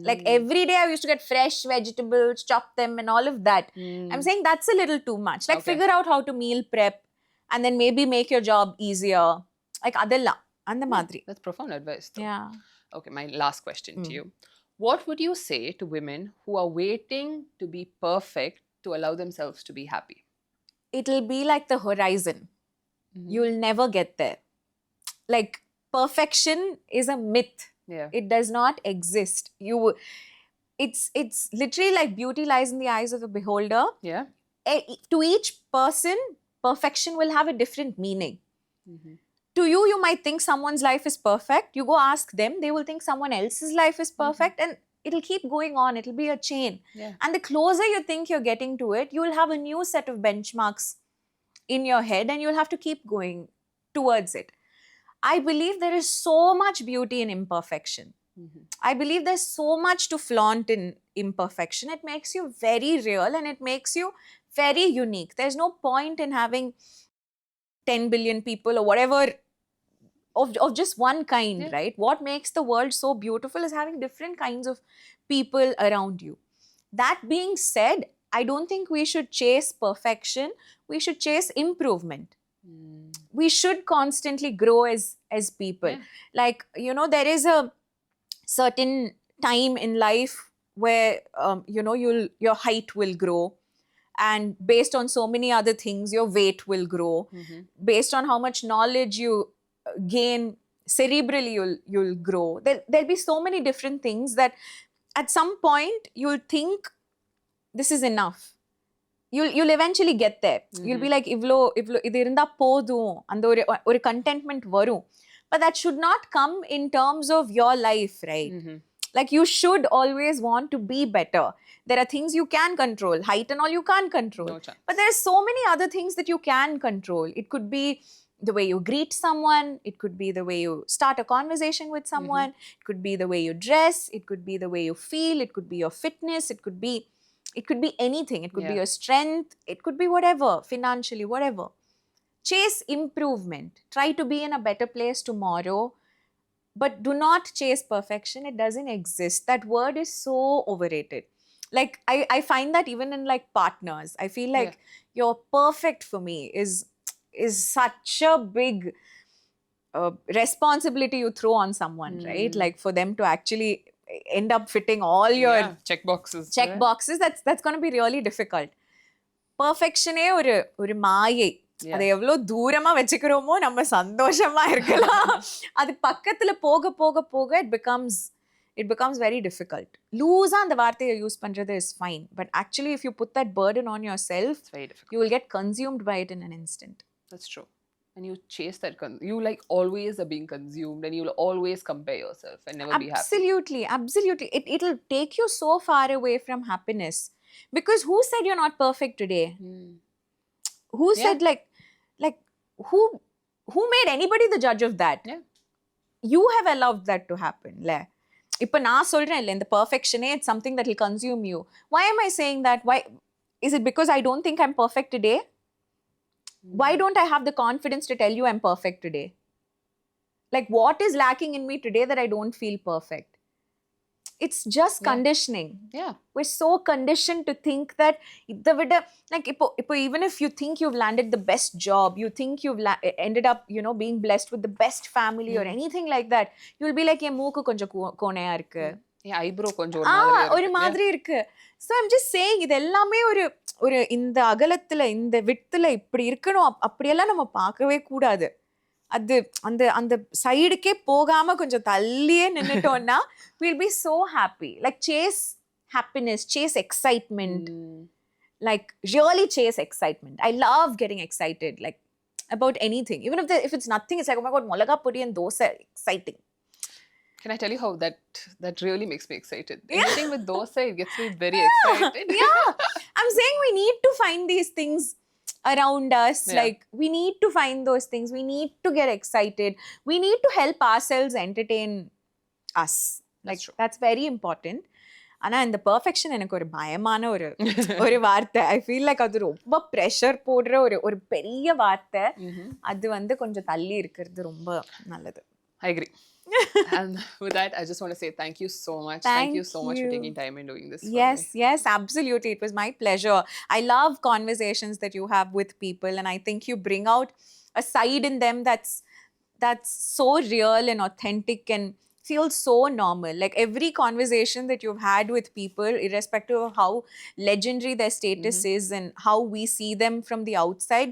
Like every day I used to get fresh vegetables, chop them and all of that. I'm saying that's a little too much. Like figure out how to meal prep and then maybe make your job easier. Like adella and the madri. That's profound advice though. Yeah. Okay, my last question to you. What would you say to women who are waiting to be perfect to allow themselves to be happy? It'll be like the horizon. You'll never get there. Like perfection is a myth. It does not exist. It's literally like beauty lies in the eyes of the beholder. To each person, perfection will have a different meaning. To you, you might think someone's life is perfect. You go ask them, they will think someone else's life is perfect, and it'll keep going on. It'll be a chain. And the closer you think you're getting to it, you will have a new set of benchmarks in your head, and you'll have to keep going towards it. I believe there is so much beauty in imperfection. I believe there's so much to flaunt in imperfection. It makes you very real and it makes you very unique. There's no point in having 10 billion people or whatever of just one kind, right? What makes the world so beautiful is having different kinds of people around you. That being said, I don't think we should chase perfection. We should chase improvement. We should constantly grow as people. Like, you know, there is a certain time in life where, you know, your height will grow. And based on so many other things, your weight will grow. Based on how much knowledge you gain cerebrally, you'll grow. There'll be so many different things that at some point you'll think this is enough. You'll eventually get there. You'll be like, ivlo idu irunda podum and oru contentment varum. But that should not come in terms of your life, right? Like you should always want to be better. There are things you can control. Height and all you can't control. No chance. But there's so many other things that you can control. It could be the way you greet someone. It could be the way you start a conversation with someone. It could be the way you dress. It could be the way you feel. It could be your fitness. It could be anything. It could be your strength. It could be whatever, financially, whatever. Chase improvement. Try to be in a better place tomorrow. But do not chase perfection. It doesn't exist. That word is so overrated. Like, I find that even in like partners. I feel like you're perfect for me is such a big responsibility you throw on someone, right? Like for them to actually end up fitting all your check boxes. That's going to be really difficult. Perfection ஒரு மாயை. அதை எவ்வளவு தூரமா வச்சுக்கிறோமோ நம்ம சந்தோஷமா இருக்கலாம். அது பக்கத்துல போக போக போக it becomes very difficult. லூஸா அந்த வார்த்தையை யூஸ் பண்றது is fine, but actually if you put that burden on yourself, it's very difficult. You will get consumed by it in an instant. That's true. And you chase that you like always are being consumed, and you'll always compare yourself and never be happy. Absolutely. It'll take you so far away from happiness. Because who said you're not perfect today? Who said like who made anybody the judge of that? You have allowed that to happen. இப்ப நான் சொல்றேன் இல்ல, இந்த perfectionே, it's something that will consume you. Why am I saying that? Why is it? Because I don't think I'm perfect today? Why don't I have the confidence to tell you I'm perfect today? Like, what is lacking in me today that I don't feel perfect? It's just conditioning. We're so conditioned to think that like even if you think you've landed the best job, you think you've ended up, you know, being blessed with the best family or anything like that, you'll be like, என் மூக்கு கொஞ்சம் கோணையா இருக்கு, என் eyebrow கொஞ்சம் ஒரு மாதிரி இருக்கு. So I'm just saying, இது எல்லாமே ஒரு இந்த அகலத்துல இந்த விட்த்துல இப்படி இருக்கணும், அப்படியெல்லாம் நம்ம பார்க்கவே கூடாது. அது அந்த அந்த சைடுக்கே போகாம கொஞ்சம் தள்ளியே நின்னுட்டோம்னா we'll be so happy. Like chase happiness, chase excitement. Like really chase excitement. I love getting excited like about anything. Even if it's nothing, it's like, oh my god, molaga puri and dosa, exciting. Can I tell you how that really makes me excited? Anything with dosa, it gets me very excited. Yeah. I'm saying we need to find these things around us. Yeah. Like we need to find those things. We need to get excited. We need to help ourselves entertain us. Like that's very important. ஆனா இந்த perfection எனக்கு ஒரு பயமான ஒரு வார்த்தை. I feel like அது ரொம்ப pressure போடுற ஒரு பெரிய வார்த்தை. அது வந்து கொஞ்சம் தள்ளி இருக்கிறது ரொம்ப நல்லது. I agree. And with that, I just want to say thank you so much. Thank you so much for taking time and doing this. Yes, absolutely. It was my pleasure. I love conversations that you have with people, and I think you bring out a side in them that's so real and authentic and feels so normal. Like every conversation that you've had with people, irrespective of how legendary their status is and how we see them from the outside,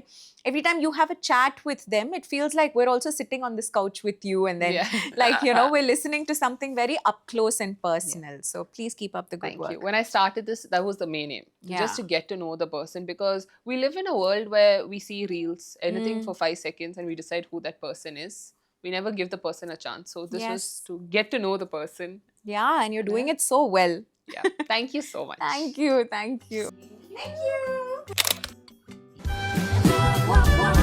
every time you have a chat with them, it feels like we're also sitting on this couch with you, and then like, you know, we're listening to something very up close and personal. So please keep up the good work. Thank you. When I started this, that was the main aim. Just to get to know the person, because we live in a world where we see reels, anything for 5 seconds, and we decide who that person is. We never give the person a chance. So this was to get to know the person. Yeah, and you're doing it so well. Yeah. Thank you so much. Thank you. Thank you. Thank you.